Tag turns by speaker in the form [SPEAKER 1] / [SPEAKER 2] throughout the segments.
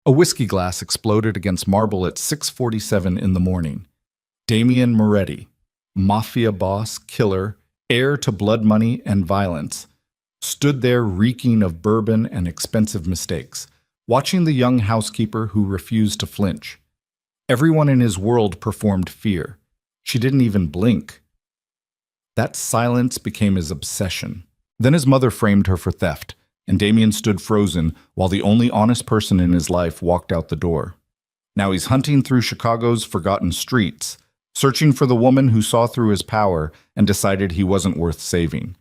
[SPEAKER 1] A whiskey glass exploded against marble at 6:47 in the morning. Damian Moretti, Mafia boss, killer, heir to blood money and violence, stood there reeking of bourbon and expensive mistakes, watching the young housekeeper who refused to flinch. Everyone in his world performed fear. She didn't even blink. That silence became his obsession. Then his mother framed her for theft, and Damian stood frozen while the only honest person in his life walked out the door. Now he's hunting through Chicago's forgotten streets, searching for the woman who saw through his power and decided he wasn't worth saving.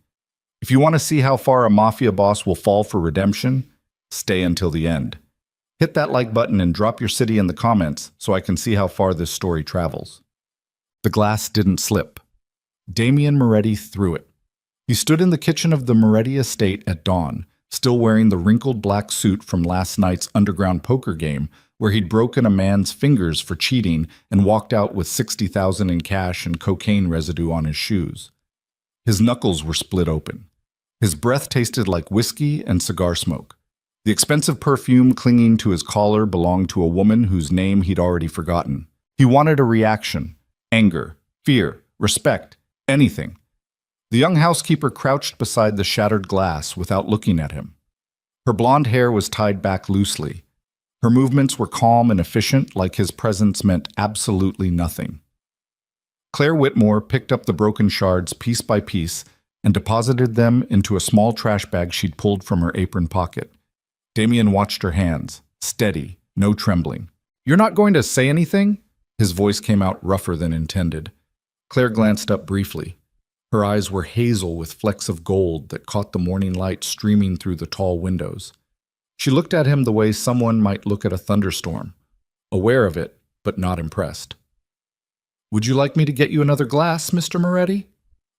[SPEAKER 1] If you want to see how far a mafia boss will fall for redemption, stay until the end. Hit that like button and drop your city in the comments so I can see how far this story travels. The glass didn't slip. Damian Moretti threw it. He stood in the kitchen of the Moretti estate at dawn, still wearing the wrinkled black suit from last night's underground poker game where he'd broken a man's fingers for cheating and walked out with $60,000 in cash and cocaine residue on his shoes. His knuckles were split open. His breath tasted like whiskey and cigar smoke. The expensive perfume clinging to his collar belonged to a woman whose name he'd already forgotten. He wanted a reaction: anger, fear, respect, anything. The young housekeeper crouched beside the shattered glass without looking at him. Her blonde hair was tied back loosely. Her movements were calm and efficient, like his presence meant absolutely nothing. Claire Whitmore picked up the broken shards piece by piece and deposited them into a small trash bag she'd pulled from her apron pocket. Damian watched her hands, steady, no trembling. "You're not going to say anything?" His voice came out rougher than intended. Claire glanced up briefly. Her eyes were hazel with flecks of gold that caught the morning light streaming through the tall windows. She looked at him the way someone might look at a thunderstorm, aware of it, but not impressed. "Would you like me to get you another glass, Mr. Moretti?"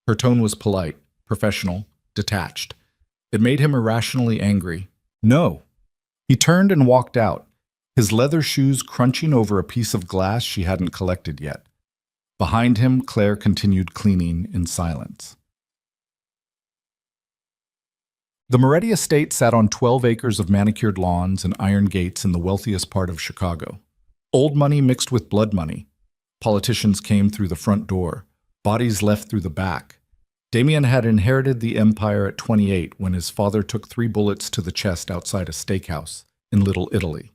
[SPEAKER 1] Her tone was polite, professional, detached. It made him irrationally angry. "No." He turned and walked out, his leather shoes crunching over a piece of glass she hadn't collected yet. Behind him, Claire continued cleaning in silence. The Moretti estate sat on 12 acres of manicured lawns and iron gates in the wealthiest part of Chicago. Old money mixed with blood money. Politicians came through the front door, bodies left through the back. Damian had inherited the empire at 28 when his father took 3 bullets to the chest outside a steakhouse in Little Italy.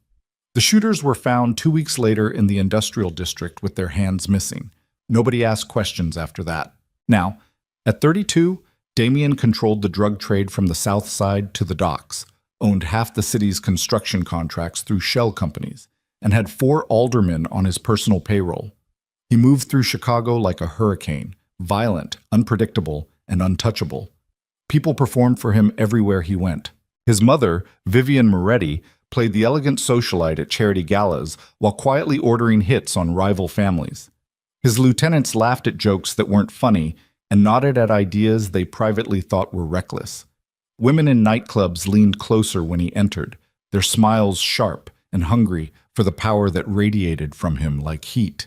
[SPEAKER 1] The shooters were found 2 weeks later in the industrial district with their hands missing. Nobody asked questions after that. Now, at 32, Damian controlled the drug trade from the south side to the docks, owned half the city's construction contracts through shell companies, and had 4 aldermen on his personal payroll. He moved through Chicago like a hurricane, violent, unpredictable, and untouchable. People performed for him everywhere he went. His mother, Vivian Moretti, played the elegant socialite at charity galas while quietly ordering hits on rival families. His lieutenants laughed at jokes that weren't funny and nodded at ideas they privately thought were reckless. Women in nightclubs leaned closer when he entered, their smiles sharp and hungry for the power that radiated from him like heat.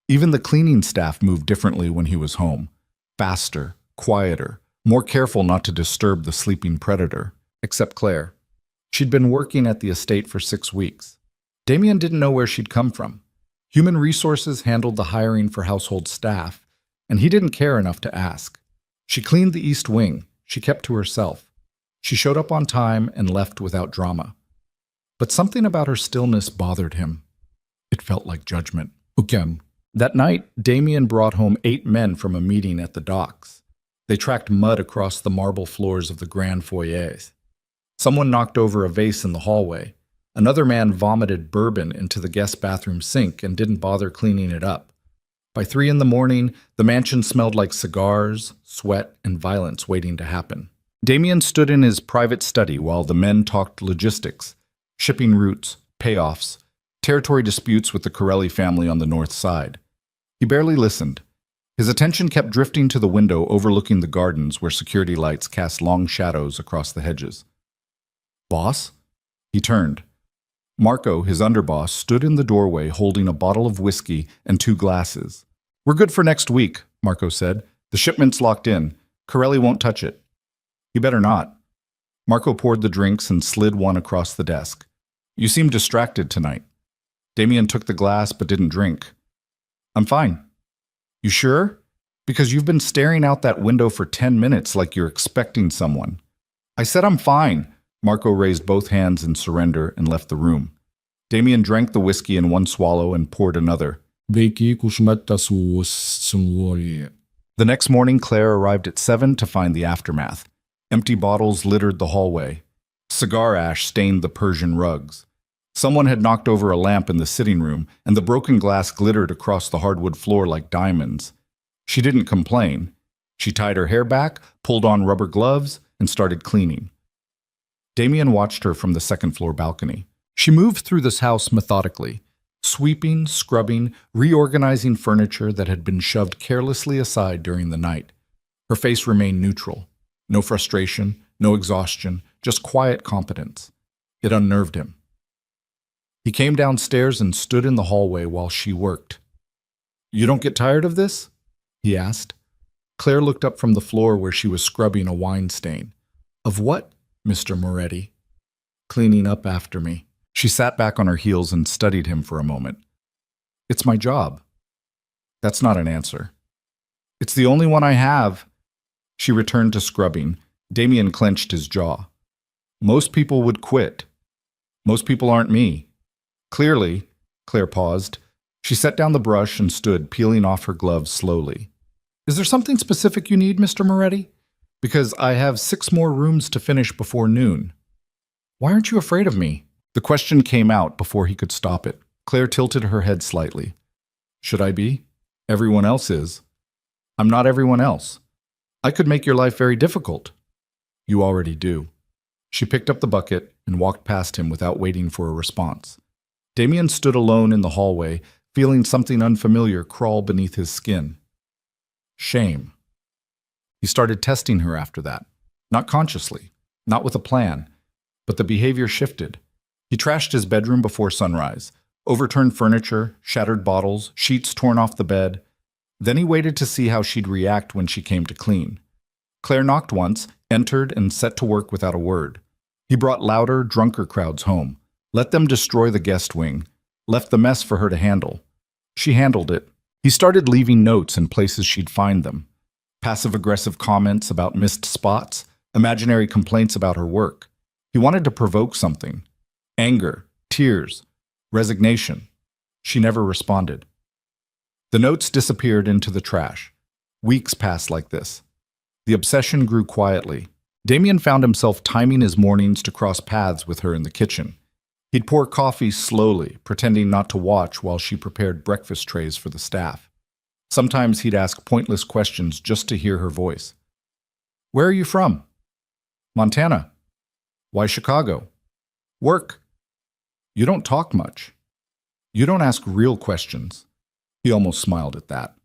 [SPEAKER 1] Even the cleaning staff moved differently when he was home. Faster, quieter, more careful not to disturb the sleeping predator, except Claire. She'd been working at the estate for 6 weeks. Damian didn't know where she'd come from. Human resources handled the hiring for household staff, and he didn't care enough to ask. She cleaned the East Wing. She kept to herself. She showed up on time and left without drama. But something about her stillness bothered him. It felt like judgment. Again. That night, Damian brought home 8 men from a meeting at the docks. They tracked mud across the marble floors of the grand foyers. Someone knocked over a vase in the hallway. Another man vomited bourbon into the guest bathroom sink and didn't bother cleaning it up. By 3 in the morning, the mansion smelled like cigars, sweat, and violence waiting to happen. Damian stood in his private study while the men talked logistics, shipping routes, payoffs, territory disputes with the Corelli family on the north side. He barely listened. His attention kept drifting to the window overlooking the gardens where security lights cast long shadows across the hedges. "Boss?" He turned. Marco, his underboss, stood in the doorway holding a bottle of whiskey and 2 glasses. "We're good for next week," Marco said. "The shipment's locked in. Corelli won't touch it." "You better not." Marco poured the drinks and slid one across the desk. You seem distracted tonight. Damien took the glass but didn't drink. I'm fine. You sure? Because you've been staring out that window for 10 minutes like you're expecting someone. I said I'm fine. Marco raised both hands in surrender and left the room. Damien drank the whiskey in one swallow and poured another.
[SPEAKER 2] The
[SPEAKER 1] The next morning, Claire arrived at 7 to find the aftermath. Empty bottles littered the hallway. Cigar ash stained the Persian rugs. Someone had knocked over a lamp in the sitting room, and the broken glass glittered across the hardwood floor like diamonds. She didn't complain. She tied her hair back, pulled on rubber gloves, and started cleaning. Damien watched her from the second-floor balcony. She moved through this house methodically, sweeping, scrubbing, reorganizing furniture that had been shoved carelessly aside during the night. Her face remained neutral. No frustration, no exhaustion, just quiet competence. It unnerved him. He came downstairs and stood in the hallway while she worked. "You don't get tired of this?" he asked. Claire looked up from the floor where she was scrubbing a wine stain. "Of what, Mr. Moretti?" "Cleaning up after me." She sat back on her heels and studied him for a moment. "It's my job." "That's not an answer." "It's the only one I have." She returned to scrubbing. Damien clenched his jaw. "Most people would quit. Most people aren't me." "Clearly," Claire paused. She set down the brush and stood, peeling off her gloves slowly. "Is there something specific you need, Mr. Moretti? Because I have 6 more rooms to finish before noon." "Why aren't you afraid of me?" The question came out before he could stop it. Claire tilted her head slightly. "Should I be? Everyone else is." "I'm not everyone else. I could make your life very difficult." "You already do." She picked up the bucket and walked past him without waiting for a response. Damien stood alone in the hallway, feeling something unfamiliar crawl beneath his skin. Shame. He started testing her after that. Not consciously, not with a plan, but the behavior shifted. He trashed his bedroom before sunrise, overturned furniture, shattered bottles, sheets torn off the bed. Then he waited to see how she'd react when she came to clean. Claire knocked once, entered, and set to work without a word. He brought louder, drunker crowds home, let them destroy the guest wing, left the mess for her to handle. She handled it. He started leaving notes in places she'd find them. Passive-aggressive comments about missed spots, imaginary complaints about her work. He wanted to provoke something. Anger, tears, resignation. She never responded. The notes disappeared into the trash. Weeks passed like this. The obsession grew quietly. Damien found himself timing his mornings to cross paths with her in the kitchen. He'd pour coffee slowly, pretending not to watch while she prepared breakfast trays for the staff. Sometimes he'd ask pointless questions just to hear her voice. "Where are you from?" "Montana." "Why Chicago?" "Work." "You don't talk much. You don't ask real questions." He almost smiled at that.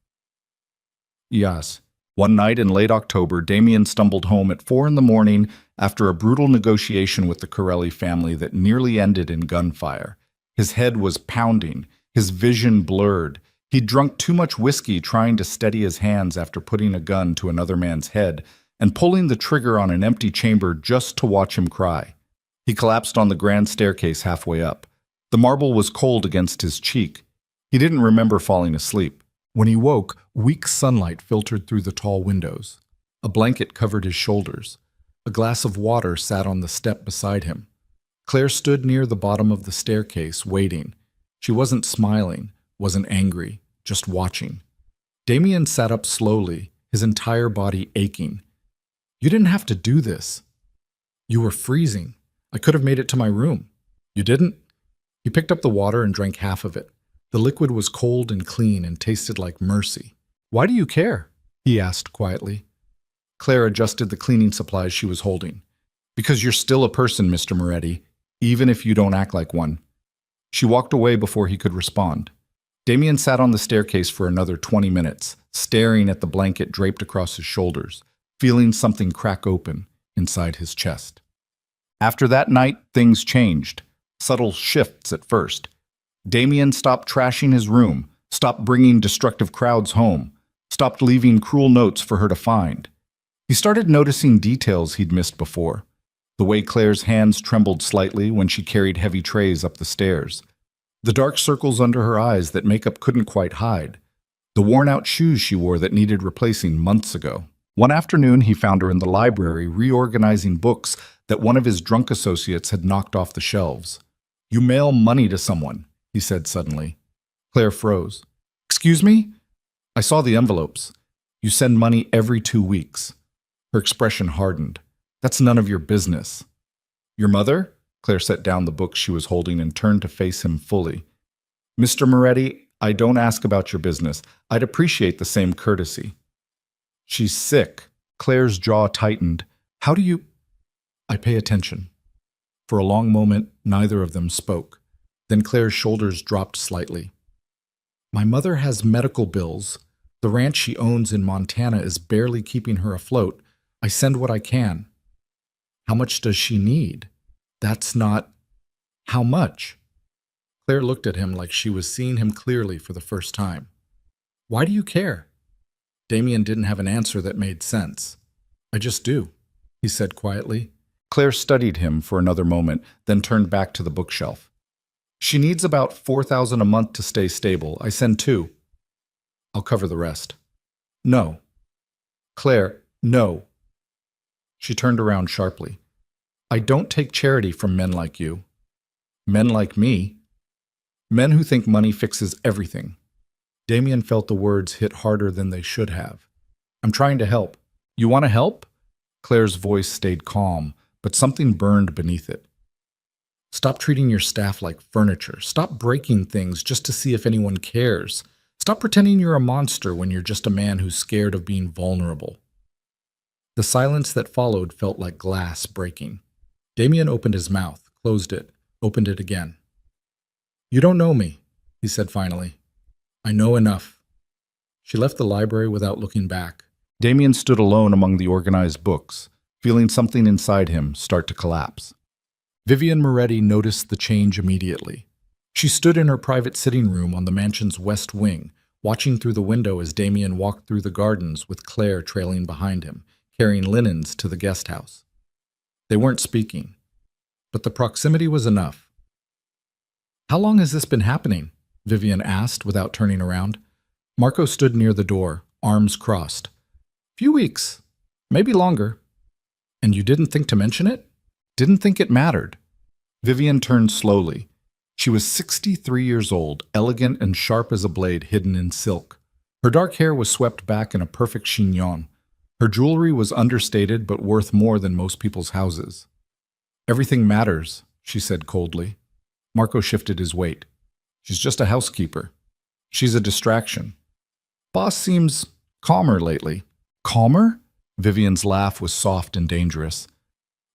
[SPEAKER 1] Yes. One night in late October, Damien stumbled home at 4 a.m. after a brutal negotiation with the Corelli family that nearly ended in gunfire. His head was pounding, his vision blurred. He'd drunk too much whiskey trying to steady his hands after putting a gun to another man's head and pulling the trigger on an empty chamber just to watch him cry. He collapsed on the grand staircase halfway up. The marble was cold against his cheek. He didn't remember falling asleep. When he woke, weak sunlight filtered through the tall windows. A blanket covered his shoulders. A glass of water sat on the step beside him. Claire stood near the bottom of the staircase, waiting. She wasn't smiling, wasn't angry, just watching. Damien sat up slowly, his entire body aching. "You didn't have to do this." "You were freezing. I could have made it to my room." "You didn't?" He picked up the water and drank half of it. The liquid was cold and clean and tasted like mercy. "Why do you care?" he asked quietly. Claire adjusted the cleaning supplies she was holding. "Because you're still a person, Mr. Moretti, even if you don't act like one." She walked away before he could respond. Damien sat on the staircase for another 20 minutes, staring at the blanket draped across his shoulders, feeling something crack open inside his chest. After that night, things changed. Subtle shifts at first. Damien stopped trashing his room, stopped bringing destructive crowds home, stopped leaving cruel notes for her to find. He started noticing details he'd missed before. The the way Claire's hands trembled slightly when she carried heavy trays up the stairs, the dark circles under her eyes that makeup couldn't quite hide, the worn-out shoes she wore that needed replacing months ago. One afternoon, he found her in the library reorganizing books that one of his drunk associates had knocked off the shelves. "You mail money to someone," he said suddenly. Claire froze. "Excuse me?" "I saw the envelopes. You send money every 2 weeks." Her expression hardened. "That's none of your business." "Your mother?" Claire set down the book she was holding and turned to face him fully. "Mr. Moretti, I don't ask about your business. I'd appreciate the same courtesy." "She's sick." Claire's jaw tightened. "How do you—" "I pay attention." For a long moment, neither of them spoke. Then Claire's shoulders dropped slightly. "My mother has medical bills. The ranch she owns in Montana is barely keeping her afloat. I send what I can." "How much does she need?" "That's not—" "How much?" Claire looked at him like she was seeing him clearly for the first time. "Why do you care?" Damien didn't have an answer that made sense. "I just do," he said quietly. Claire studied him for another moment, then turned back to the bookshelf. "She needs about $4,000 a month to stay stable. I send 2. I'll cover the rest." "No." "Claire, no." She turned around sharply. "I don't take charity from men like you." "Men like me?" "Men who think money fixes everything." Damien felt the words hit harder than they should have. "I'm trying to help." "You want to help?" Claire's voice stayed calm, but something burned beneath it. "Stop treating your staff like furniture. Stop breaking things just to see if anyone cares. Stop pretending you're a monster when you're just a man who's scared of being vulnerable." The silence that followed felt like glass breaking. Damien opened his mouth, closed it, opened it again. "You don't know me," he said finally. "I know enough." She left the library without looking back. Damien stood alone among the organized books, feeling something inside him start to collapse. Vivian Moretti noticed the change immediately. She stood in her private sitting room on the mansion's west wing, watching through the window as Damien walked through the gardens with Claire trailing behind him, carrying linens to the guest house. They weren't speaking, but the proximity was enough. "How long has this been happening?" Vivian asked without turning around. Marco stood near the door, arms crossed. "Few weeks, maybe longer." "And you didn't think to mention it?" "Didn't think it mattered." Vivian turned slowly. She was 63 years old, elegant and sharp as a blade hidden in silk. Her dark hair was swept back in a perfect chignon. Her jewelry was understated but worth more than most people's houses. "Everything matters," she said coldly. Marco shifted his weight. "She's just a housekeeper. She's a distraction. Boss seems calmer lately." "Calmer?" Vivian's laugh was soft and dangerous.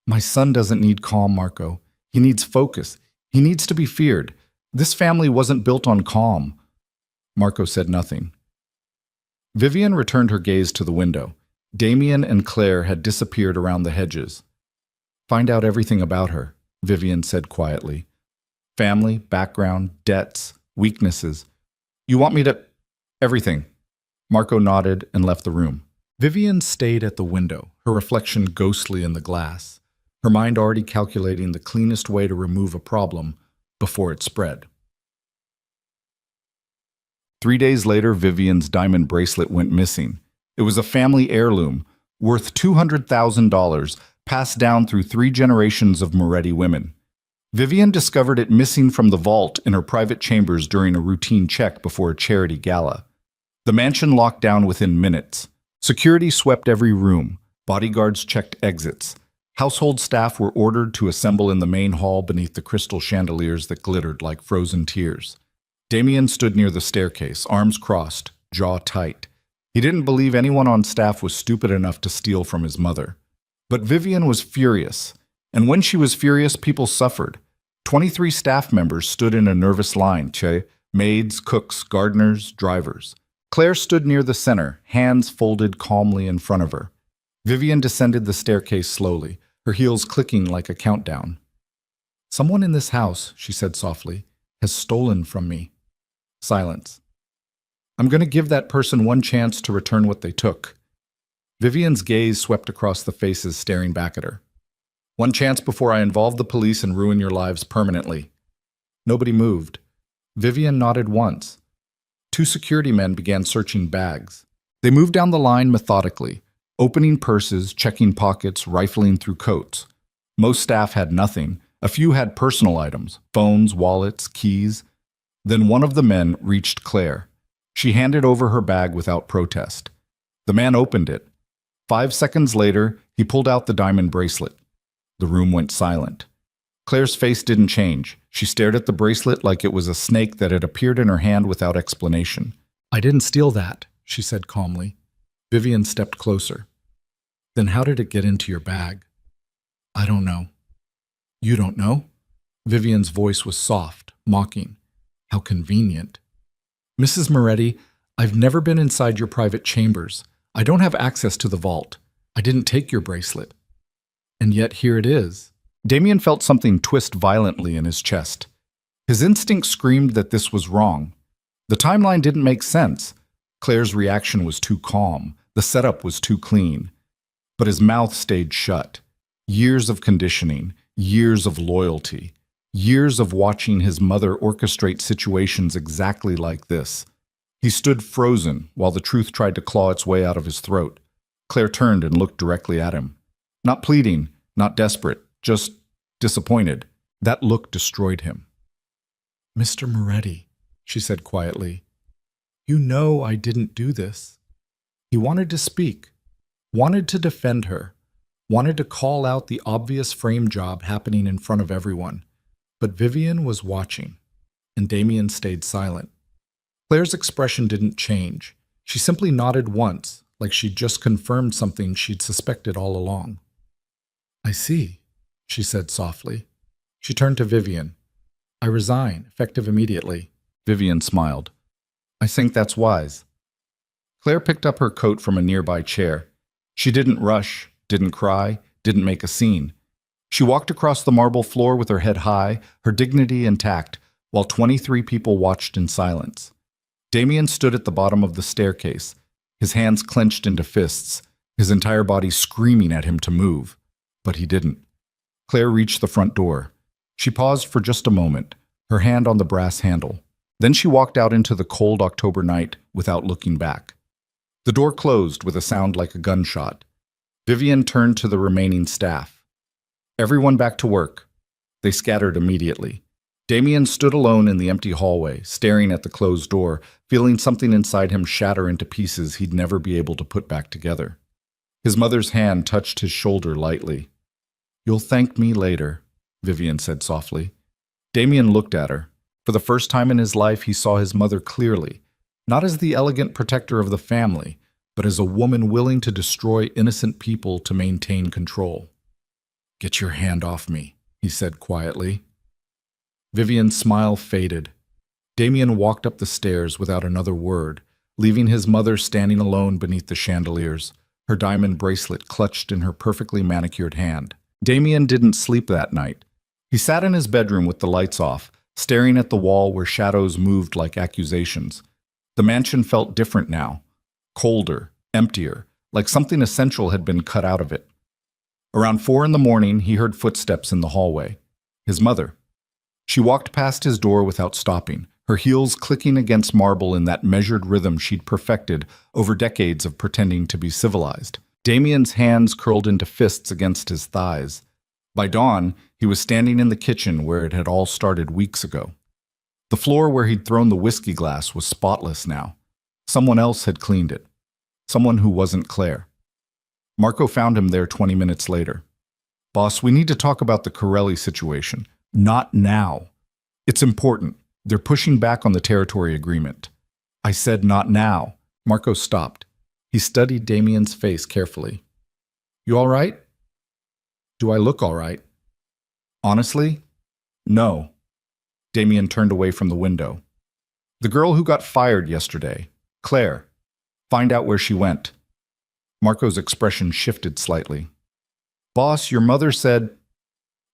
[SPEAKER 1] "My son doesn't need calm, Marco. He needs focus. He needs to be feared. This family wasn't built on calm." Marco said nothing. Vivian returned her gaze to the window. Damien and Claire had disappeared around the hedges. "Find out everything about her," Vivian said quietly. "Family, background, debts, weaknesses. You want me to—" "Everything." Marco nodded and left the room. Vivian stayed at the window, her reflection ghostly in the glass, her mind already calculating the cleanest way to remove a problem before it spread. 3 days later, Vivian's diamond bracelet went missing. It was a family heirloom, worth $200,000, passed down through 3 generations of Moretti women. Vivian discovered it missing from the vault in her private chambers during a routine check before a charity gala. The mansion locked down within minutes. Security swept every room. Bodyguards checked exits. Household staff were ordered to assemble in the main hall beneath the crystal chandeliers that glittered like frozen tears. Damien stood near the staircase, arms crossed, jaw tight. He didn't believe anyone on staff was stupid enough to steal from his mother. But Vivian was furious. And when she was furious, people suffered. 23 staff members stood in a nervous line, maids, cooks, gardeners, drivers. Claire stood near the center, hands folded calmly in front of her. Vivian descended the staircase slowly, her heels clicking like a countdown. "Someone in this house," she said softly, "has stolen from me." Silence. "I'm going to give that person one chance to return what they took." Vivian's gaze swept across the faces staring back at her. One chance before I involve the police and ruin your lives permanently. Nobody moved. Vivian nodded once. Two security men began searching bags. They moved down the line methodically, opening purses, checking pockets, rifling through coats. Most staff had nothing. A few had personal items, phones, wallets, keys. Then one of the men reached Claire. She handed over her bag without protest. The man opened it. 5 seconds later, he pulled out the diamond bracelet. The room went silent. Claire's face didn't change. She stared at the bracelet like it was a snake that had appeared in her hand without explanation. "I didn't steal that," she said calmly. Vivian stepped closer. "Then how did it get into your bag?" "I don't know." "You don't know?" Vivian's voice was soft, mocking. "How convenient." "Mrs. Moretti, I've never been inside your private chambers. I don't have access to the vault. I didn't take your bracelet. And yet here it is." Damien felt something twist violently in his chest. His instinct screamed that this was wrong. The timeline didn't make sense. Claire's reaction was too calm. The setup was too clean. But his mouth stayed shut. Years of conditioning, years of loyalty, years of watching his mother orchestrate situations exactly like this. He stood frozen while the truth tried to claw its way out of his throat. Claire turned and looked directly at him. Not pleading, not desperate, just disappointed. That look destroyed him. "Mr. Moretti," she said quietly, "you know I didn't do this." He wanted to speak, wanted to defend her, wanted to call out the obvious frame job happening in front of everyone. But Vivian was watching, and Damien stayed silent. Claire's expression didn't change. She simply nodded once, like she'd just confirmed something she'd suspected all along. "I see," she said softly. She turned to Vivian. "I resign, effective immediately." Vivian smiled. "I think that's wise." Claire picked up her coat from a nearby chair. She didn't rush, didn't cry, didn't make a scene. She walked across the marble floor with her head high, her dignity intact, while 23 people watched in silence. Damien stood at the bottom of the staircase, his hands clenched into fists, his entire body screaming at him to move. But he didn't. Claire reached the front door. She paused for just a moment, her hand on the brass handle. Then she walked out into the cold October night without looking back. The door closed with a sound like a gunshot. Vivian turned to the remaining staff. "Everyone back to work." They scattered immediately. Damien stood alone in the empty hallway, staring at the closed door, feeling something inside him shatter into pieces he'd never be able to put back together. His mother's hand touched his shoulder lightly. "You'll thank me later," Vivian said softly. Damien looked at her. For the first time in his life, he saw his mother clearly, not as the elegant protector of the family, but as a woman willing to destroy innocent people to maintain control. "Get your hand off me," he said quietly. Vivian's smile faded. Damien walked up the stairs without another word, leaving his mother standing alone beneath the chandeliers, her diamond bracelet clutched in her perfectly manicured hand. Damien didn't sleep that night. He sat in his bedroom with the lights off, staring at the wall where shadows moved like accusations. The mansion felt different now, colder, emptier, like something essential had been cut out of it. Around 4 in the morning, he heard footsteps in the hallway. His mother. She walked past his door without stopping, her heels clicking against marble in that measured rhythm she'd perfected over decades of pretending to be civilized. Damien's hands curled into fists against his thighs. By dawn, he was standing in the kitchen where it had all started weeks ago. The floor where he'd thrown the whiskey glass was spotless now. Someone else had cleaned it. Someone who wasn't Claire. Marco found him there 20 minutes later. "Boss, we need to talk about the Corelli situation. Not now. It's important. They're pushing back on the territory agreement." "I said not now." Marco stopped. He studied Damien's face carefully. "You all right?" "Do I look all right?" "Honestly? No." Damien turned away from the window. "The girl who got fired yesterday, Claire. Find out where she went." Marco's expression shifted slightly. "Boss, your mother said—"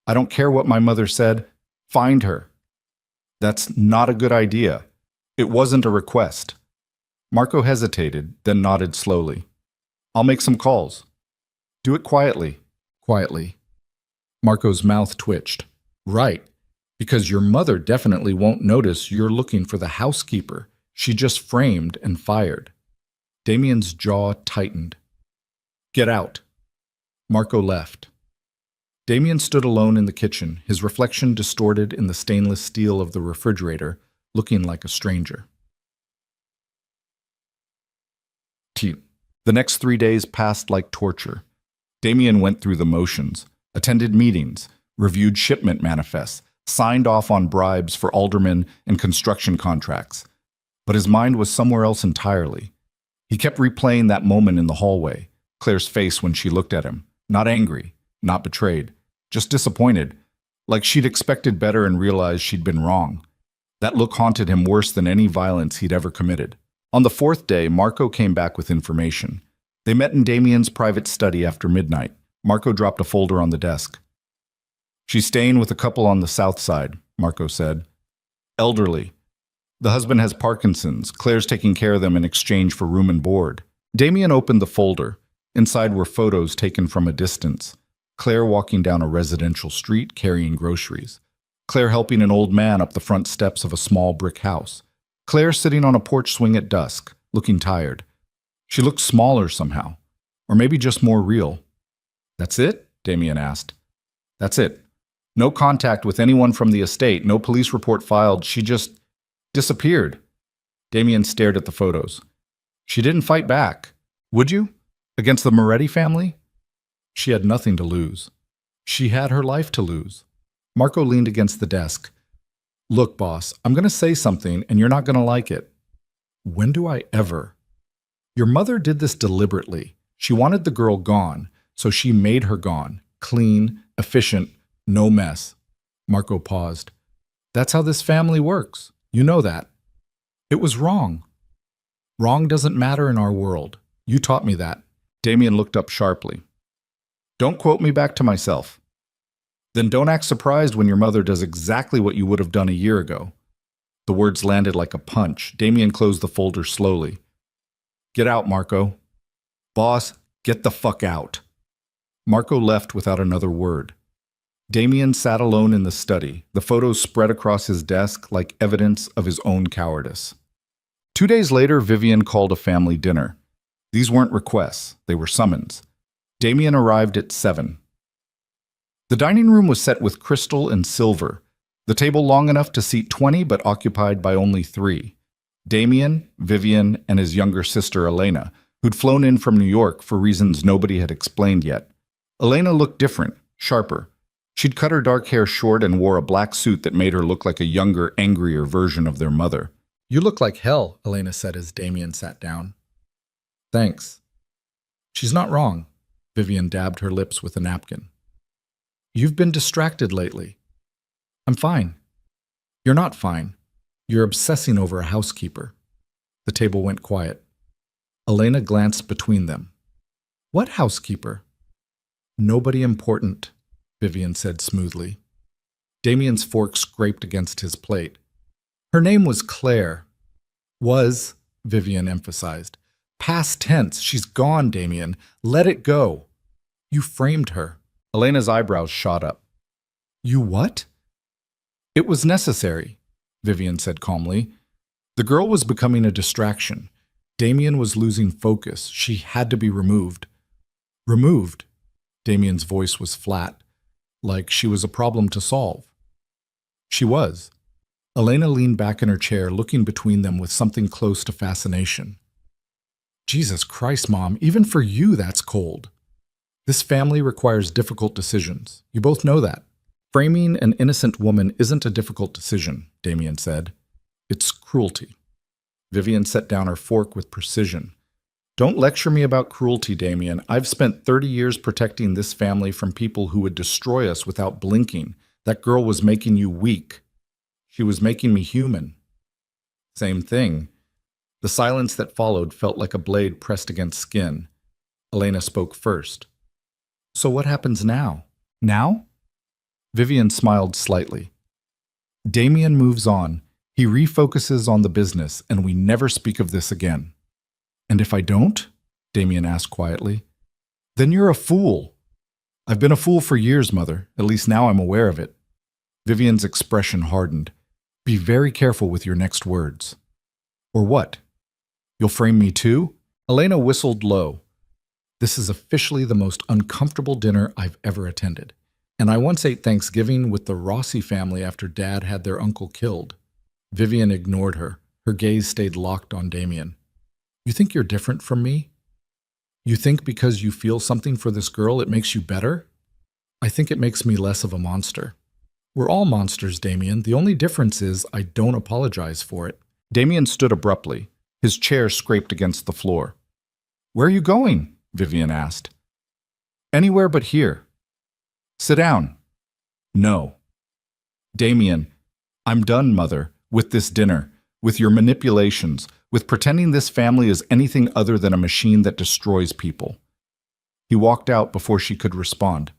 [SPEAKER 1] "I don't care what my mother said. Find her." "That's not a good idea. It wasn't a request." Marco hesitated, then nodded slowly. "I'll make some calls." "Do it quietly." Quietly. Marco's mouth twitched. Right, because your mother definitely won't notice you're looking for the housekeeper she just framed and fired. Damien's jaw tightened. Get out. Marco left. Damien stood alone in the kitchen, his reflection distorted in the stainless steel of the refrigerator, looking like a stranger. The next 3 days passed like torture. Damien went through the motions, attended meetings, reviewed shipment manifests, signed off on bribes for aldermen and construction contracts. But his mind was somewhere else entirely. He kept replaying that moment in the hallway, Claire's face when she looked at him, not angry, not betrayed, just disappointed, like she'd expected better and realized she'd been wrong. That look haunted him worse than any violence he'd ever committed. On the 4th day, Marco came back with information. They met in Damien's private study after midnight. Marco dropped a folder on the desk. She's staying with a couple on the south side, Marco said. Elderly. The husband has Parkinson's. Claire's taking care of them in exchange for room and board. Damien opened the folder. Inside were photos taken from a distance. Claire walking down a residential street carrying groceries. Claire helping an old man up the front steps of a small brick house. Claire sitting on a porch swing at dusk, looking tired. She looked smaller somehow, or maybe just more real. That's it? Damien asked. That's it. No contact with anyone from the estate, no police report filed. She just disappeared. Damien stared at the photos. She didn't fight back. Would you? Against the Moretti family? She had nothing to lose. She had her life to lose. Marco leaned against the desk. Look, boss, I'm going to say something and you're not going to like it. When do I ever? Your mother did this deliberately. She wanted the girl gone, so she made her gone. Clean, efficient, no mess. Marco paused. That's how this family works. You know that. It was wrong. Wrong doesn't matter in our world. You taught me that. Damien looked up sharply. Don't quote me back to myself. Then don't act surprised when your mother does exactly what you would have done a year ago. The words landed like a punch. Damien closed the folder slowly. Get out, Marco. Boss, get the fuck out. Marco left without another word. Damien sat alone in the study, the photos spread across his desk like evidence of his own cowardice. 2 days later, Vivian called a family dinner. These weren't requests, they were summons. Damien arrived at 7. The dining room was set with crystal and silver, the table long enough to seat 20 but occupied by only 3. Damien, Vivian, and his younger sister Elena, who'd flown in from New York for reasons nobody had explained yet. Elena looked different, sharper. She'd cut her dark hair short and wore a black suit that made her look like a younger, angrier version of their mother. You look like hell, Elena said as Damien sat down. Thanks. She's not wrong. Vivian dabbed her lips with a napkin. You've been distracted lately. I'm fine. You're not fine. You're obsessing over a housekeeper. The table went quiet. Elena glanced between them. What housekeeper? Nobody important, Vivian said smoothly. Damien's fork scraped against his plate. Her name was Claire. Was, Vivian emphasized. Past tense. She's gone, Damien. Let it go. You framed her. Elena's eyebrows shot up. You what? It was necessary, Vivian said calmly. The girl was becoming a distraction. Damien was losing focus. She had to be removed. Removed? Damien's voice was flat, like she was a problem to solve. She was. Elena leaned back in her chair, looking between them with something close to fascination. Jesus Christ, Mom, even for you that's cold. This family requires difficult decisions. You both know that. Framing an innocent woman isn't a difficult decision, Damien said. It's cruelty. Vivian set down her fork with precision. Don't lecture me about cruelty, Damien. I've spent 30 years protecting this family from people who would destroy us without blinking. That girl was making you weak. She was making me human. Same thing. The silence that followed felt like a blade pressed against skin. Elena spoke first. So what happens now? Now? Vivian smiled slightly. Damien moves on. He refocuses on the business, and we never speak of this again. And if I don't? Damien asked quietly. Then you're a fool. I've been a fool for years, Mother. At least now I'm aware of it. Vivian's expression hardened. Be very careful with your next words. Or what? You'll frame me too? Elena whistled low. This is officially the most uncomfortable dinner I've ever attended. And I once ate Thanksgiving with the Rossi family after Dad had their uncle killed. Vivian ignored her. Her gaze stayed locked on Damien. You think you're different from me? You think because you feel something for this girl it makes you better? I think it makes me less of a monster. We're all monsters, Damien. The only difference is I don't apologize for it. Damien stood abruptly. His chair scraped against the floor. Where are you going? Vivian asked. Anywhere but here. Sit down. No. Damien, I'm done, Mother, with this dinner, with your manipulations, with pretending this family is anything other than a machine that destroys people. He walked out before she could respond.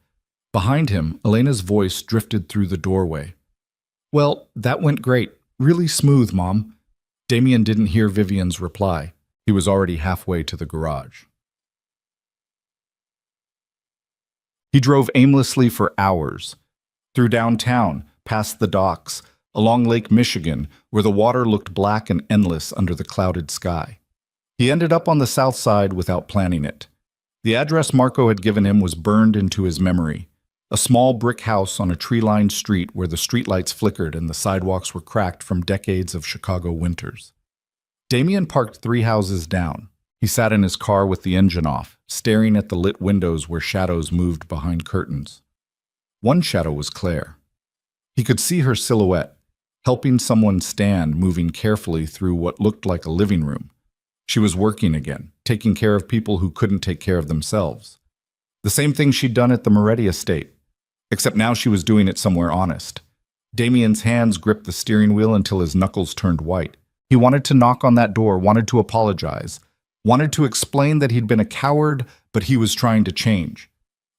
[SPEAKER 1] Behind him, Elena's voice drifted through the doorway. Well, that went great. Really smooth, Mom. Damien didn't hear Vivian's reply. He was already halfway to the garage. He drove aimlessly for hours. Through downtown, past the docks, along Lake Michigan, where the water looked black and endless under the clouded sky. He ended up on the south side without planning it. The address Marco had given him was burned into his memory. A small brick house on a tree-lined street where the streetlights flickered and the sidewalks were cracked from decades of Chicago winters. Damien parked 3 houses down. He sat in his car with the engine off, staring at the lit windows where shadows moved behind curtains. One shadow was Claire. He could see her silhouette, helping someone stand, moving carefully through what looked like a living room. She was working again, taking care of people who couldn't take care of themselves. The same thing she'd done at the Moretti estate, except now she was doing it somewhere honest. Damien's hands gripped the steering wheel until his knuckles turned white. He wanted to knock on that door, wanted to apologize, wanted to explain that he'd been a coward, but he was trying to change.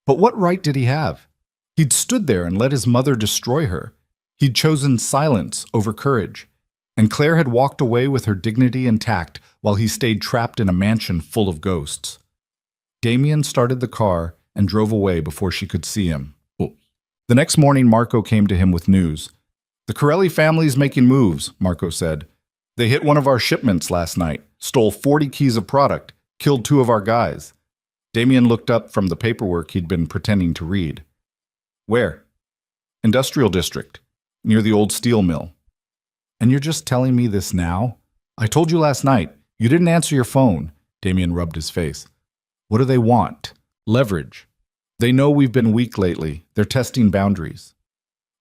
[SPEAKER 1] But what right did he have? He'd stood there and let his mother destroy her. He'd chosen silence over courage. And Claire had walked away with her dignity intact while he stayed trapped in a mansion full of ghosts. Damien started the car and drove away before she could see him. The next morning, Marco came to him with news. The Corelli family's making moves, Marco said. They hit one of our shipments last night, stole 40 keys of product, killed 2 of our guys. Damien looked up from the paperwork he'd been pretending to read. Where? Industrial district, near the old steel mill. And you're just telling me this now? I told you last night. You didn't answer your phone. Damien rubbed his face. What do they want? Leverage. They know we've been weak lately. They're testing boundaries.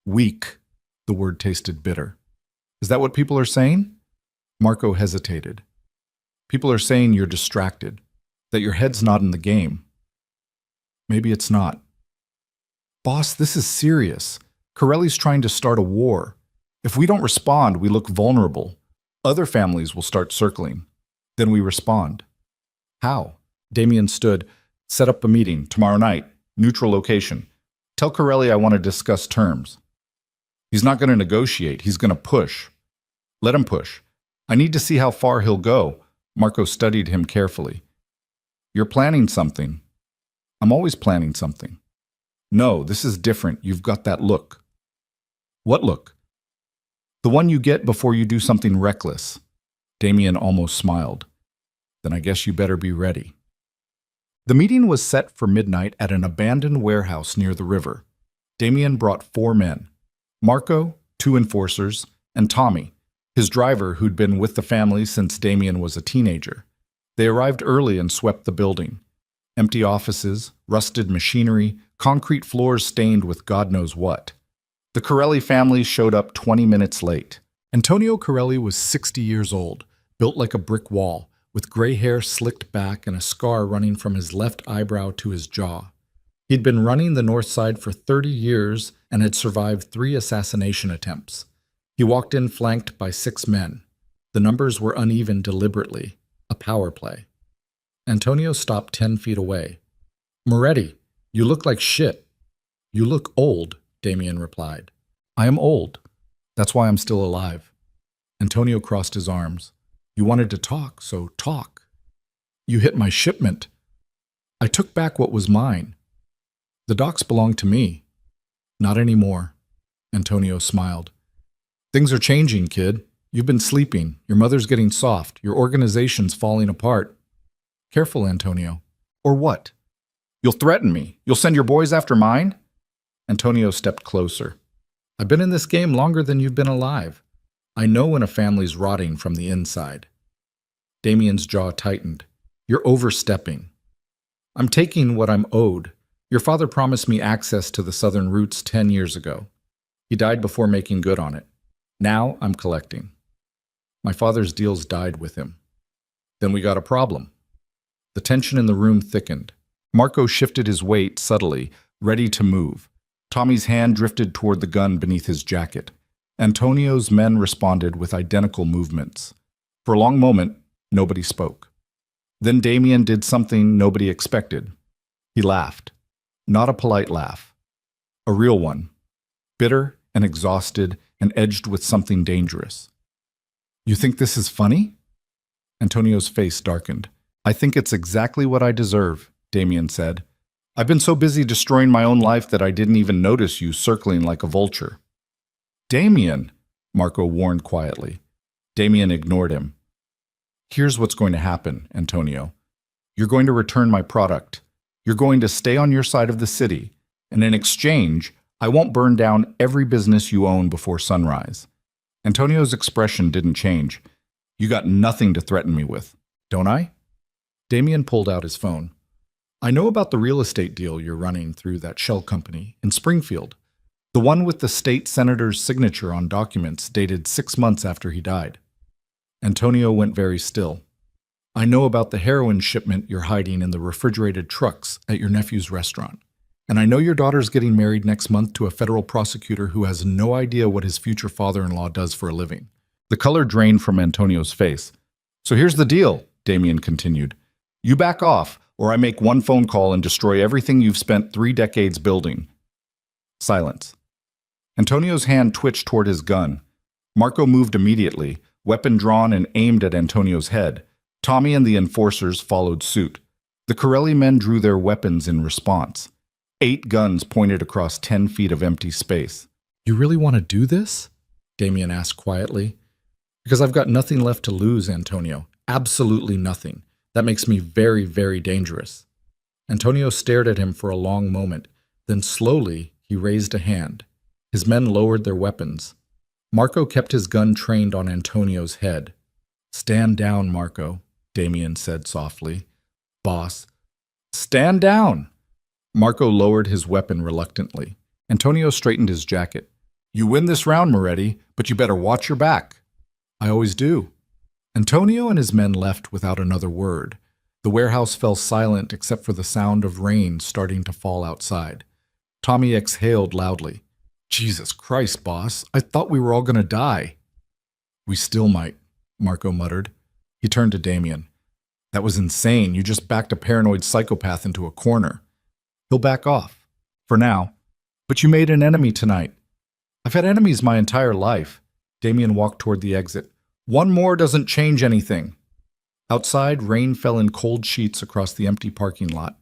[SPEAKER 1] Weak. The word tasted bitter. Is that what people are saying? Marco hesitated. People are saying you're distracted, that your head's not in the game. Maybe it's not. Boss, this is serious. Corelli's trying to start a war. If we don't respond, we look vulnerable. Other families will start circling. Then we respond. How? Damien stood. Set up a meeting tomorrow night. Neutral location. Tell Corelli I want to discuss terms. He's not going to negotiate. He's going to push. Let him push. I need to see how far he'll go. Marco studied him carefully. You're planning something. I'm always planning something. No, this is different. You've got that look. What look? The one you get before you do something reckless. Damien almost smiled. Then I guess you better be ready. The meeting was set for midnight at an abandoned warehouse near the river. Damien brought 4 men. Marco, 2 enforcers, and Tommy, his driver who'd been with the family since Damien was a teenager. They arrived early and swept the building. Empty offices, rusted machinery, concrete floors stained with God knows what. The Corelli family showed up 20 minutes late. Antonio Corelli was 60 years old, built like a brick wall, with gray hair slicked back and a scar running from his left eyebrow to his jaw. He'd been running the North Side for 30 years and had survived 3 assassination attempts. He walked in flanked by 6 men. The numbers were uneven deliberately, a power play. Antonio stopped 10 feet away. Moretti, you look like shit. You look old, Damien replied. I am old. That's why I'm still alive. Antonio crossed his arms. You wanted to talk, so talk. You hit my shipment. I took back what was mine. The docks belong to me. Not anymore. Antonio smiled. Things are changing, kid. You've been sleeping. Your mother's getting soft. Your organization's falling apart. Careful, Antonio. Or what? You'll threaten me. You'll send your boys after mine? Antonio stepped closer. I've been in this game longer than you've been alive. I know when a family's rotting from the inside. Damien's jaw tightened. You're overstepping. I'm taking what I'm owed. Your father promised me access to the southern routes 10 years ago. He died before making good on it. Now I'm collecting. My father's deals died with him. Then we got a problem. The tension in the room thickened. Marco shifted his weight subtly, ready to move. Tommy's hand drifted toward the gun beneath his jacket. Antonio's men responded with identical movements. For a long moment, nobody spoke. Then Damien did something nobody expected. He laughed. Not a polite laugh. A real one. Bitter and exhausted and edged with something dangerous. You think this is funny? Antonio's face darkened. I think it's exactly what I deserve, Damien said. I've been so busy destroying my own life that I didn't even notice you circling like a vulture. Damien, Marco warned quietly. Damien ignored him. Here's what's going to happen, Antonio. You're going to return my product. You're going to stay on your side of the city, and in exchange, I won't burn down every business you own before sunrise. Antonio's expression didn't change. You got nothing to threaten me with, don't I? Damien pulled out his phone. I know about the real estate deal you're running through that shell company in Springfield. The one with the state senator's signature on documents dated 6 months after he died. Antonio went very still. I know about the heroin shipment you're hiding in the refrigerated trucks at your nephew's restaurant. And I know your daughter's getting married next month to a federal prosecutor who has no idea what his future father-in-law does for a living. The color drained from Antonio's face. So here's the deal, Damien continued. You back off, or I make one phone call and destroy everything you've spent 3 decades building. Silence. Antonio's hand twitched toward his gun. Marco moved immediately, weapon drawn and aimed at Antonio's head. Tommy and the enforcers followed suit. The Corelli men drew their weapons in response. 8 guns pointed across 10 feet of empty space. You really want to do this? Damien asked quietly. Because I've got nothing left to lose, Antonio. Absolutely nothing. That makes me very, very dangerous. Antonio stared at him for a long moment. Then slowly, he raised a hand. His men lowered their weapons. Marco kept his gun trained on Antonio's head. Stand down, Marco, Damien said softly. Boss. Stand down! Marco lowered his weapon reluctantly. Antonio straightened his jacket. You win this round, Moretti, but you better watch your back. I always do. Antonio and his men left without another word. The warehouse fell silent except for the sound of rain starting to fall outside. Tommy exhaled loudly. Jesus Christ, boss, I thought we were all going to die. We still might, Marco muttered. He turned to Damien. That was insane. You just backed a paranoid psychopath into a corner. He'll back off. For now. But you made an enemy tonight. I've had enemies my entire life. Damien walked toward the exit. One more doesn't change anything. Outside, rain fell in cold sheets across the empty parking lot.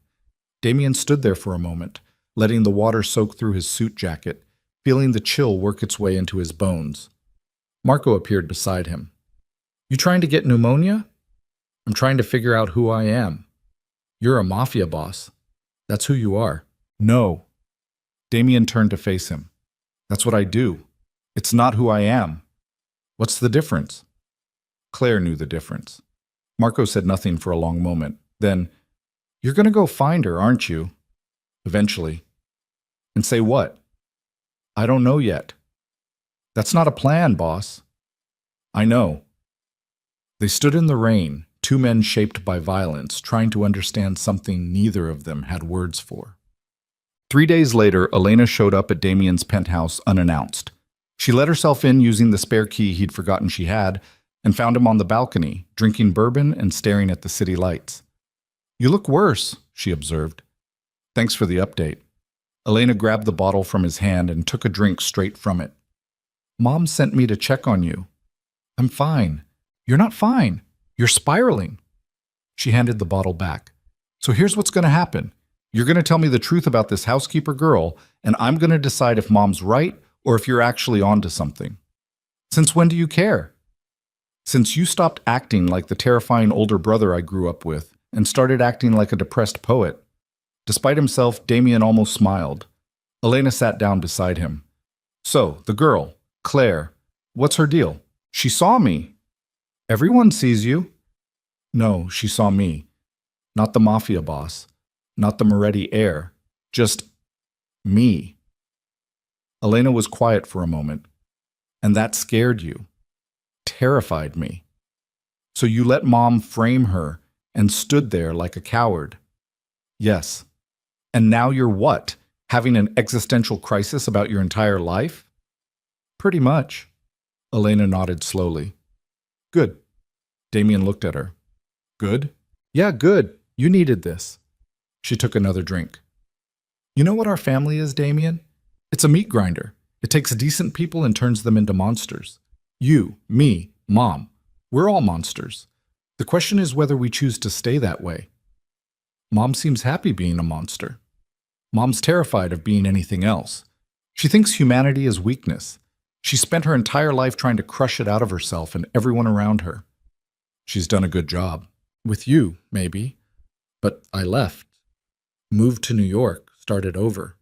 [SPEAKER 1] Damien stood there for a moment, letting the water soak through his suit jacket, feeling the chill work its way into his bones. Marco appeared beside him. You trying to get pneumonia? I'm trying to figure out who I am. You're a mafia boss. That's who you are. No. Damien turned to face him. That's what I do. It's not who I am. What's the difference? Claire knew the difference. Marco said nothing for a long moment. Then, you're going to go find her, aren't you? Eventually. And say what? I don't know yet. That's not a plan, boss. I know. They stood in the rain, 2 men shaped by violence, trying to understand something neither of them had words for. 3 days later, Elena showed up at Damien's penthouse unannounced. She let herself in using the spare key he'd forgotten she had, and found him on the balcony, drinking bourbon and staring at the city lights. You look worse, she observed. Thanks for the update. Elena grabbed the bottle from his hand and took a drink straight from it. Mom sent me to check on you. I'm fine. You're not fine. You're spiraling. She handed the bottle back. So here's what's going to happen. You're going to tell me the truth about this housekeeper girl, and I'm going to decide if Mom's right or if you're actually onto something. Since when do you care? Since you stopped acting like the terrifying older brother I grew up with and started acting like a depressed poet. Despite himself, Damien almost smiled. Elena sat down beside him. So, the girl, Claire, what's her deal? She saw me. Everyone sees you. No, she saw me. Not the Mafia boss. Not the Moretti heir. Just me. Elena was quiet for a moment. And that scared you. Terrified me. So you let Mom frame her and stood there like a coward. Yes. And now you're what? Having an existential crisis about your entire life? Pretty much. Elena nodded slowly. Good. Damien looked at her. Good? Yeah, good. You needed this. She took another drink. You know what our family is, Damien? It's a meat grinder. It takes decent people and turns them into monsters. You, me, Mom. We're all monsters. The question is whether we choose to stay that way. Mom seems happy being a monster. Mom's terrified of being anything else. She thinks humanity is weakness. She spent her entire life trying to crush it out of herself and everyone around her. She's done a good job. With you, maybe. But I left. Moved to New York, started over.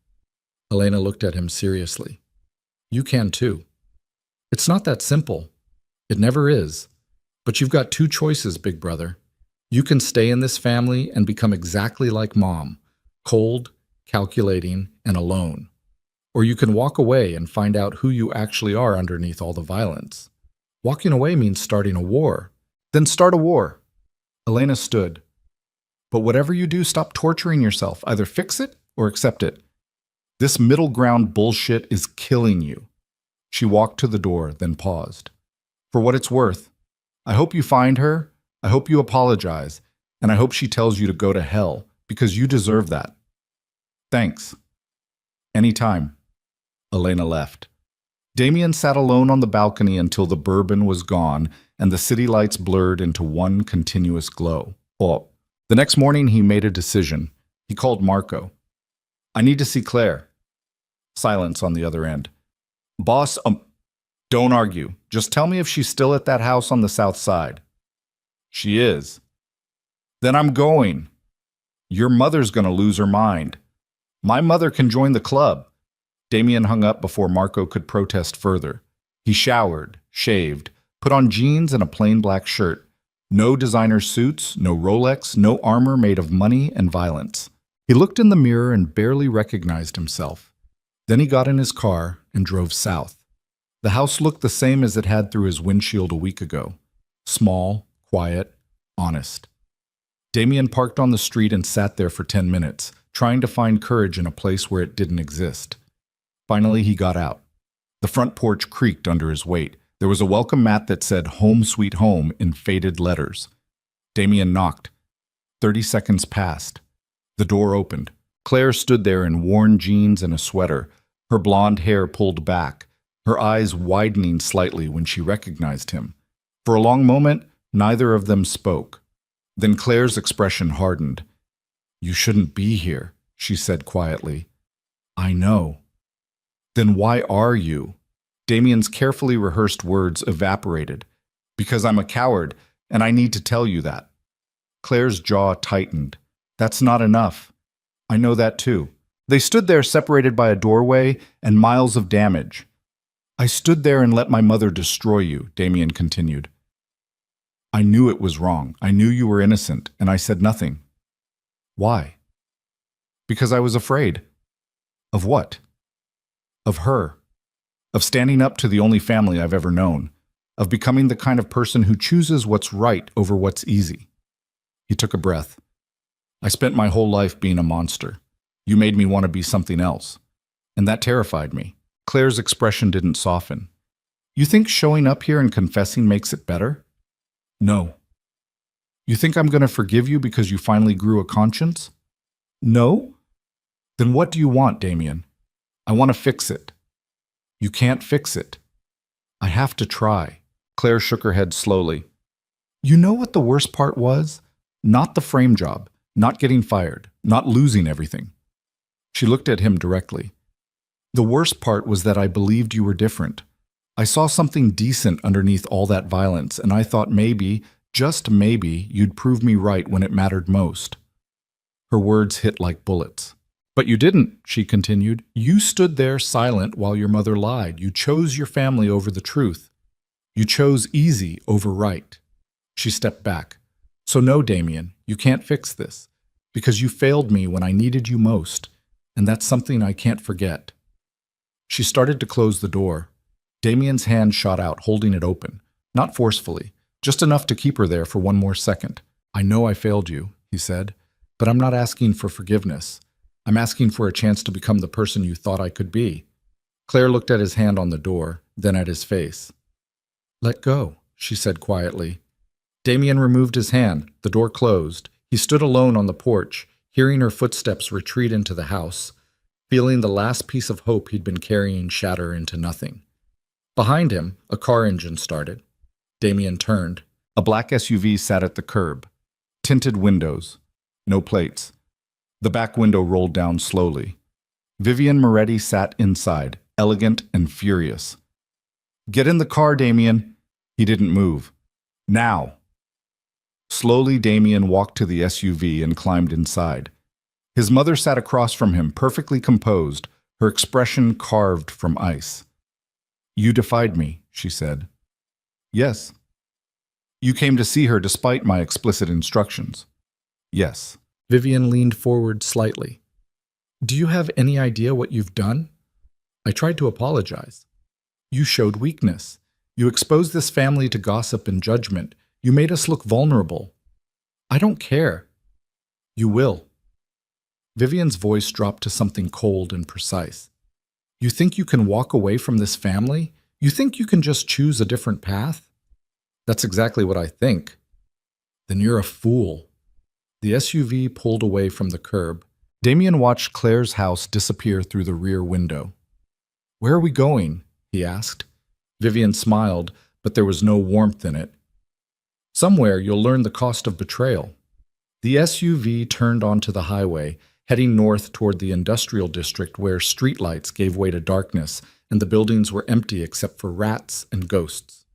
[SPEAKER 1] Elena looked at him seriously. You can too. It's not that simple. It never is. But you've got two choices, big brother. You can stay in this family and become exactly like Mom, cold, calculating, and alone. Or you can walk away and find out who you actually are underneath all the violence. Walking away means starting a war. Then start a war. Elena stood. But whatever you do, stop torturing yourself. Either fix it or accept it. This middle ground bullshit is killing you. She walked to the door, then paused. For what it's worth, I hope you find her, I hope you apologize, and I hope she tells you to go to hell, because you deserve that. Thanks. Anytime. Elena left. Damien sat alone on the balcony until the bourbon was gone and the city lights blurred into one continuous glow. Oh. The next morning, he made a decision. He called Marco. I need to see Claire. Silence on the other end. Boss, don't argue. Just tell me if she's still at that house on the south side. She is. Then I'm going. Your mother's going to lose her mind. My mother can join the club. Damien hung up before Marco could protest further. He showered, shaved, put on jeans and a plain black shirt. No designer suits, no Rolex, no armor made of money and violence. He looked in the mirror and barely recognized himself. Then he got in his car and drove south. The house looked the same as it had through his windshield a week ago. Small, quiet, honest. Damien parked on the street and sat there for 10 minutes, trying to find courage in a place where it didn't exist. Finally, he got out. The front porch creaked under his weight. There was a welcome mat that said "Home Sweet Home" in faded letters. Damien knocked. 30 seconds passed. The door opened. Claire stood there in worn jeans and a sweater, her blonde hair pulled back, her eyes widening slightly when she recognized him. For a long moment, neither of them spoke. Then Claire's expression hardened. You shouldn't be here, she said quietly. I know. Then why are you? Damien's carefully rehearsed words evaporated. Because I'm a coward, and I need to tell you that. Claire's jaw tightened. That's not enough. I know that too. They stood there separated by a doorway and miles of damage. I stood there and let my mother destroy you, Damien continued. I knew it was wrong. I knew you were innocent, and I said nothing. Why? Because I was afraid. Of what? Of her. Of standing up to the only family I've ever known. Of becoming the kind of person who chooses what's right over what's easy. He took a breath. I spent my whole life being a monster. You made me want to be something else. And that terrified me. Claire's expression didn't soften. You think showing up here and confessing makes it better? No. You think I'm going to forgive you because you finally grew a conscience? No? Then what do you want, Damien? I want to fix it. You can't fix it. I have to try. Claire shook her head slowly. You know what the worst part was? Not the frame job. Not getting fired, not losing everything. She looked at him directly. The worst part was that I believed you were different. I saw something decent underneath all that violence, and I thought maybe, just maybe, you'd prove me right when it mattered most. Her words hit like bullets. But you didn't, she continued. You stood there silent while your mother lied. You chose your family over the truth. You chose easy over right. She stepped back. So no, Damien, you can't fix this. Because you failed me when I needed you most. And that's something I can't forget. She started to close the door. Damien's hand shot out, holding it open. Not forcefully, just enough to keep her there for one more second. I know I failed you, he said, but I'm not asking for forgiveness. I'm asking for a chance to become the person you thought I could be. Claire looked at his hand on the door, then at his face. Let go, she said quietly. Damien removed his hand. The door closed. He stood alone on the porch, hearing her footsteps retreat into the house, feeling the last piece of hope he'd been carrying shatter into nothing. Behind him, a car engine started. Damien turned. A black SUV sat at the curb. Tinted windows. No plates. The back window rolled down slowly. Vivian Moretti sat inside, elegant and furious. Get in the car, Damien. He didn't move. Now. Slowly, Damien walked to the SUV and climbed inside. His mother sat across from him, perfectly composed, her expression carved from ice. You defied me, she said. Yes. You came to see her despite my explicit instructions. Yes. Vivian leaned forward slightly. Do you have any idea what you've done? I tried to apologize. You showed weakness. You exposed this family to gossip and judgment. You made us look vulnerable. I don't care. You will. Vivian's voice dropped to something cold and precise. You think you can walk away from this family? You think you can just choose a different path? That's exactly what I think. Then you're a fool. The SUV pulled away from the curb. Damien watched Claire's house disappear through the rear window. Where are we going? He asked. Vivian smiled, but there was no warmth in it. Somewhere you'll learn the cost of betrayal. The SUV turned onto the highway, heading north toward the industrial district where streetlights gave way to darkness and the buildings were empty except for rats and ghosts.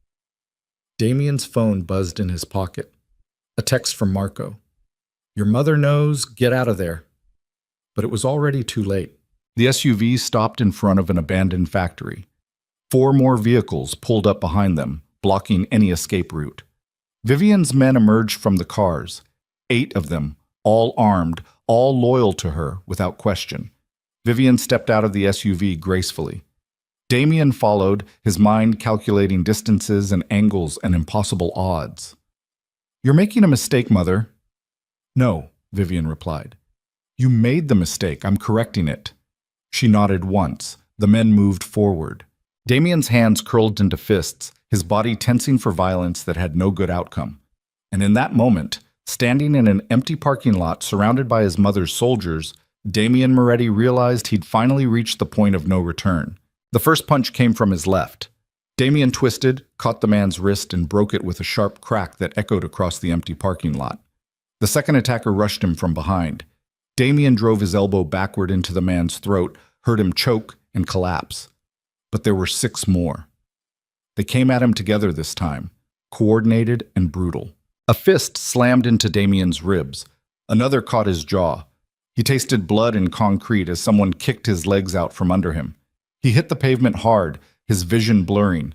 [SPEAKER 1] Damien's phone buzzed in his pocket. A text from Marco. Your mother knows, get out of there. But it was already too late. The SUV stopped in front of an abandoned factory. 4 more vehicles pulled up behind them, blocking any escape route. Vivian's men emerged from the cars. 8 of them, all armed, all loyal to her without question. Vivian stepped out of the SUV gracefully. Damien followed, his mind calculating distances and angles and impossible odds. You're making a mistake, Mother. No, Vivian replied. You made the mistake. I'm correcting it. She nodded once. The men moved forward. Damien's hands curled into fists, his body tensing for violence that had no good outcome. And in that moment, standing in an empty parking lot surrounded by his mother's soldiers, Damien Moretti realized he'd finally reached the point of no return. The first punch came from his left. Damien twisted, caught the man's wrist, and broke it with a sharp crack that echoed across the empty parking lot. The second attacker rushed him from behind. Damien drove his elbow backward into the man's throat, heard him choke and collapse. But there were 6 more. They came at him together this time, coordinated and brutal. A fist slammed into Damien's ribs. Another caught his jaw. He tasted blood and concrete as someone kicked his legs out from under him. He hit the pavement hard, his vision blurring.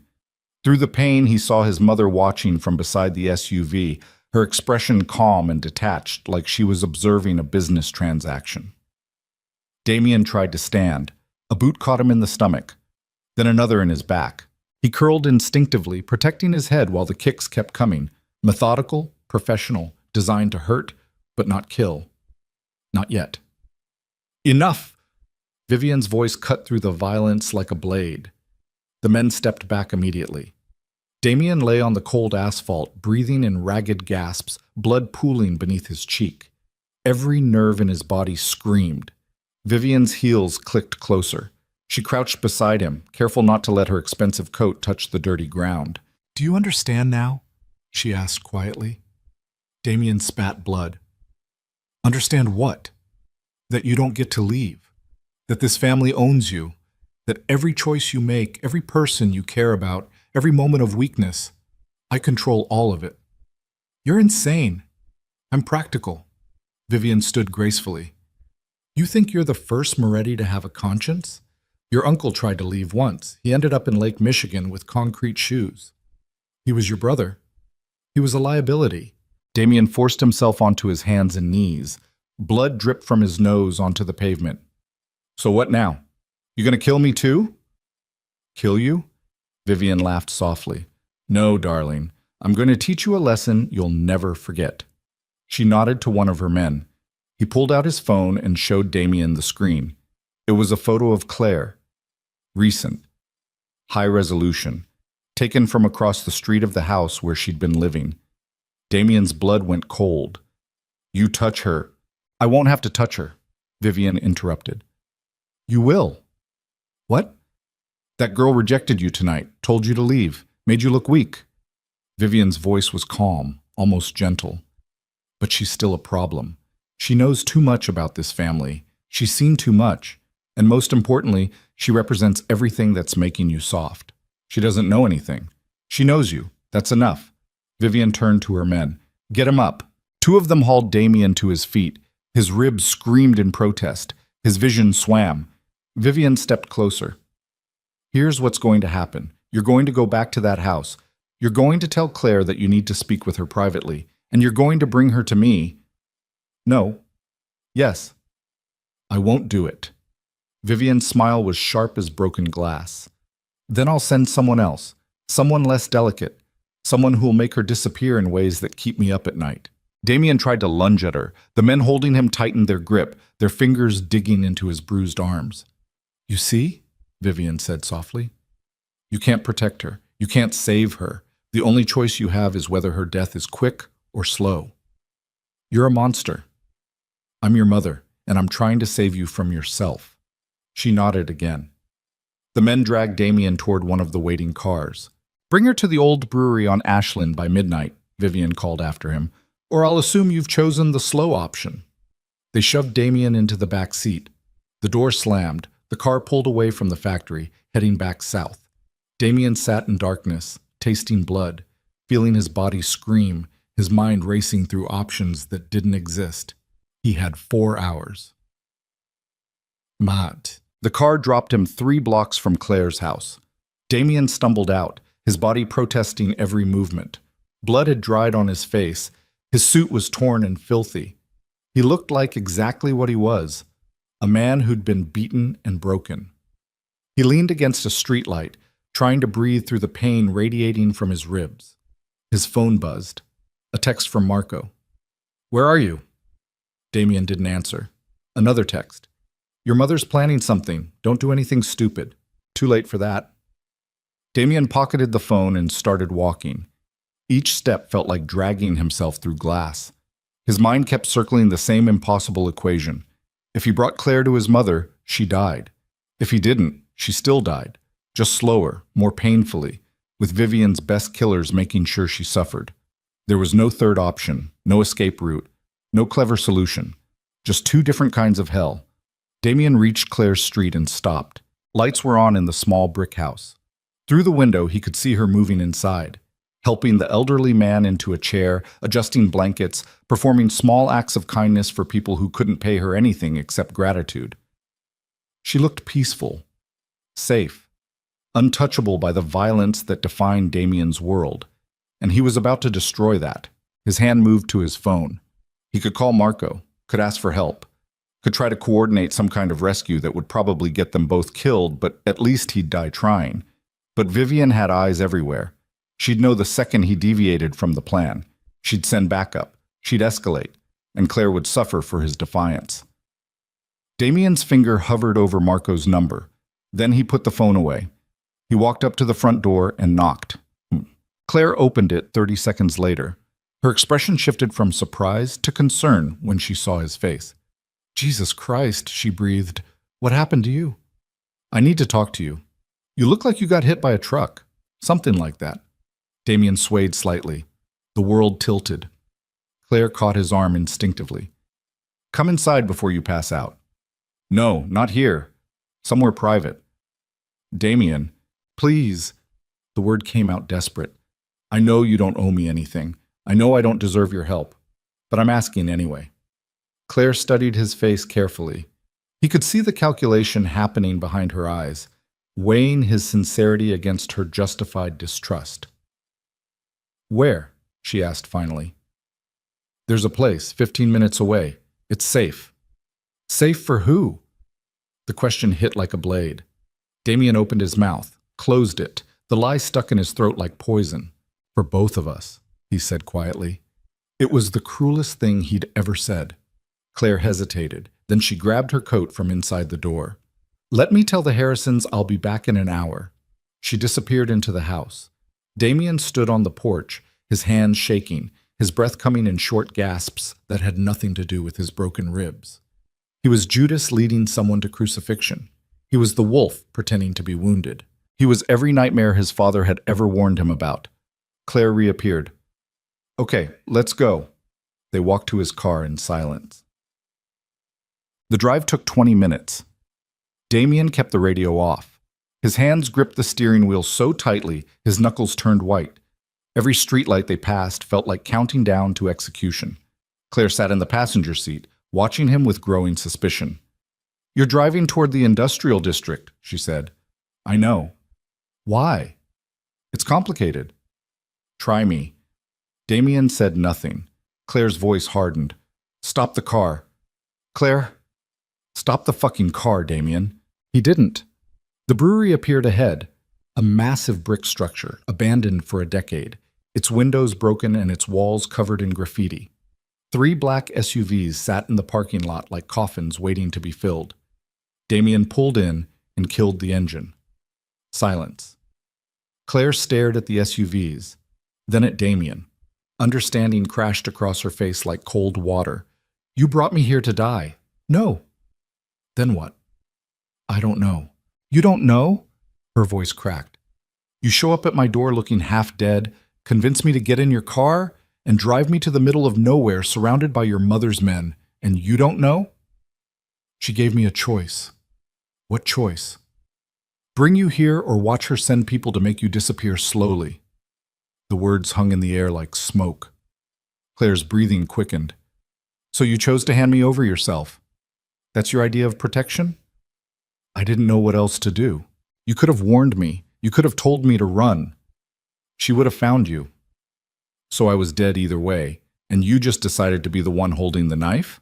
[SPEAKER 1] Through the pain, he saw his mother watching from beside the SUV, her expression calm and detached, like she was observing a business transaction. Damien tried to stand. A boot caught him in the stomach, then another in his back. He curled instinctively, protecting his head while the kicks kept coming. Methodical, professional, designed to hurt, but not kill. Not yet. Enough! Vivian's voice cut through the violence like a blade. The men stepped back immediately. Damien lay on the cold asphalt, breathing in ragged gasps, blood pooling beneath his cheek. Every nerve in his body screamed. Vivian's heels clicked closer. She crouched beside him, careful not to let her expensive coat touch the dirty ground. Do you understand now? She asked quietly. Damien spat blood. Understand what? That you don't get to leave. That this family owns you. That every choice you make, every person you care about, every moment of weakness, I control all of it. You're insane. I'm practical. Vivian stood gracefully. You think you're the first Moretti to have a conscience? Your uncle tried to leave once. He ended up in Lake Michigan with concrete shoes. He was your brother. He was a liability. Damien forced himself onto his hands and knees. Blood dripped from his nose onto the pavement. So what now? You gonna kill me too? Kill you? Vivian laughed softly. No, darling. I'm going to teach you a lesson you'll never forget. She nodded to one of her men. He pulled out his phone and showed Damien the screen. It was a photo of Claire. Recent. High resolution. Taken from across the street of the house where she'd been living. Damien's blood went cold. You touch her. I won't have to touch her, Vivian interrupted. You will. What? That girl rejected you tonight, told you to leave, made you look weak. Vivian's voice was calm, almost gentle. But she's still a problem. She knows too much about this family. She's seen too much. And most importantly, she represents everything that's making you soft. She doesn't know anything. She knows you. That's enough. Vivian turned to her men. Get him up. Two of them hauled Damien to his feet. His ribs screamed in protest. His vision swam. Vivian stepped closer. Here's what's going to happen. You're going to go back to that house. You're going to tell Claire that you need to speak with her privately. And you're going to bring her to me. No. Yes. I won't do it. Vivian's smile was sharp as broken glass. Then I'll send someone else. Someone less delicate. Someone who'll make her disappear in ways that keep me up at night. Damien tried to lunge at her. The men holding him tightened their grip, their fingers digging into his bruised arms. You see? Vivian said softly. You can't protect her. You can't save her. The only choice you have is whether her death is quick or slow. You're a monster. I'm your mother, and I'm trying to save you from yourself. She nodded again. The men dragged Damien toward one of the waiting cars. Bring her to the old brewery on Ashland by midnight, Vivian called after him, or I'll assume you've chosen the slow option. They shoved Damien into the back seat. The door slammed. The car pulled away from the factory, heading back south. Damien sat in darkness, tasting blood, feeling his body scream, his mind racing through options that didn't exist. He had 4 hours. Maid. The car dropped him 3 blocks from Claire's house. Damien stumbled out, his body protesting every movement. Blood had dried on his face. His suit was torn and filthy. He looked like exactly what he was, a man who'd been beaten and broken. He leaned against a streetlight, trying to breathe through the pain radiating from his ribs. His phone buzzed. A text from Marco. Where are you? Damien didn't answer. Another text. Your mother's planning something. Don't do anything stupid. Too late for that. Damien pocketed the phone and started walking. Each step felt like dragging himself through glass. His mind kept circling the same impossible equation. If he brought Claire to his mother, she died. If he didn't, she still died. Just slower, more painfully, with Vivian's best killers making sure she suffered. There was no third option, no escape route, no clever solution. Just 2 different kinds of hell. Damien reached Claire's street and stopped. Lights were on in the small brick house. Through the window, he could see her moving inside, helping the elderly man into a chair, adjusting blankets, performing small acts of kindness for people who couldn't pay her anything except gratitude. She looked peaceful, safe, untouchable by the violence that defined Damien's world, and he was about to destroy that. His hand moved to his phone. He could call Marco, could ask for help, could try to coordinate some kind of rescue that would probably get them both killed, but at least he'd die trying. But Vivian had eyes everywhere. She'd know the second he deviated from the plan. She'd send backup. She'd escalate. And Claire would suffer for his defiance. Damien's finger hovered over Marco's number. Then he put the phone away. He walked up to the front door and knocked. Claire opened it 30 seconds later. Her expression shifted from surprise to concern when she saw his face. Jesus Christ, she breathed. What happened to you? I need to talk to you. You look like you got hit by a truck. Something like that. Damien swayed slightly. The world tilted. Claire caught his arm instinctively. Come inside before you pass out. No, not here. Somewhere private. Damien, please. The word came out desperate. I know you don't owe me anything. I know I don't deserve your help. But I'm asking anyway. Claire studied his face carefully. He could see the calculation happening behind her eyes, weighing his sincerity against her justified distrust. Where? She asked finally. There's a place, 15 minutes away. It's safe. Safe for who? The question hit like a blade. Damien opened his mouth, closed it, the lie stuck in his throat like poison. For both of us, he said quietly. It was the cruelest thing he'd ever said. Claire hesitated, then she grabbed her coat from inside the door. Let me tell the Harrisons I'll be back in an hour. She disappeared into the house. Damien stood on the porch, his hands shaking, his breath coming in short gasps that had nothing to do with his broken ribs. He was Judas leading someone to crucifixion. He was the wolf pretending to be wounded. He was every nightmare his father had ever warned him about. Claire reappeared. Okay, let's go. They walked to his car in silence. The drive took 20 minutes. Damien kept the radio off. His hands gripped the steering wheel so tightly, his knuckles turned white. Every streetlight they passed felt like counting down to execution. Claire sat in the passenger seat, watching him with growing suspicion. You're driving toward the industrial district, she said. I know. Why? It's complicated. Try me. Damien said nothing. Claire's voice hardened. Stop the car. Claire? Stop the fucking car, Damien. He didn't. The brewery appeared ahead, a massive brick structure, abandoned for a decade, its windows broken and its walls covered in graffiti. 3 black SUVs sat in the parking lot like coffins waiting to be filled. Damien pulled in and killed the engine. Silence. Claire stared at the SUVs, then at Damien. Understanding crashed across her face like cold water. You brought me here to die. No. Then what? I don't know. You don't know? Her voice cracked. You show up at my door looking half dead, convince me to get in your car, and drive me to the middle of nowhere surrounded by your mother's men, and you don't know? She gave me a choice. What choice? Bring you here or watch her send people to make you disappear slowly. The words hung in the air like smoke. Claire's breathing quickened. So you chose to hand me over yourself. That's your idea of protection? I didn't know what else to do. You could have warned me. You could have told me to run. She would have found you. So I was dead either way, and you just decided to be the one holding the knife?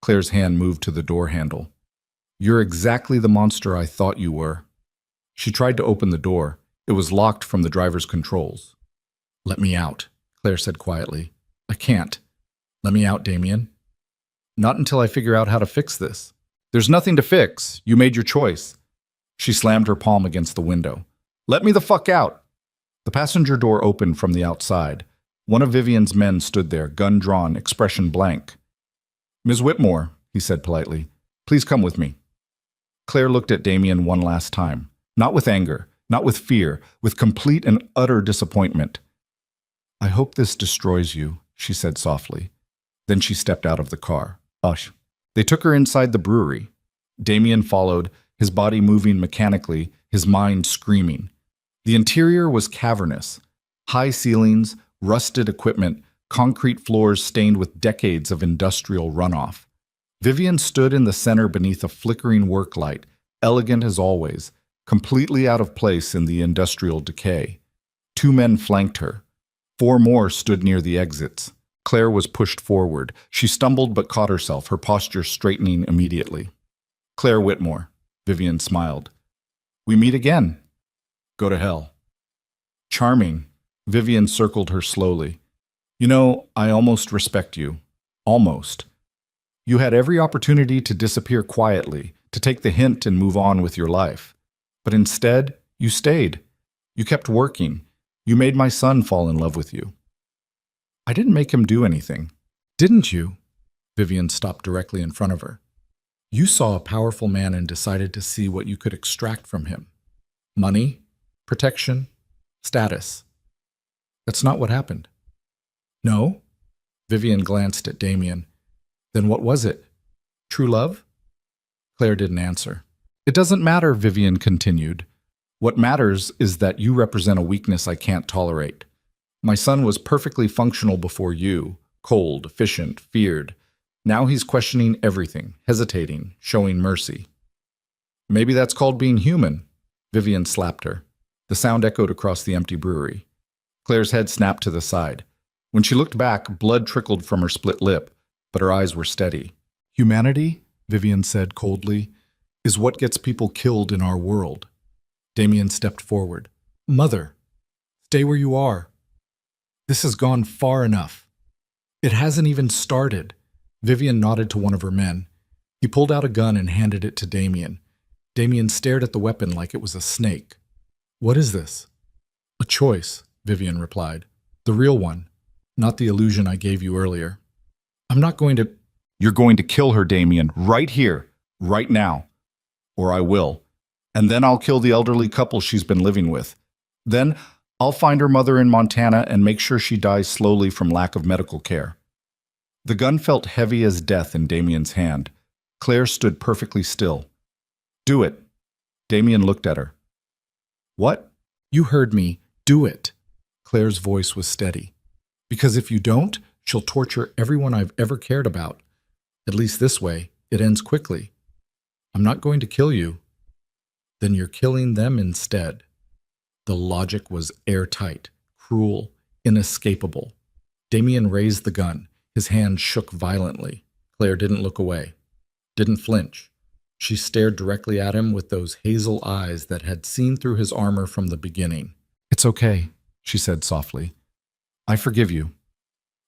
[SPEAKER 1] Claire's hand moved to the door handle. You're exactly the monster I thought you were. She tried to open the door. It was locked from the driver's controls. Let me out, Claire said quietly. I can't. Let me out, Damien. Not until I figure out how to fix this. There's nothing to fix. You made your choice. She slammed her palm against the window. Let me the fuck out. The passenger door opened from the outside. One of Vivian's men stood there, gun drawn, expression blank. Ms. Whitmore, he said politely, please come with me. Claire looked at Damien one last time, not with anger, not with fear, with complete and utter disappointment. I hope this destroys you, she said softly. Then she stepped out of the car. Hush. They took her inside the brewery. Damien followed, his body moving mechanically, his mind screaming. The interior was cavernous. High ceilings, rusted equipment, concrete floors stained with decades of industrial runoff. Vivian stood in the center beneath a flickering work light, elegant as always, completely out of place in the industrial decay. 2 men flanked her. 4 more stood near the exits. Claire was pushed forward. She stumbled but caught herself, her posture straightening immediately. Claire Whitmore, Vivian smiled. We meet again. Go to hell. Charming. Vivian circled her slowly. You know, I almost respect you. Almost. You had every opportunity to disappear quietly, to take the hint and move on with your life. But instead, you stayed. You kept working. You made my son fall in love with you. I didn't make him do anything. Didn't you? Vivian stopped directly in front of her. You saw a powerful man and decided to see what you could extract from him. Money, protection, status. That's not what happened. No? Vivian glanced at Damien. Then what was it? True love? Claire didn't answer. It doesn't matter, Vivian continued. What matters is that you represent a weakness I can't tolerate. My son was perfectly functional before you, cold, efficient, feared. Now he's questioning everything, hesitating, showing mercy. Maybe that's called being human. Vivian slapped her. The sound echoed across the empty brewery. Claire's head snapped to the side. When she looked back, blood trickled from her split lip, but her eyes were steady. Humanity, Vivian said coldly, is what gets people killed in our world. Damien stepped forward. Mother, stay where you are. This has gone far enough. It hasn't even started. Vivian nodded to one of her men. He pulled out a gun and handed it to Damien. Damien stared at the weapon like it was a snake. What is this? A choice, Vivian replied. The real one, not the illusion I gave you earlier. I'm not going to... You're going to kill her, Damien, right here, right now. Or I will. And then I'll kill the elderly couple she's been living with. Then I'll find her mother in Montana and make sure she dies slowly from lack of medical care. The gun felt heavy as death in Damien's hand. Claire stood perfectly still. Do it. Damien looked at her. What? You heard me. Do it. Claire's voice was steady. Because if you don't, she'll torture everyone I've ever cared about. At least this way, it ends quickly. I'm not going to kill you. Then you're killing them instead. The logic was airtight, cruel, inescapable. Damien raised the gun. His hand shook violently. Claire didn't look away, didn't flinch. She stared directly at him with those hazel eyes that had seen through his armor from the beginning. It's okay, she said softly. I forgive you.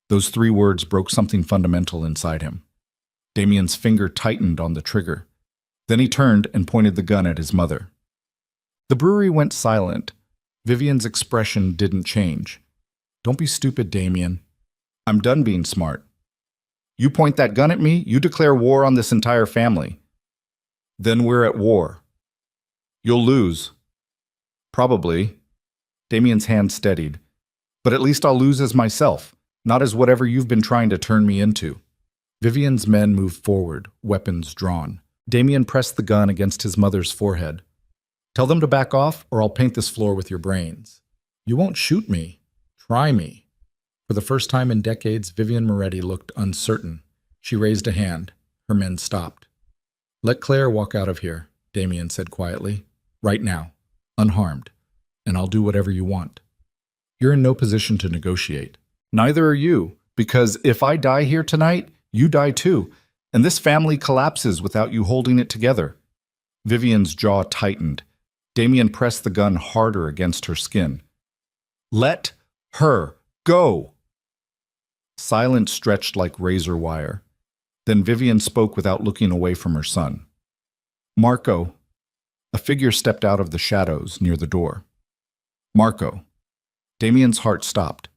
[SPEAKER 1] Those 3 words broke something fundamental inside him. Damien's finger tightened on the trigger. Then he turned and pointed the gun at his mother. The brewery went silent. Vivian's expression didn't change. Don't be stupid, Damien. I'm done being smart. You point that gun at me, you declare war on this entire family. Then we're at war. You'll lose. Probably. Damien's hand steadied. But at least I'll lose as myself, not as whatever you've been trying to turn me into. Vivian's men moved forward, weapons drawn. Damien pressed the gun against his mother's forehead. Tell them to back off, or I'll paint this floor with your brains. You won't shoot me. Try me. For the first time in decades, Vivian Moretti looked uncertain. She raised a hand. Her men stopped. Let Claire walk out of here, Damien said quietly. Right now, unharmed. And I'll do whatever you want. You're in no position to negotiate. Neither are you, because if I die here tonight, you die too, and this family collapses without you holding it together. Vivian's jaw tightened. Damien pressed the gun harder against her skin. Let her go! Silence stretched like razor wire. Then Vivian spoke without looking away from her son. Marco. A figure stepped out of the shadows near the door. Marco. Damien's heart stopped.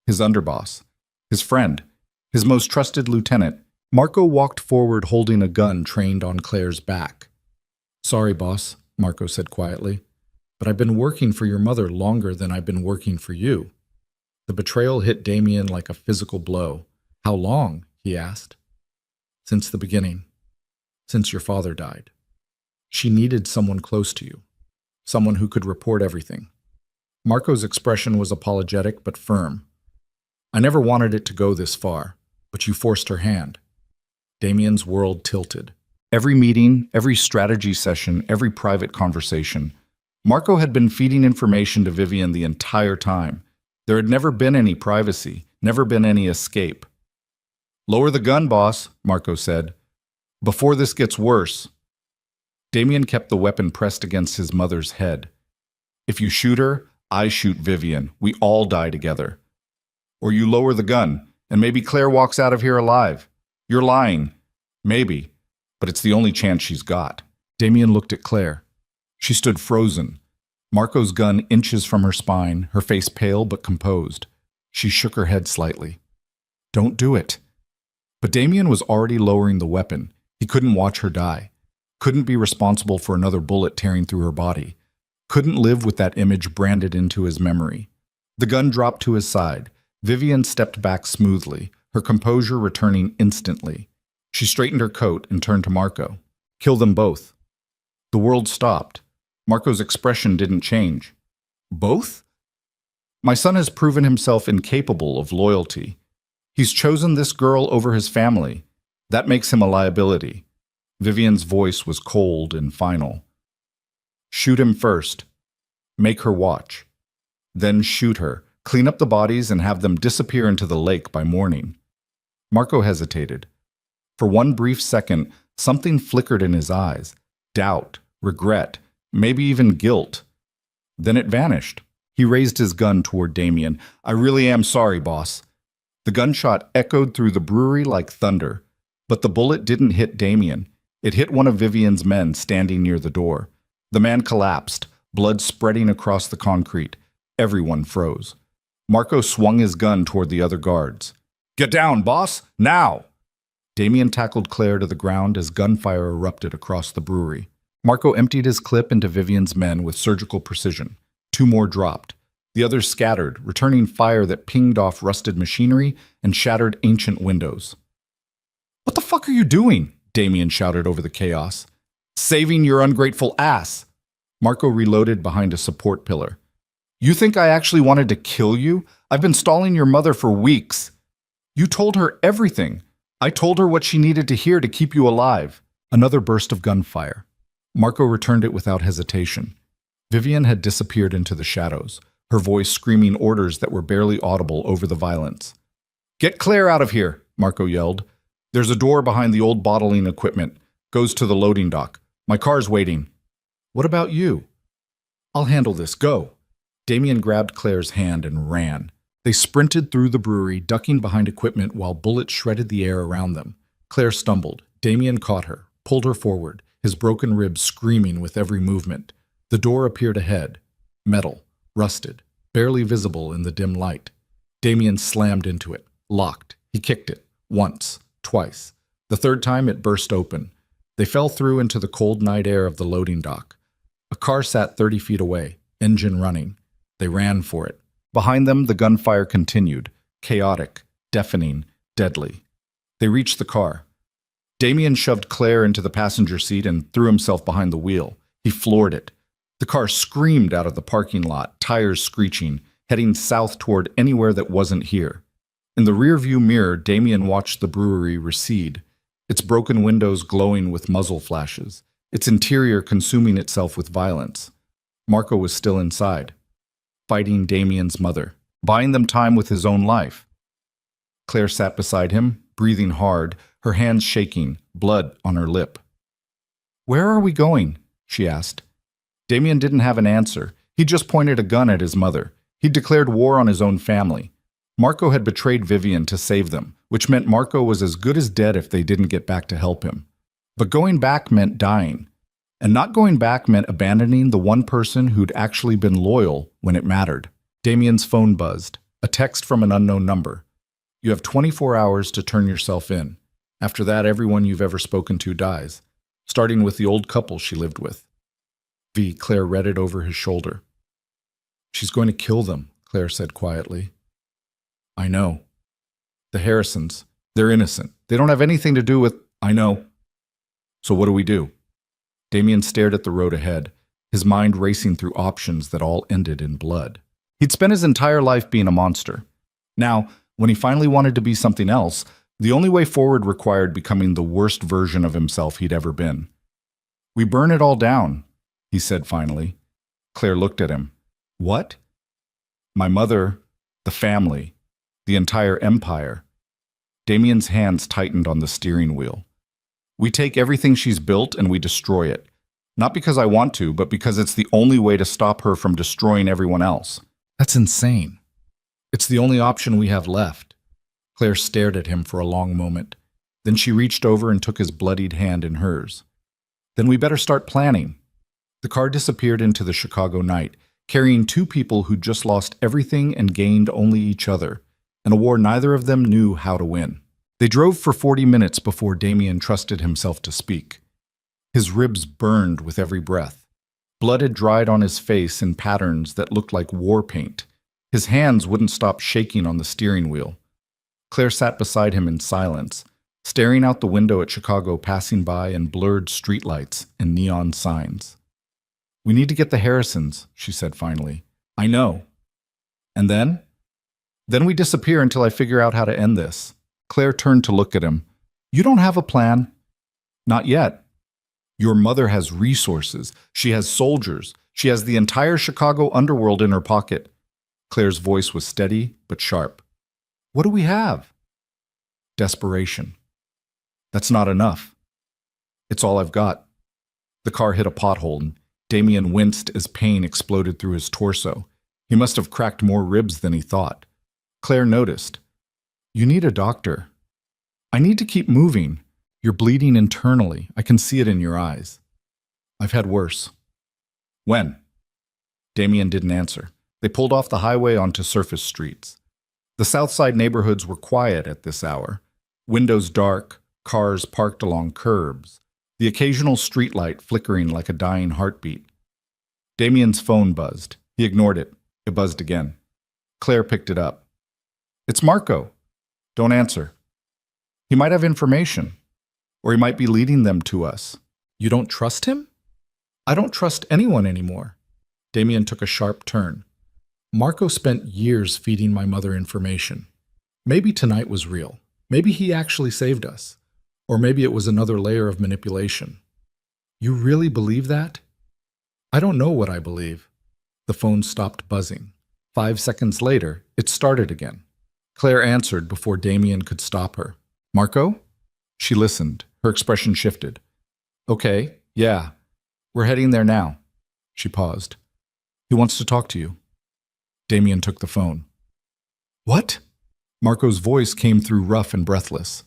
[SPEAKER 1] His underboss. His friend. His most trusted lieutenant. Marco walked forward holding a gun trained on Claire's back. Sorry, boss, Marco said quietly, but I've been working for your mother longer than I've been working for you. The betrayal hit Damien like a physical blow. How long? He asked. Since the beginning. Since your father died. She needed someone close to you. Someone who could report everything. Marco's expression was apologetic but firm. I never wanted it to go this far, but you forced her hand. Damien's world tilted. Every meeting, every strategy session, every private conversation. Marco had been feeding information to Vivian the entire time. There had never been any privacy, never been any escape. Lower the gun, boss, Marco said. Before this gets worse. Damien kept the weapon pressed against his mother's head. If you shoot her, I shoot Vivian. We all die together. Or you lower the gun, and maybe Claire walks out of here alive. You're lying. Maybe. But it's the only chance she's got. Damien looked at Claire. She stood frozen. Marco's gun inches from her spine, her face pale but composed. She shook her head slightly. Don't do it. But Damien was already lowering the weapon. He couldn't watch her die. Couldn't be responsible for another bullet tearing through her body. Couldn't live with that image branded into his memory. The gun dropped to his side. Vivian stepped back smoothly, her composure returning instantly. She straightened her coat and turned to Marco. Kill them both. The world stopped. Marco's expression didn't change. Both? My son has proven himself incapable of loyalty. He's chosen this girl over his family. That makes him a liability. Vivian's voice was cold and final. Shoot him first. Make her watch. Then shoot her, clean up the bodies, and have them disappear into the lake by morning. Marco hesitated. For one brief second, something flickered in his eyes. Doubt, regret, maybe even guilt. Then it vanished. He raised his gun toward Damien. I really am sorry, boss. The gunshot echoed through the brewery like thunder. But the bullet didn't hit Damien. It hit one of Vivian's men standing near the door. The man collapsed, blood spreading across the concrete. Everyone froze. Marco swung his gun toward the other guards. Get down, boss! Now! Damien tackled Claire to the ground as gunfire erupted across the brewery. Marco emptied his clip into Vivian's men with surgical precision. 2 more dropped. The others scattered, returning fire that pinged off rusted machinery and shattered ancient windows. What the fuck are you doing? Damien shouted over the chaos. Saving your ungrateful ass! Marco reloaded behind a support pillar. You think I actually wanted to kill you? I've been stalling your mother for weeks. You told her everything. I told her what she needed to hear to keep you alive. Another burst of gunfire. Marco returned it without hesitation. Vivian had disappeared into the shadows, her voice screaming orders that were barely audible over the violence. Get Claire out of here, Marco yelled. There's a door behind the old bottling equipment. Goes to the loading dock. My car's waiting. What about you? I'll handle this. Go. Damien grabbed Claire's hand and ran. They sprinted through the brewery, ducking behind equipment while bullets shredded the air around them. Claire stumbled. Damien caught her, pulled her forward, his broken ribs screaming with every movement. The door appeared ahead. Metal, rusted, barely visible in the dim light. Damien slammed into it, locked. He kicked it, once, twice. The third time it burst open. They fell through into the cold night air of the loading dock. A car sat 30 feet away, engine running. They ran for it. Behind them, the gunfire continued, chaotic, deafening, deadly. They reached the car. Damien shoved Claire into the passenger seat and threw himself behind the wheel. He floored it. The car screamed out of the parking lot, tires screeching, heading south toward anywhere that wasn't here. In the rearview mirror, Damien watched the brewery recede, its broken windows glowing with muzzle flashes, its interior consuming itself with violence. Marco was still inside, fighting Damien's mother, buying them time with his own life. Claire sat beside him, breathing hard, her hands shaking, blood on her lip. Where are we going? She asked. Damien didn't have an answer. He just pointed a gun at his mother. He declared war on his own family. Marco had betrayed Vivian to save them, which meant Marco was as good as dead if they didn't get back to help him. But going back meant dying. And not going back meant abandoning the one person who'd actually been loyal when it mattered. Damien's phone buzzed. A text from an unknown number. You have 24 hours to turn yourself in. After that, everyone you've ever spoken to dies, starting with the old couple she lived with. Claire read it over his shoulder. She's going to kill them, Claire said quietly. I know. The Harrisons, they're innocent. They don't have anything to do with... I know. So what do we do? Damien stared at the road ahead, his mind racing through options that all ended in blood. He'd spent his entire life being a monster. Now, when he finally wanted to be something else, the only way forward required becoming the worst version of himself he'd ever been. We burn it all down, he said finally. Claire looked at him. What? My mother, the family, the entire empire. Damien's hands tightened on the steering wheel. We take everything she's built and we destroy it. Not because I want to, but because it's the only way to stop her from destroying everyone else. That's insane. It's the only option we have left. Claire stared at him for a long moment. Then she reached over and took his bloodied hand in hers. Then we better start planning. The car disappeared into the Chicago night, carrying 2 people who'd just lost everything and gained only each other, in a war neither of them knew how to win. They drove for 40 minutes before Damien trusted himself to speak. His ribs burned with every breath. Blood had dried on his face in patterns that looked like war paint. His hands wouldn't stop shaking on the steering wheel. Claire sat beside him in silence, staring out the window at Chicago passing by and blurred streetlights and neon signs. "We need to get the Harrisons," she said finally. "I know." "And then?" "Then we disappear until I figure out how to end this." Claire turned to look at him. "You don't have a plan?" "Not yet." "Your mother has resources. She has soldiers. She has the entire Chicago underworld in her pocket." Claire's voice was steady but sharp. "What do we have?" "Desperation." "That's not enough." "It's all I've got." The car hit a pothole, and Damien winced as pain exploded through his torso. He must have cracked more ribs than he thought. Claire noticed. "You need a doctor." "I need to keep moving. You're bleeding internally. I can see it in your eyes." "I've had worse." "When?" Damien didn't answer. They pulled off the highway onto surface streets. The South Side neighborhoods were quiet at this hour. Windows dark, cars parked along curbs, the occasional streetlight flickering like a dying heartbeat. Damien's phone buzzed. He ignored it. It buzzed again. Claire picked it up. "It's Marco." "Don't answer." "He might have information. Or he might be leading them to us." "You don't trust him?" "I don't trust anyone anymore." Damien took a sharp turn. "Marco spent years feeding my mother information. Maybe tonight was real. Maybe he actually saved us. Or maybe it was another layer of manipulation." "You really believe that?" "I don't know what I believe." The phone stopped buzzing. 5 seconds later, it started again. Claire answered before Damien could stop her. "Marco?" She listened. Her expression shifted. "Okay, yeah. We're heading there now." She paused. "He wants to talk to you." Damien took the phone. "What?" Marco's voice came through rough and breathless.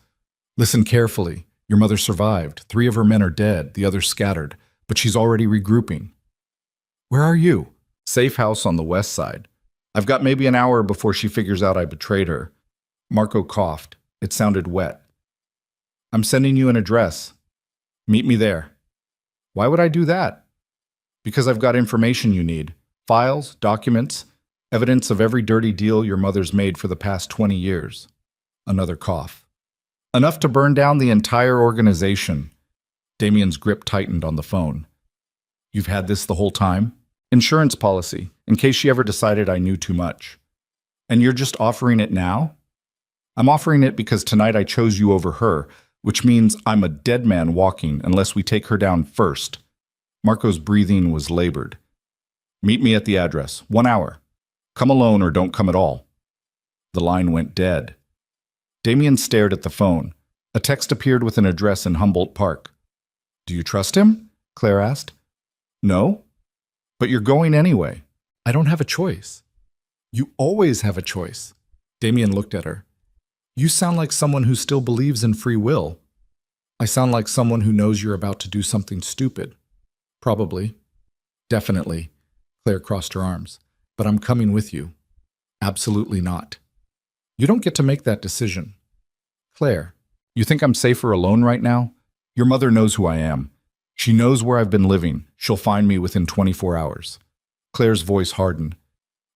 [SPEAKER 1] "Listen carefully. Your mother survived. 3 of her men are dead, the others scattered, but she's already regrouping." "Where are you?" "Safe house on the west side. I've got maybe an hour before she figures out I betrayed her." Marco coughed. It sounded wet. "I'm sending you an address. Meet me there." "Why would I do that?" "Because I've got information you need. Files, documents, evidence of every dirty deal your mother's made for the past 20 years. Another cough. "Enough to burn down the entire organization." Damien's grip tightened on the phone. "You've had this the whole time?" "Insurance policy, in case she ever decided I knew too much." "And you're just offering it now?" "I'm offering it because tonight I chose you over her, which means I'm a dead man walking unless we take her down first." Marco's breathing was labored. "Meet me at the address. 1 hour. Come alone or don't come at all." The line went dead. Damien stared at the phone. A text appeared with an address in Humboldt Park. "Do you trust him?" Claire asked. "No." "But you're going anyway." "I don't have a choice." "You always have a choice." Damien looked at her. "You sound like someone who still believes in free will." "I sound like someone who knows you're about to do something stupid." "Probably." "Definitely." Claire crossed her arms. "But I'm coming with you." "Absolutely not." "You don't get to make that decision." "Claire, you think I'm safer alone right now? Your mother knows who I am. She knows where I've been living. She'll find me within 24 hours. Claire's voice hardened.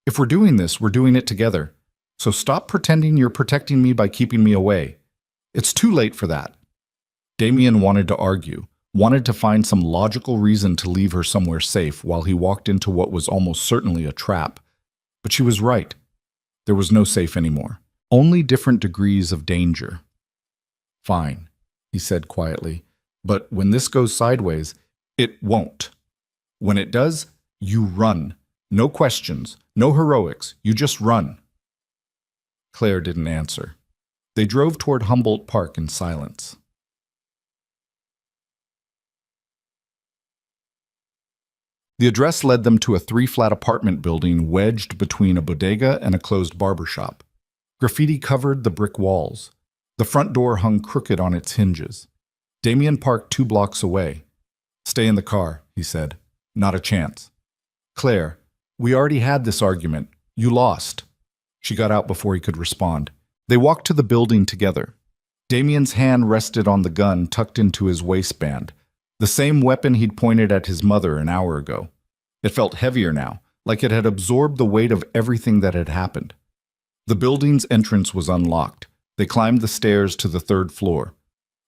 [SPEAKER 1] "If we're doing this, we're doing it together. So stop pretending you're protecting me by keeping me away. It's too late for that." Damien wanted to argue, wanted to find some logical reason to leave her somewhere safe while he walked into what was almost certainly a trap. But she was right. There was no safe anymore. Only different degrees of danger. "Fine," he said quietly. "But when this goes sideways, it won't. When it does, you run. No questions, no heroics. You just run." Claire didn't answer. They drove toward Humboldt Park in silence. The address led them to a 3-flat apartment building wedged between a bodega and a closed barber shop. Graffiti covered the brick walls. The front door hung crooked on its hinges. Damien parked 2 blocks away. "Stay in the car," he said. "Not a chance." "Claire, we already had this argument. You lost." She got out before he could respond. They walked to the building together. Damien's hand rested on the gun tucked into his waistband, the same weapon he'd pointed at his mother an hour ago. It felt heavier now, like it had absorbed the weight of everything that had happened. The building's entrance was unlocked. They climbed the stairs to the 3rd floor.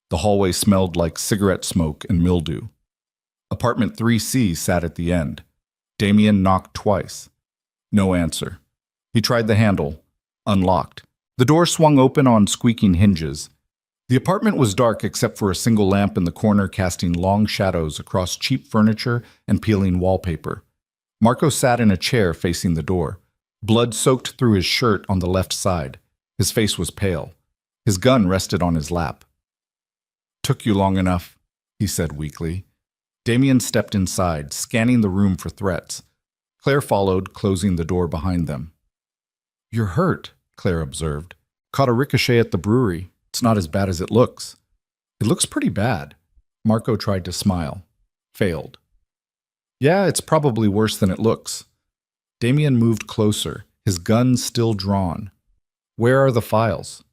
[SPEAKER 1] The hallway smelled like cigarette smoke and mildew. Apartment 3C sat at the end. Damien knocked twice. No answer. He tried the handle. Unlocked. The door swung open on squeaking hinges. The apartment was dark except for a single lamp in the corner casting long shadows across cheap furniture and peeling wallpaper. Marco sat in a chair facing the door. Blood soaked through his shirt on the left side. His face was pale. His gun rested on his lap. "Took you long enough," he said weakly. Damien stepped inside, scanning the room for threats. Claire followed, closing the door behind them. "You're hurt," Claire observed. "Caught a ricochet at the brewery. It's not as bad as it looks." "It looks pretty bad." Marco tried to smile. Failed. "Yeah, it's probably worse than it looks." Damien moved closer, his gun still drawn. "Where are the files?"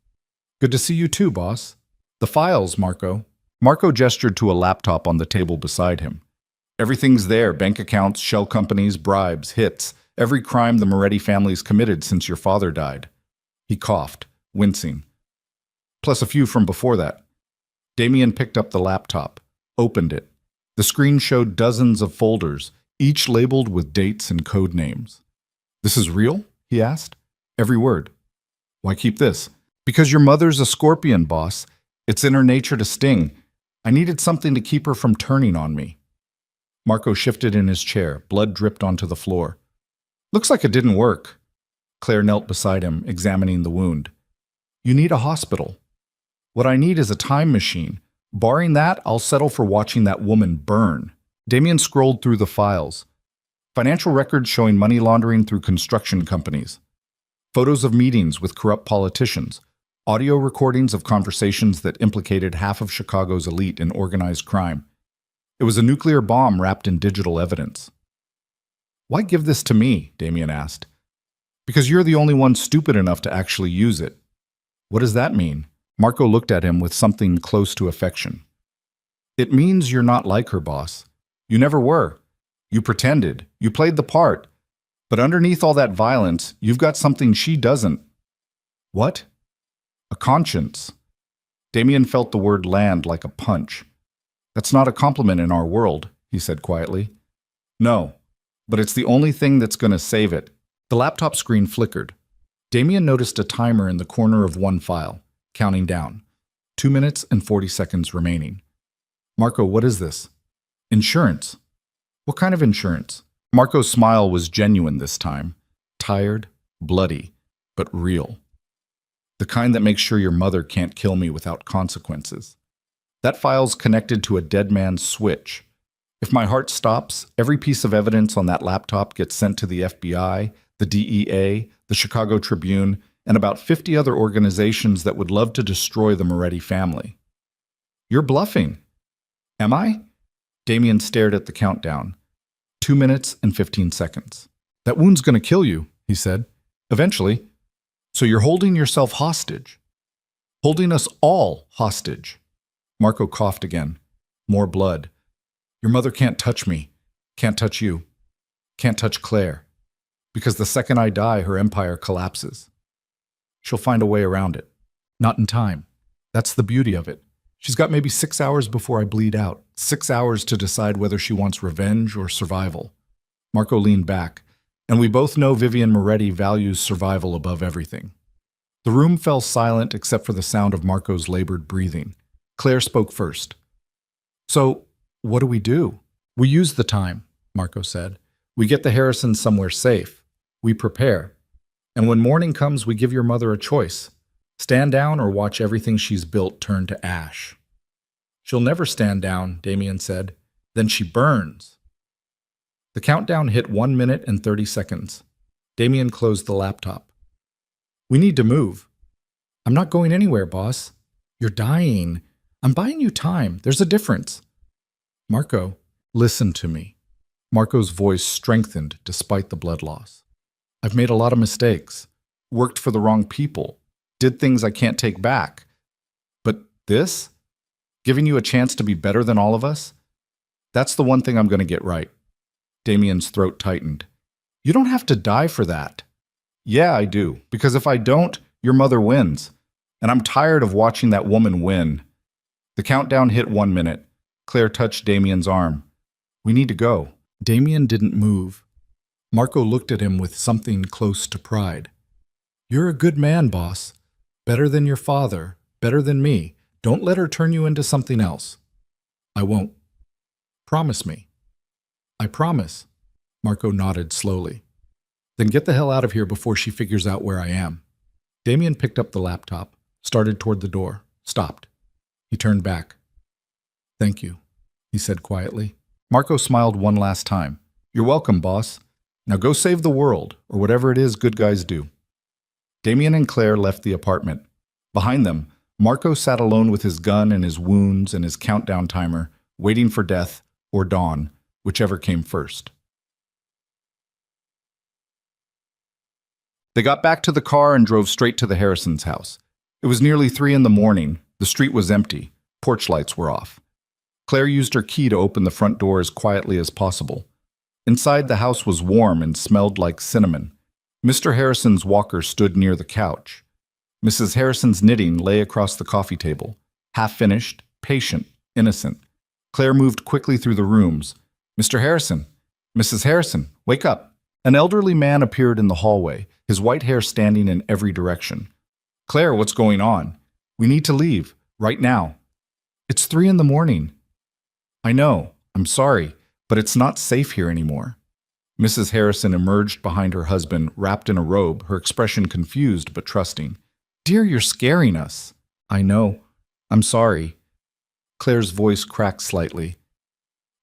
[SPEAKER 1] "Good to see you too, boss." "The files, Marco." Marco gestured to a laptop on the table beside him. "Everything's there, bank accounts, shell companies, bribes, hits, every crime the Moretti family's committed since your father died." He coughed, wincing. "Plus a few from before that." Damien picked up the laptop, opened it. The screen showed dozens of folders, each labeled with dates and code names. "This is real?" he asked. "Every word." "Why keep this?" "Because your mother's a scorpion, boss. It's in her nature to sting. I needed something to keep her from turning on me." Marco shifted in his chair. Blood dripped onto the floor. "Looks like it didn't work." Claire knelt beside him, examining the wound. "You need a hospital." "What I need is a time machine. Barring that, I'll settle for watching that woman burn." Damien scrolled through the files. Financial records showing money laundering through construction companies. Photos of meetings with corrupt politicians. Audio recordings of conversations that implicated half of Chicago's elite in organized crime. It was a nuclear bomb wrapped in digital evidence. "Why give this to me?" Damien asked. "Because you're the only one stupid enough to actually use it." "What does that mean?" Marco looked at him with something close to affection. "It means you're not like her, boss. You never were. You pretended. You played the part. But underneath all that violence, you've got something she doesn't." "What?" "A conscience." Damien felt the word land like a punch. "That's not a compliment in our world," he said quietly. "No, but it's the only thing that's going to save it." The laptop screen flickered. Damien noticed a timer in the corner of one file, counting down. 2 minutes and 40 seconds remaining. "Marco, what is this?" "Insurance." "What kind of insurance?" Marco's smile was genuine this time. Tired, bloody, but real. "The kind that makes sure your mother can't kill me without consequences. That file's connected to a dead man's switch. If my heart stops, every piece of evidence on that laptop gets sent to the FBI, the DEA, the Chicago Tribune, and about 50 other organizations that would love to destroy the Moretti family." "You're bluffing." "Am I?" Damien stared at the countdown. 2 minutes and 15 seconds. "That wound's going to kill you," he said. "Eventually. So you're holding yourself hostage." "Holding us all hostage." Marco coughed again. More blood. "Your mother can't touch me. Can't touch you. Can't touch Claire. Because the second I die, her empire collapses. She'll find a way around it. Not in time. That's the beauty of it. She's got maybe 6 hours before I bleed out. 6 hours to decide whether she wants revenge or survival." Marco leaned back. "And we both know Vivian Moretti values survival above everything." The room fell silent except for the sound of Marco's labored breathing. Claire spoke first. "So, what do we do?" "We use the time," Marco said. "We get the Harrisons somewhere safe. We prepare. And when morning comes, we give your mother a choice. Stand down or watch everything she's built turn to ash." "She'll never stand down," Damien said. "Then she burns." The countdown hit 1 minute and 30 seconds. Damien closed the laptop. "We need to move." "I'm not going anywhere, boss." "You're dying. I'm buying you time. There's a difference." "Marco, listen to me." Marco's voice strengthened despite the blood loss. "I've made a lot of mistakes. Worked for the wrong people. Did things I can't take back. But this? Giving you a chance to be better than all of us? That's the one thing I'm going to get right." Damien's throat tightened. "You don't have to die for that." "Yeah, I do. Because if I don't, your mother wins. And I'm tired of watching that woman win." The countdown hit 1 minute. Claire touched Damien's arm. We need to go. Damien didn't move. Marco looked at him with something close to pride. You're a good man, boss. Better than your father. Better than me. Don't let her turn you into something else. I won't. Promise me. I promise. Marco nodded slowly. Then get the hell out of here before she figures out where I am. Damien picked up the laptop, started toward the door, stopped. He turned back. Thank you, he said quietly. Marco smiled one last time. You're welcome, boss. Now go save the world, or whatever it is good guys do. Damien and Claire left the apartment. Behind them, Marco sat alone with his gun and his wounds and his countdown timer, waiting for death or dawn, whichever came first. They got back to the car and drove straight to the Harrisons' house. It was nearly 3 a.m. The street was empty. Porch lights were off. Claire used her key to open the front door as quietly as possible. Inside, the house was warm and smelled like cinnamon. Mr. Harrison's walker stood near the couch. Mrs. Harrison's knitting lay across the coffee table, half-finished, patient, innocent. Claire moved quickly through the rooms. Mr. Harrison! Mrs. Harrison, wake up! An elderly man appeared in the hallway, his white hair standing in every direction. Claire, what's going on? We need to leave, right now. It's 3 a.m. I know, I'm sorry, but it's not safe here anymore. Mrs. Harrison emerged behind her husband, wrapped in a robe, her expression confused but trusting. Dear, you're scaring us. I know. I'm sorry. Claire's voice cracked slightly.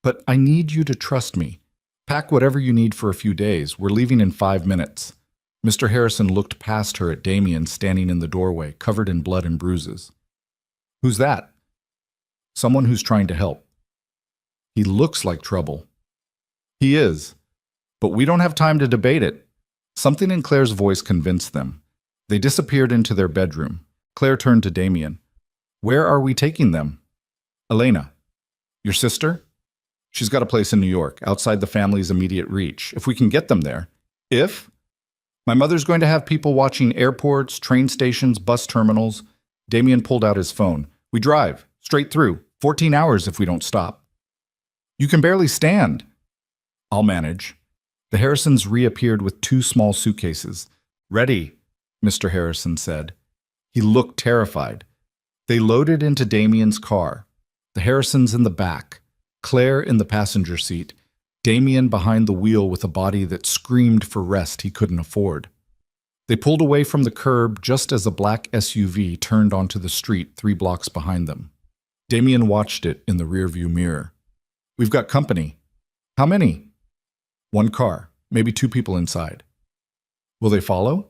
[SPEAKER 1] But I need you to trust me. Pack whatever you need for a few days. We're leaving in 5 minutes. Mr. Harrison looked past her at Damien standing in the doorway, covered in blood and bruises. Who's that? Someone who's trying to help. He looks like trouble. He is. But we don't have time to debate it. Something in Claire's voice convinced them. They disappeared into their bedroom. Claire turned to Damien. Where are we taking them? Elena. Your sister? She's got a place in New York, outside the family's immediate reach. If we can get them there. If? My mother's going to have people watching airports, train stations, bus terminals. Damien pulled out his phone. We drive, straight through, 14 hours if we don't stop. You can barely stand. I'll manage. The Harrisons reappeared with 2 small suitcases. Ready, Mr. Harrison said. He looked terrified. They loaded into Damien's car. The Harrisons in the back, Claire in the passenger seat, Damien behind the wheel with a body that screamed for rest he couldn't afford. They pulled away from the curb just as a black SUV turned onto the street 3 blocks behind them. Damien watched it in the rearview mirror. We've got company. How many? 1 car, maybe 2 people inside. Will they follow?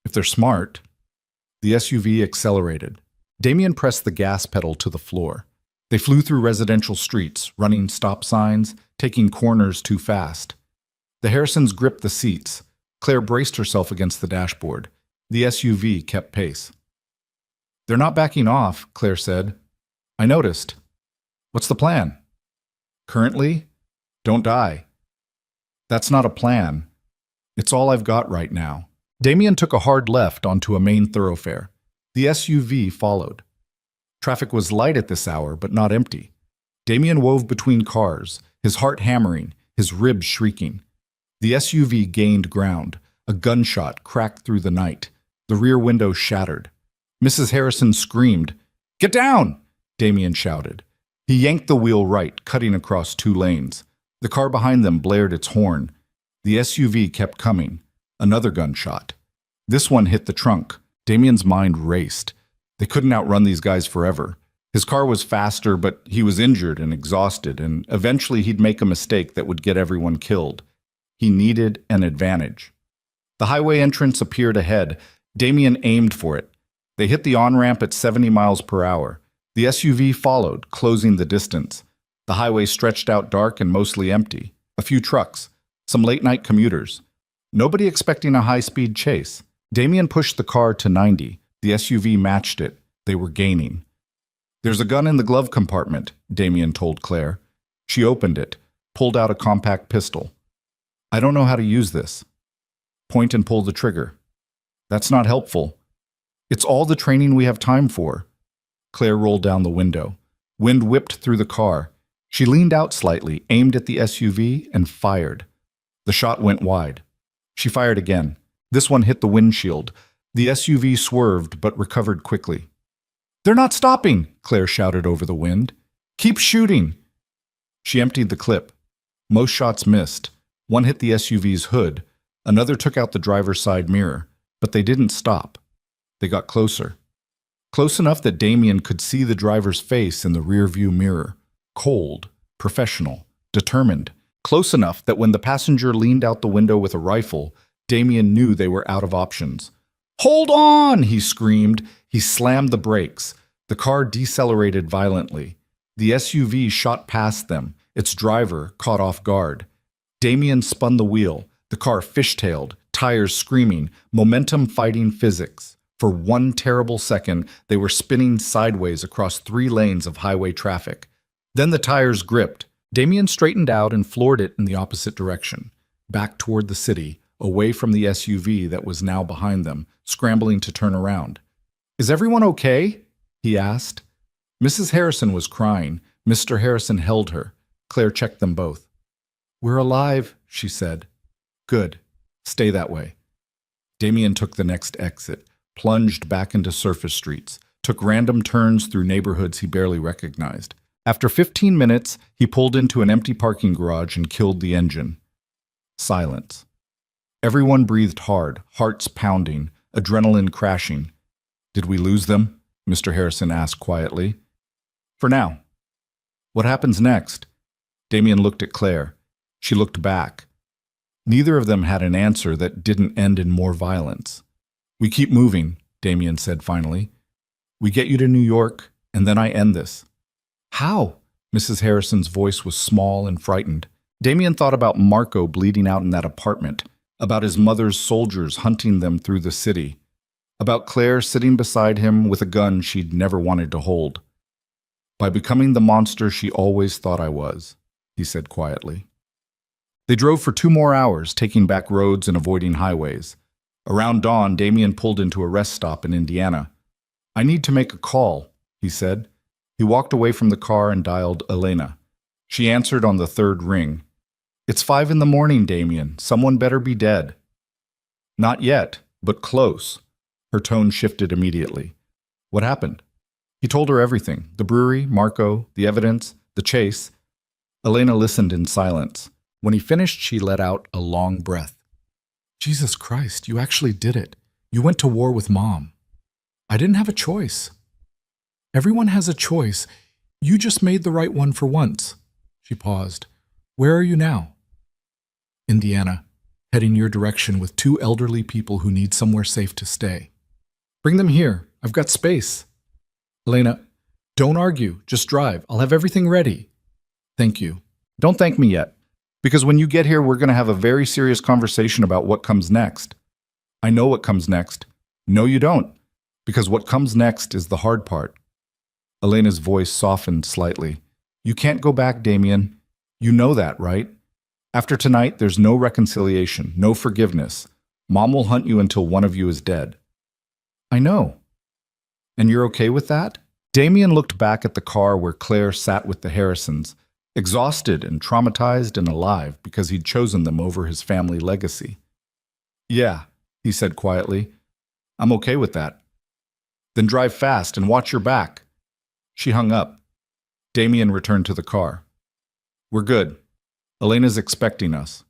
[SPEAKER 1] If they're smart. The SUV accelerated. Damien pressed the gas pedal to the floor. They flew through residential streets, running stop signs, taking corners too fast. The Harrisons gripped the seats. Claire braced herself against the dashboard. The SUV kept pace. They're not backing off, Claire said. I noticed. What's the plan? Currently, don't die. That's not a plan. It's all I've got right now. Damien took a hard left onto a main thoroughfare. The SUV followed. Traffic was light at this hour, but not empty. Damien wove between cars, his heart hammering, his ribs shrieking. The SUV gained ground. A gunshot cracked through the night. The rear window shattered. Mrs. Harrison screamed. Get down! Damien shouted. He yanked the wheel right, cutting across 2 lanes. The car behind them blared its horn. The SUV kept coming. Another gunshot. This one hit the trunk. Damien's mind raced. They couldn't outrun these guys forever. His car was faster, but he was injured and exhausted, and eventually he'd make a mistake that would get everyone killed. He needed an advantage. The highway entrance appeared ahead. Damien aimed for it. They hit the on-ramp at 70 miles per hour. The SUV followed, closing the distance. The highway stretched out dark and mostly empty. A few trucks, some late-night commuters. Nobody expecting a high-speed chase. Damien pushed the car to 90. The SUV matched it. They were gaining. There's a gun in the glove compartment, Damien told Claire. She opened it, pulled out a compact pistol. I don't know how to use this. Point and pull the trigger. That's not helpful. It's all the training we have time for. Claire rolled down the window. Wind whipped through the car. She leaned out slightly, aimed at the SUV, and fired. The shot went wide. She fired again. This one hit the windshield. The SUV swerved but recovered quickly. "They're not stopping!" Claire shouted over the wind. "Keep shooting!" She emptied the clip. Most shots missed. One hit the SUV's hood. Another took out the driver's side mirror. But they didn't stop. They got closer. Close enough that Damien could see the driver's face in the rearview mirror. Cold, professional, determined. Close enough that when the passenger leaned out the window with a rifle, Damien knew they were out of options. "Hold on!" he screamed. He slammed the brakes. The car decelerated violently. The SUV shot past them, its driver caught off guard. Damien spun the wheel. The car fishtailed, tires screaming, momentum fighting physics. For one terrible second, they were spinning sideways across 3 lanes of highway traffic. Then the tires gripped. Damien straightened out and floored it in the opposite direction, back toward the city, away from the SUV that was now behind them, scrambling to turn around. "Is everyone okay?" he asked. Mrs. Harrison was crying. Mr. Harrison held her. Claire checked them both. "We're alive," she said. "Good. Stay that way." Damien took the next exit, plunged back into surface streets, took random turns through neighborhoods he barely recognized. After 15 minutes, he pulled into an empty parking garage and killed the engine. Silence. Everyone breathed hard, hearts pounding, adrenaline crashing. "Did we lose them?" Mr. Harrison asked quietly. "For now." "What happens next?" Damien looked at Claire. She looked back. Neither of them had an answer that didn't end in more violence. "We keep moving," Damien said finally. "We get you to New York, and then I end this." "How?" Mrs. Harrison's voice was small and frightened. Damien thought about Marco bleeding out in that apartment, about his mother's soldiers hunting them through the city, about Claire sitting beside him with a gun she'd never wanted to hold. "By becoming the monster she always thought I was," he said quietly. They drove for 2 more hours, taking back roads and avoiding highways. Around dawn, Damien pulled into a rest stop in Indiana. "I need to make a call," he said. He walked away from the car and dialed Elena. She answered on the 3rd ring. "It's 5 in the morning, Damien. Someone better be dead." "Not yet, but close." Her tone shifted immediately. "What happened?" He told her everything. The brewery, Marco, the evidence, the chase. Elena listened in silence. When he finished, she let out a long breath. "Jesus Christ, you actually did it. You went to war with Mom. I didn't have a choice." "Everyone has a choice. You just made the right one for once." She paused. "Where are you now?" "Indiana, heading your direction with 2 elderly people who need somewhere safe to stay." "Bring them here. I've got space." "Elena, don't argue. Just drive. I'll have everything ready." "Thank you." "Don't thank me yet. Because when you get here, we're going to have a very serious conversation about what comes next." "I know what comes next." "No, you don't. Because what comes next is the hard part." Elena's voice softened slightly. "You can't go back, Damien. You know that, right? After tonight, there's no reconciliation, no forgiveness. Mom will hunt you until one of you is dead." "I know." "And you're okay with that?" Damien looked back at the car where Claire sat with the Harrisons, exhausted and traumatized and alive because he'd chosen them over his family legacy. "Yeah," he said quietly. "I'm okay with that." "Then drive fast and watch your back." She hung up. Damien returned to the car. "We're good. Elena's expecting us."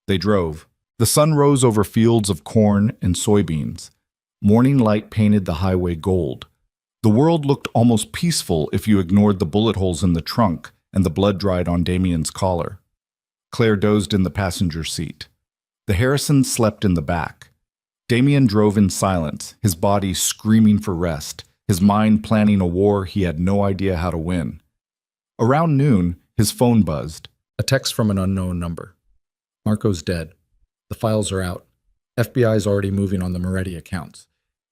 [SPEAKER 1] They drove. The sun rose over fields of corn and soybeans. Morning light painted the highway gold. The world looked almost peaceful if you ignored the bullet holes in the trunk and the blood dried on Damien's collar. Claire dozed in the passenger seat. The Harrisons slept in the back. Damien drove in silence, his body screaming for rest, his mind planning a war he had no idea how to win. Around noon, his phone buzzed. A text from an unknown number. "Marco's dead. The files are out. FBI's already moving on the Moretti accounts.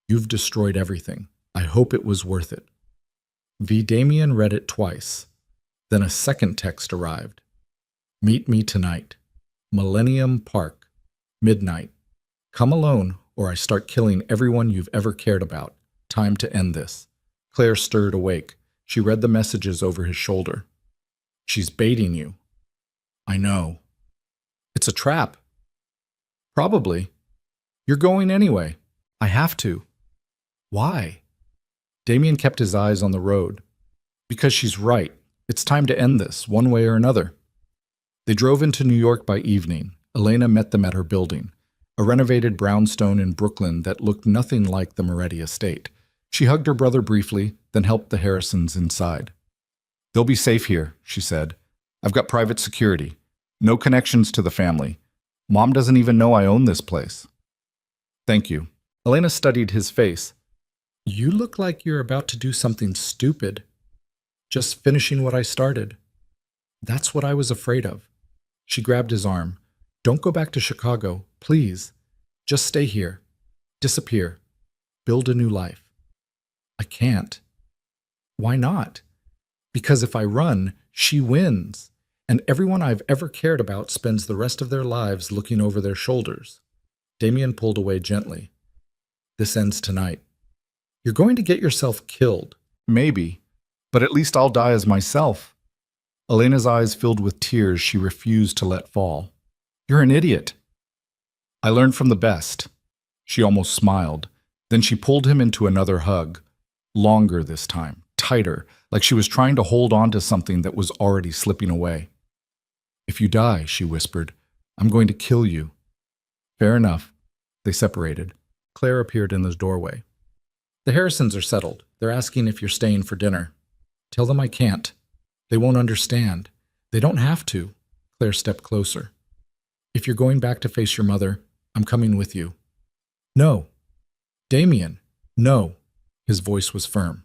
[SPEAKER 1] You've destroyed everything. I hope it was worth it." Damien read it twice. Then a second text arrived. "Meet me tonight. Millennium Park. Midnight. Come alone or I start killing everyone you've ever cared about. Time to end this. Claire stirred awake. She read the messages over his shoulder. She's baiting you. I know. It's a trap. Probably. You're going anyway. I have to. Why? Damien kept his eyes on the road. Because she's right. It's time to end this, one way or another. They drove into New York by evening. Elena met them at her building, a renovated brownstone in Brooklyn that looked nothing like the Moretti estate. She hugged her brother briefly, then helped the Harrisons inside. They'll be safe here, she said. I've got private security. No connections to the family. Mom doesn't even know I own this place. Thank you. Elena studied his face. You look like you're about to do something stupid. Just finishing what I started. That's what I was afraid of. She grabbed his arm. Don't go back to Chicago, please. Just stay here. Disappear. Build a new life. I can't. Why not? Because if I run, she wins, and everyone I've ever cared about spends the rest of their lives looking over their shoulders. Damien pulled away gently. This ends tonight. You're going to get yourself killed. Maybe, but at least I'll die as myself. Elena's eyes filled with tears she refused to let fall. You're an idiot. I learned from the best. She almost smiled. Then she pulled him into another hug. Longer this time, tighter, like she was trying to hold on to something that was already slipping away. If you die, she whispered, I'm going to kill you. Fair enough. They separated. Claire appeared in the doorway. The Harrisons are settled. They're asking if you're staying for dinner. Tell them I can't. They won't understand. They don't have to. Claire stepped closer. If you're going back to face your mother, I'm coming with you. No. Damien, no. His voice was firm.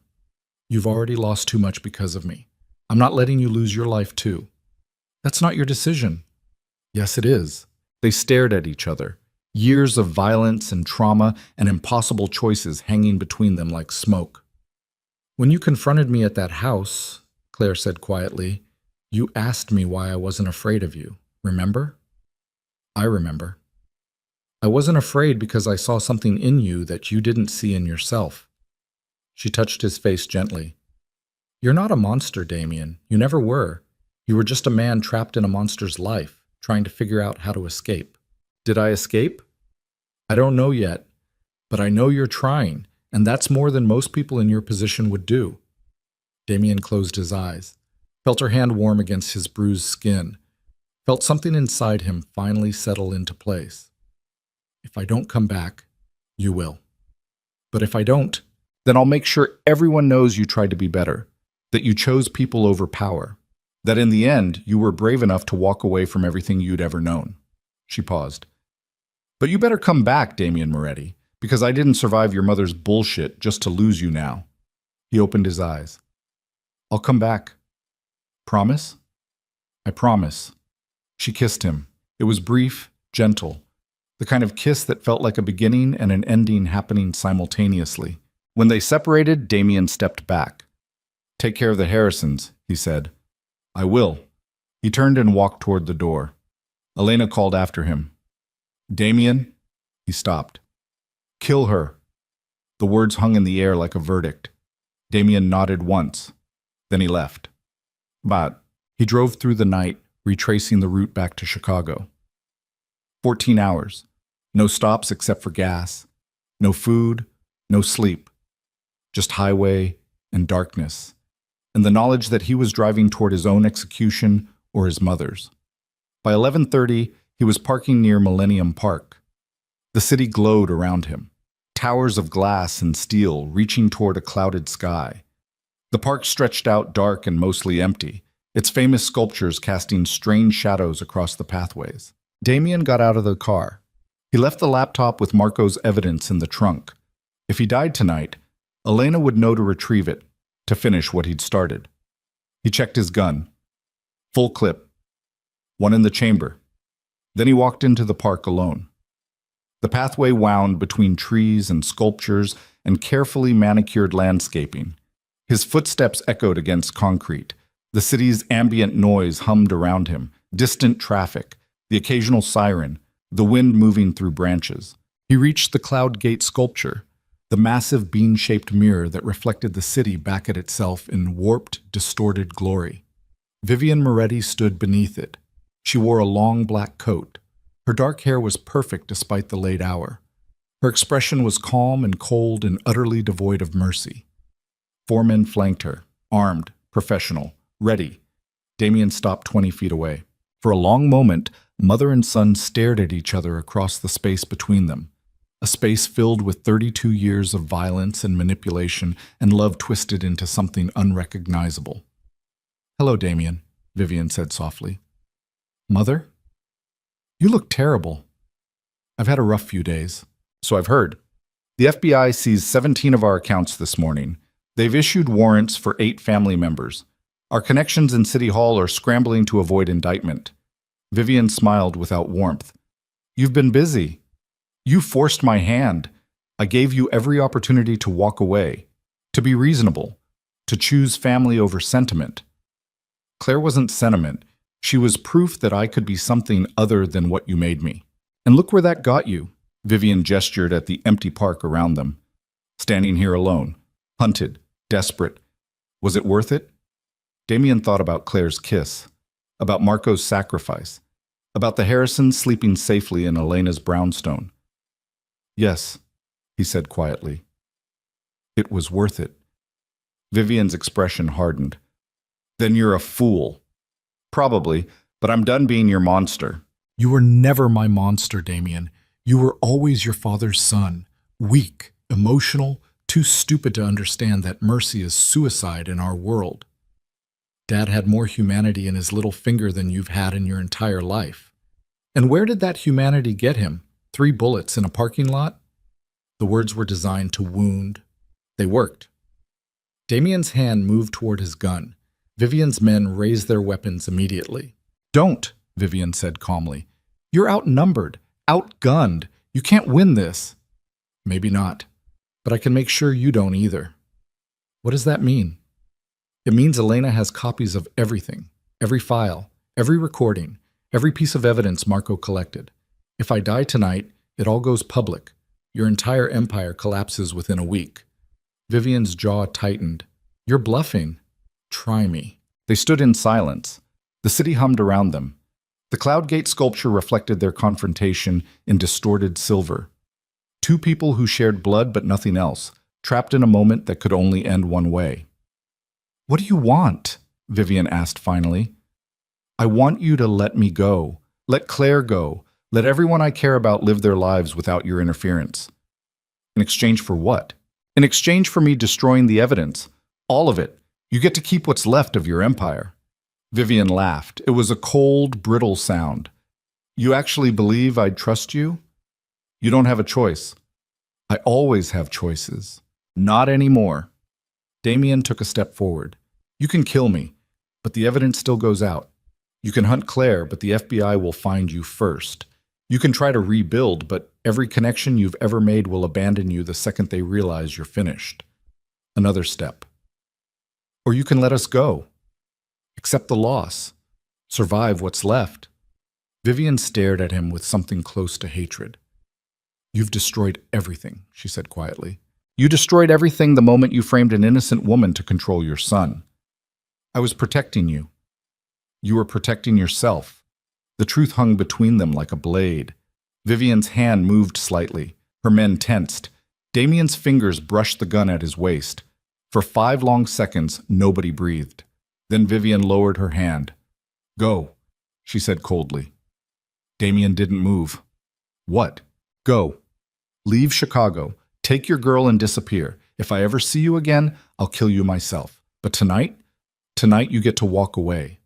[SPEAKER 1] You've already lost too much because of me. I'm not letting you lose your life too. That's not your decision. Yes, it is. They stared at each other. Years of violence and trauma and impossible choices hanging between them like smoke. When you confronted me at that house, Claire said quietly, you asked me why I wasn't afraid of you. Remember? I remember. I wasn't afraid because I saw something in you that you didn't see in yourself. She touched his face gently. You're not a monster, Damien. You never were. You were just a man trapped in a monster's life, trying to figure out how to escape. Did I escape? I don't know yet, but I know you're trying, and that's more than most people in your position would do. Damien closed his eyes, felt her hand warm against his bruised skin, felt something inside him finally settle into place. If I don't come back, you will. But if I don't, then I'll make sure everyone knows you tried to be better, that you chose people over power, that in the end you were brave enough to walk away from everything you'd ever known. She paused. But you better come back, Damien Moretti, because I didn't survive your mother's bullshit just to lose you now. He opened his eyes. I'll come back. Promise? I promise. She kissed him. It was brief, gentle, the kind of kiss that felt like a beginning and an ending happening simultaneously. When they separated, Damien stepped back. Take care of the Harrisons, he said. I will. He turned and walked toward the door. Elena called after him. Damien? He stopped. Kill her. The words hung in the air like a verdict. Damien nodded once. Then he left. But he drove through the night, retracing the route back to Chicago. 14 hours. No stops except for gas. No food, no sleep. Just highway and darkness, and the knowledge that he was driving toward his own execution or his mother's. By 11:30, he was parking near Millennium Park. The city glowed around him, towers of glass and steel reaching toward a clouded sky. The park stretched out dark and mostly empty, its famous sculptures casting strange shadows across the pathways. Damien got out of the car. He left the laptop with Marco's evidence in the trunk. If he died tonight, Elena would know to retrieve it, to finish what he'd started. He checked his gun. Full clip. One in the chamber. Then he walked into the park alone. The pathway wound between trees and sculptures and carefully manicured landscaping. His footsteps echoed against concrete. The city's ambient noise hummed around him, distant traffic, the occasional siren, the wind moving through branches. He reached the Cloud Gate sculpture, the massive bean-shaped mirror that reflected the city back at itself in warped, distorted glory. Vivian Moretti stood beneath it. She wore a long black coat. Her dark hair was perfect despite the late hour. Her expression was calm and cold and utterly devoid of mercy. 4 men flanked her, armed, professional, ready. Damien stopped 20 feet away. For a long moment, mother and son stared at each other across the space between them, a space filled with 32 years of violence and manipulation and love twisted into something unrecognizable. "Hello, Damien," Vivian said softly. "Mother? You look terrible. I've had a rough few days." "So I've heard. The FBI seized 17 of our accounts this morning. They've issued warrants for 8 family members. Our connections in City Hall are scrambling to avoid indictment." Vivian smiled without warmth. "You've been busy. You forced my hand. I gave you every opportunity to walk away, to be reasonable, to choose family over sentiment." Claire wasn't sentiment. She was proof that I could be something other than what you made me. And look where that got you. Vivian gestured at the empty park around them. Standing here alone, hunted, desperate. Was it worth it? Damien thought about Claire's kiss, about Marco's sacrifice, about the Harrisons sleeping safely in Elena's brownstone. "Yes," he said quietly. "It was worth it." Vivian's expression hardened. "Then you're a fool." "Probably, but I'm done being your monster."
[SPEAKER 2] "You were never my monster, Damien. You were always your father's son, weak, emotional, too stupid to understand that mercy is suicide in our world. Dad had more humanity in his little finger than you've had in your entire life. And where did that humanity get him? 3 bullets in a parking lot?" The words were designed to wound. They worked. Damien's hand moved toward his gun. Vivian's men raised their weapons immediately. "Don't," Vivian said calmly. "You're outnumbered, outgunned. You can't win this." "Maybe not, but I can make sure you don't either." "What does that mean?" "It means Elena has copies of everything, every file, every recording, every piece of evidence Marco collected. If I die tonight, it all goes public. Your entire empire collapses within a week." Vivian's jaw tightened. "You're bluffing." "Try me." They stood in silence. The city hummed around them. The Cloudgate sculpture reflected their confrontation in distorted silver. 2 people who shared blood but nothing else, trapped in a moment that could only end one way. "What do you want?" Vivian asked finally. "I want you to let me go. Let Claire go. Let everyone I care about live their lives without your interference." "In exchange for what?" "In exchange for me destroying the evidence. All of it. You get to keep what's left of your empire." Vivian laughed. It was a cold, brittle sound. "You actually believe I'd trust you?" "You don't have a choice." "I always have choices." "Not anymore." Damien took a step forward. "You can kill me, but the evidence still goes out. You can hunt Claire, but the FBI will find you first. You can try to rebuild, but every connection you've ever made will abandon you the second they realize you're finished." Another step. "Or you can let us go. Accept the loss. Survive what's left." Vivian stared at him with something close to hatred. "You've destroyed everything," she said quietly. "You destroyed everything the moment you framed an innocent woman to control your son. I was protecting you. You were protecting yourself." The truth hung between them like a blade. Vivian's hand moved slightly. Her men tensed. Damien's fingers brushed the gun at his waist. For 5 long seconds, nobody breathed. Then Vivian lowered her hand. "Go," she said coldly. Damien didn't move. "What?" "Go. Leave Chicago. Take your girl and disappear. If I ever see you again, I'll kill you myself. But tonight you get to walk away."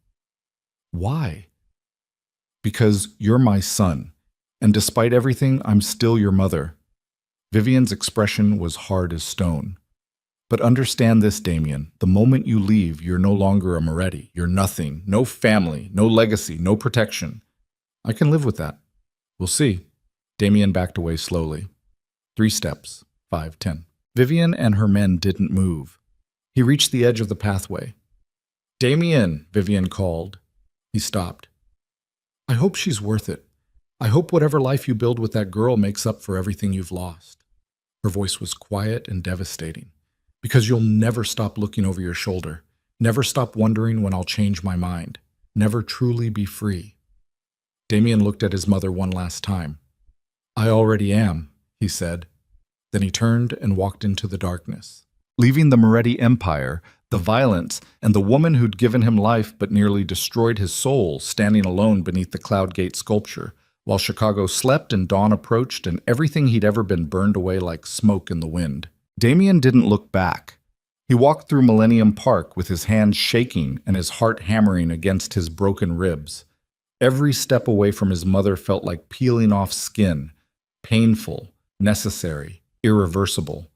[SPEAKER 2] "Why?" "Because you're my son. And despite everything, I'm still your mother." Vivian's expression was hard as stone. "But understand this, Damien. The moment you leave, you're no longer a Moretti. You're nothing. No family, no legacy, no protection. I can live with that. We'll see." Damien backed away slowly. 3 steps, 5, 10. Vivian and her men didn't move. He reached the edge of the pathway. "Damien," Vivian called. He stopped. "I hope she's worth it. I hope whatever life you build with that girl makes up for everything you've lost." Her voice was quiet and devastating. Because you'll never stop looking over your shoulder. Never stop wondering when I'll change my mind. Never truly be free. Damien looked at his mother one last time. I already am, he said. Then he turned and walked into the darkness.
[SPEAKER 1] Leaving the Moretti Empire, the violence, and the woman who'd given him life but nearly destroyed his soul standing alone beneath the Cloudgate sculpture, while Chicago slept and dawn approached and everything he'd ever been burned away like smoke in the wind. Damien didn't look back. He walked through Millennium Park with his hands shaking and his heart hammering against his broken ribs. Every step away from his mother felt like peeling off skin, painful, necessary, irreversible.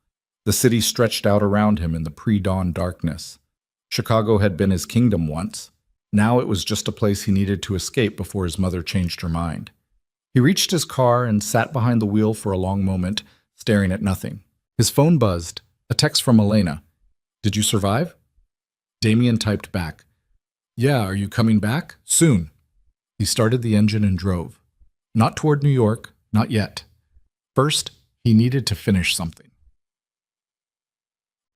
[SPEAKER 1] The city stretched out around him in the pre-dawn darkness. Chicago had been his kingdom once. Now it was just a place he needed to escape before his mother changed her mind. He reached his car and sat behind the wheel for a long moment, staring at nothing. His phone buzzed. A text from Elena. Did you survive? Damien typed back. Yeah, are you coming back? Soon. He started the engine and drove. Not toward New York, not yet. First, he needed to finish something.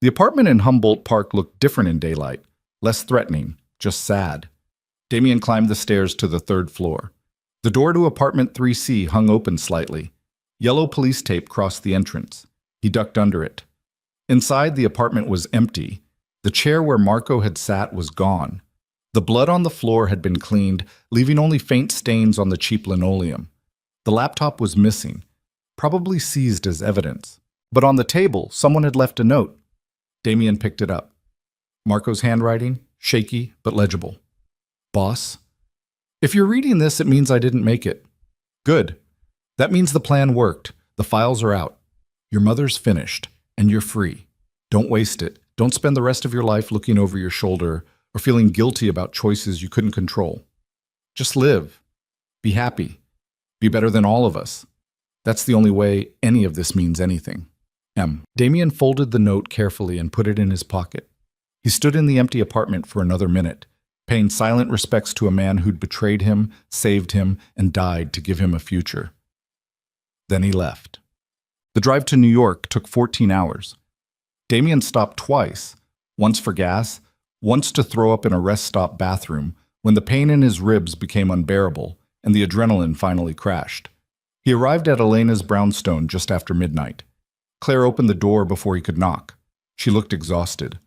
[SPEAKER 1] The apartment in Humboldt Park looked different in daylight, less threatening, just sad. Damien climbed the stairs to the third floor. The door to apartment 3C hung open slightly. Yellow police tape crossed the entrance. He ducked under it. Inside, the apartment was empty. The chair where Marco had sat was gone. The blood on the floor had been cleaned, leaving only faint stains on the cheap linoleum. The laptop was missing, probably seized as evidence. But on the table, someone had left a note. Damien picked it up. Marco's handwriting, shaky but legible. Boss, if you're reading this, it means I didn't make it. Good. That means the plan worked. The files are out. Your mother's finished, and you're free. Don't waste it. Don't spend the rest of your life looking over your shoulder or feeling guilty about choices you couldn't control. Just live. Be happy. Be better than all of us. That's the only way any of this means anything. M. Damien folded the note carefully and put it in his pocket. He stood in the empty apartment for another minute, paying silent respects to a man who'd betrayed him, saved him, and died to give him a future. Then he left. The drive to New York took 14 hours. Damien stopped twice, once for gas, once to throw up in a rest stop bathroom, when the pain in his ribs became unbearable and the adrenaline finally crashed. He arrived at Elena's brownstone just after midnight. Claire opened the door before he could knock. She looked exhausted.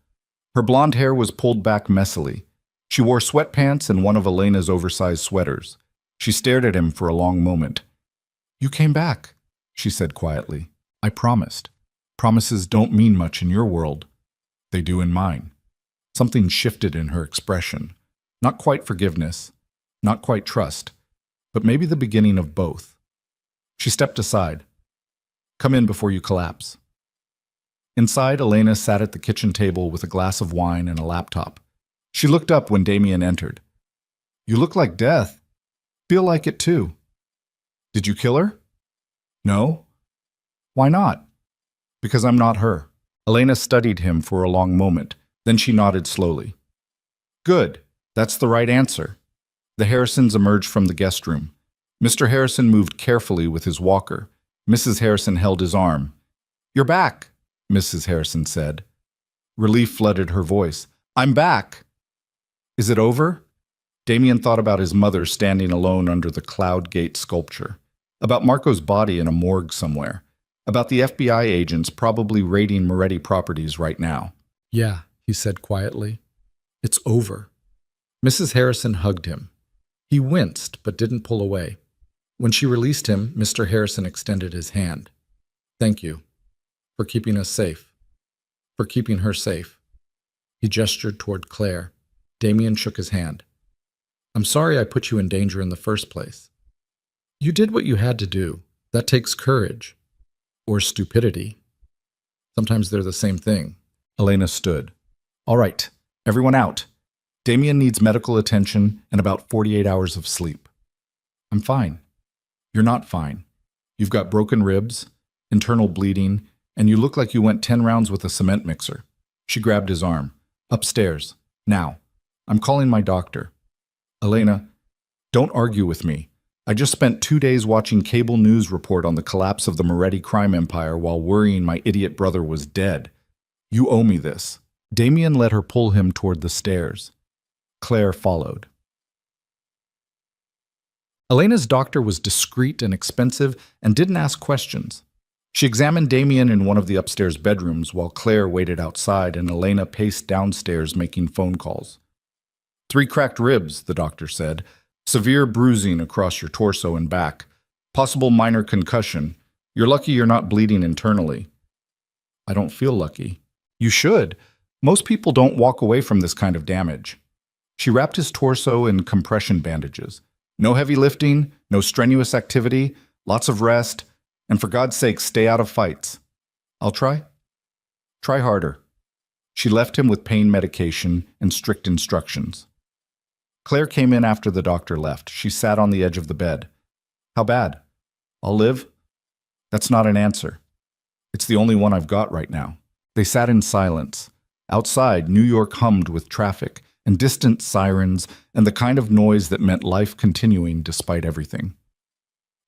[SPEAKER 1] Her blonde hair was pulled back messily. She wore sweatpants and one of Elena's oversized sweaters. She stared at him for a long moment. You came back, she said quietly. I promised. Promises don't mean much in your world. They do in mine. Something shifted in her expression. Not quite forgiveness, not quite trust, but maybe the beginning of both. She stepped aside. Come in before you collapse. Inside, Elena sat at the kitchen table with a glass of wine and a laptop. She looked up when Damien entered. You look like death. Feel like it too. Did you kill her? No. Why not? Because I'm not her. Elena studied him for a long moment. Then she nodded slowly. Good. That's the right answer. The Harrisons emerged from the guest room. Mr. Harrison moved carefully with his walker. Mrs. Harrison held his arm. You're back, Mrs. Harrison said. Relief flooded her voice. I'm back. Is it over? Damien thought about his mother standing alone under the Cloudgate sculpture, about Marco's body in a morgue somewhere, about the FBI agents probably raiding Moretti properties right now.
[SPEAKER 2] Yeah, he said quietly. It's over. Mrs. Harrison hugged him. He winced, but didn't pull away. When she released him, Mr. Harrison extended his hand. Thank you. For keeping us safe. For keeping her safe. He gestured toward Claire. Damien shook his hand. I'm sorry I put you in danger in the first place. You did what you had to do. That takes courage. Or stupidity. Sometimes they're the same thing.
[SPEAKER 1] Elena stood. All right, everyone out. Damien needs medical attention and about 48 hours of sleep. I'm fine. You're not fine. You've got broken ribs, internal bleeding, and you look like you went 10 rounds with a cement mixer. She grabbed his arm. Upstairs. Now. I'm calling my doctor. Elena, don't argue with me. I just spent 2 days watching cable news report on the collapse of the Moretti crime empire while worrying my idiot brother was dead. You owe me this." Damien let her pull him toward the stairs. Claire followed. Elena's doctor was discreet and expensive and didn't ask questions. She examined Damien in one of the upstairs bedrooms while Claire waited outside and Elena paced downstairs making phone calls. 3 cracked ribs, the doctor said. Severe bruising across your torso and back. Possible minor concussion. You're lucky you're not bleeding internally. I don't feel lucky. You should. Most people don't walk away from this kind of damage. She wrapped his torso in compression bandages. No heavy lifting, no strenuous activity, lots of rest, and for God's sake, stay out of fights. I'll try. Try harder. She left him with pain medication and strict instructions. Claire came in after the doctor left. She sat on the edge of the bed. How bad? I'll live? That's not an answer. It's the only one I've got right now. They sat in silence. Outside, New York hummed with traffic and distant sirens and the kind of noise that meant life continuing despite everything.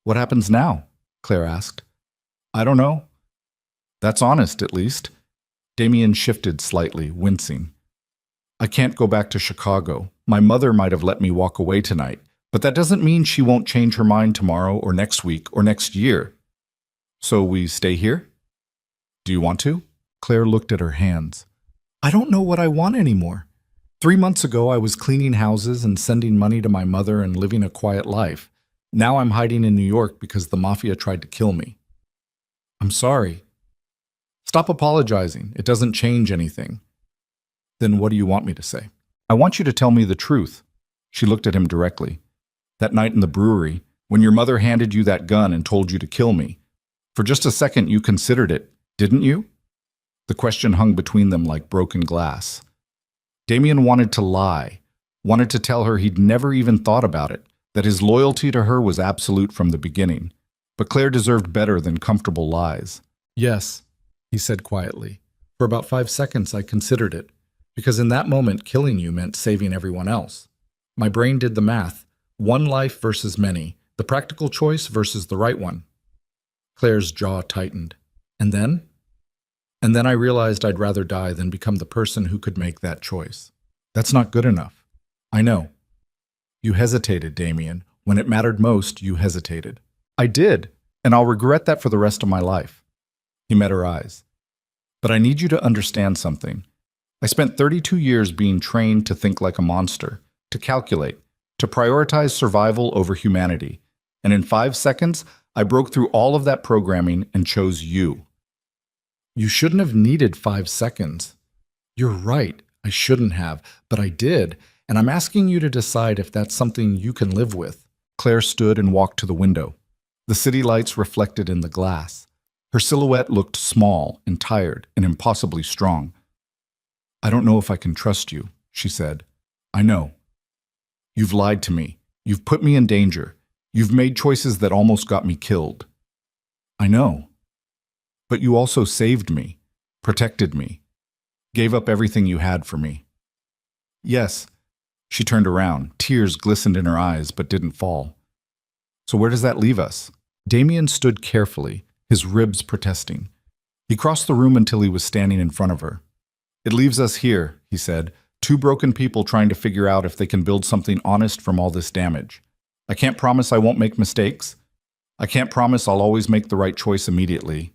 [SPEAKER 1] What happens now? Claire asked. I don't know. That's honest, at least. Damien shifted slightly, wincing. I can't go back to Chicago. My mother might have let me walk away tonight, but that doesn't mean she won't change her mind tomorrow or next week or next year. So we stay here? Do you want to? Claire looked at her hands. I don't know what I want anymore. 3 months ago, I was cleaning houses and sending money to my mother and living a quiet life. Now I'm hiding in New York because the Mafia tried to kill me. I'm sorry. Stop apologizing. It doesn't change anything. Then what do you want me to say? I want you to tell me the truth. She looked at him directly. That night in the brewery, when your mother handed you that gun and told you to kill me, for just a second you considered it, didn't you? The question hung between them like broken glass. Damien wanted to lie, wanted to tell her he'd never even thought about it, that his loyalty to her was absolute from the beginning. But Claire deserved better than comfortable lies. Yes, he said quietly. For about 5 seconds I considered it, because in that moment killing you meant saving everyone else. My brain did the math. One life versus many, the practical choice versus the right one. Claire's jaw tightened. And then? And then I realized I'd rather die than become the person who could make that choice. That's not good enough. I know. You hesitated, Damien. When it mattered most, you hesitated. I did, and I'll regret that for the rest of my life. He met her eyes. But I need you to understand something. I spent 32 years being trained to think like a monster, to calculate, to prioritize survival over humanity. And in 5 seconds, I broke through all of that programming and chose you. You shouldn't have needed 5 seconds. You're right, I shouldn't have, but I did, and I'm asking you to decide if that's something you can live with. Claire stood and walked to the window. The city lights reflected in the glass. Her silhouette looked small and tired and impossibly strong. I don't know if I can trust you, she said. I know. You've lied to me. You've put me in danger. You've made choices that almost got me killed. I know. But you also saved me, protected me, gave up everything you had for me. Yes. She turned around. Tears glistened in her eyes but didn't fall. So where does that leave us? Damien stood carefully, his ribs protesting. He crossed the room until he was standing in front of her. It leaves us here, he said, 2 broken people trying to figure out if they can build something honest from all this damage. I can't promise I won't make mistakes. I can't promise I'll always make the right choice immediately.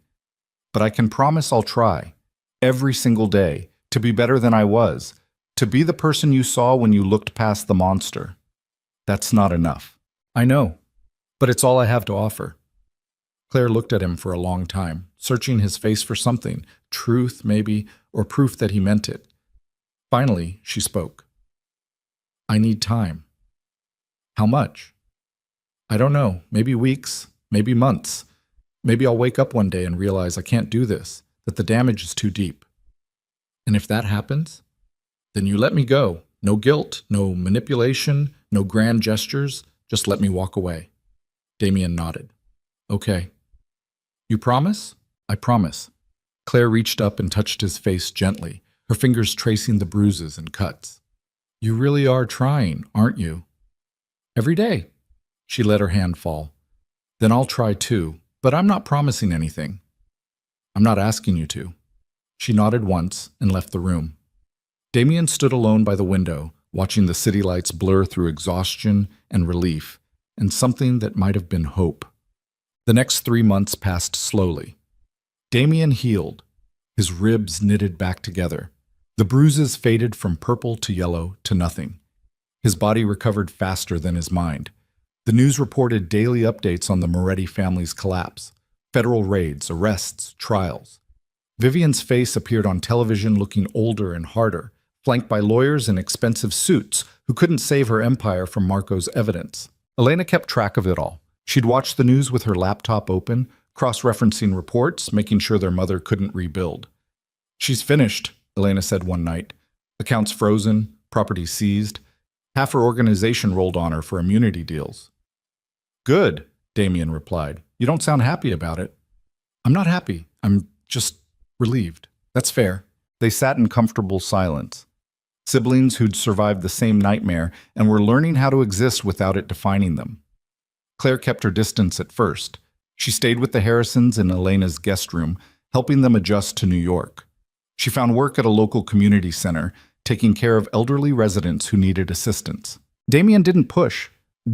[SPEAKER 1] But I can promise I'll try, every single day, to be better than I was, to be the person you saw when you looked past the monster. That's not enough. I know, but it's all I have to offer. Claire looked at him for a long time, searching his face for something, truth maybe, or proof that he meant it. Finally, she spoke. I need time. How much? I don't know, maybe weeks, maybe months. Maybe I'll wake up one day and realize I can't do this, that the damage is too deep. And if that happens, then you let me go. No guilt, no manipulation, no grand gestures. Just let me walk away. Damien nodded. Okay. You promise? I promise. Claire reached up and touched his face gently, her fingers tracing the bruises and cuts. You really are trying, aren't you? Every day.
[SPEAKER 2] She let her hand fall. Then I'll try too, but I'm not promising anything. I'm not asking you to. She nodded once and left the room. Damien stood alone by the window, watching the city lights blur through exhaustion and relief, and something that might have been hope. The next 3 months passed slowly. Damien healed, his ribs knitted back together. The bruises faded from purple to yellow to nothing. His body recovered faster than his mind. The news reported daily updates on the Moretti family's collapse, federal raids, arrests, trials. Vivian's face appeared on television looking older and harder, flanked by lawyers in expensive suits who couldn't save her empire from Marco's evidence. Elena kept track of it all. She'd watch the news with her laptop open, cross-referencing reports, making sure their mother couldn't rebuild. "She's finished," Elena said one night. "Accounts frozen, property seized. Half her organization rolled on her for immunity deals." "Good," Damien replied. "You don't sound happy about it." "I'm not happy. I'm just relieved." "That's fair." They sat in comfortable silence. Siblings who'd survived the same nightmare and were learning how to exist without it defining them. Claire kept her distance at first. She stayed with the Harrisons in Elena's guest room, helping them adjust to New York. She found work at a local community center, taking care of elderly residents who needed assistance. Damien didn't push,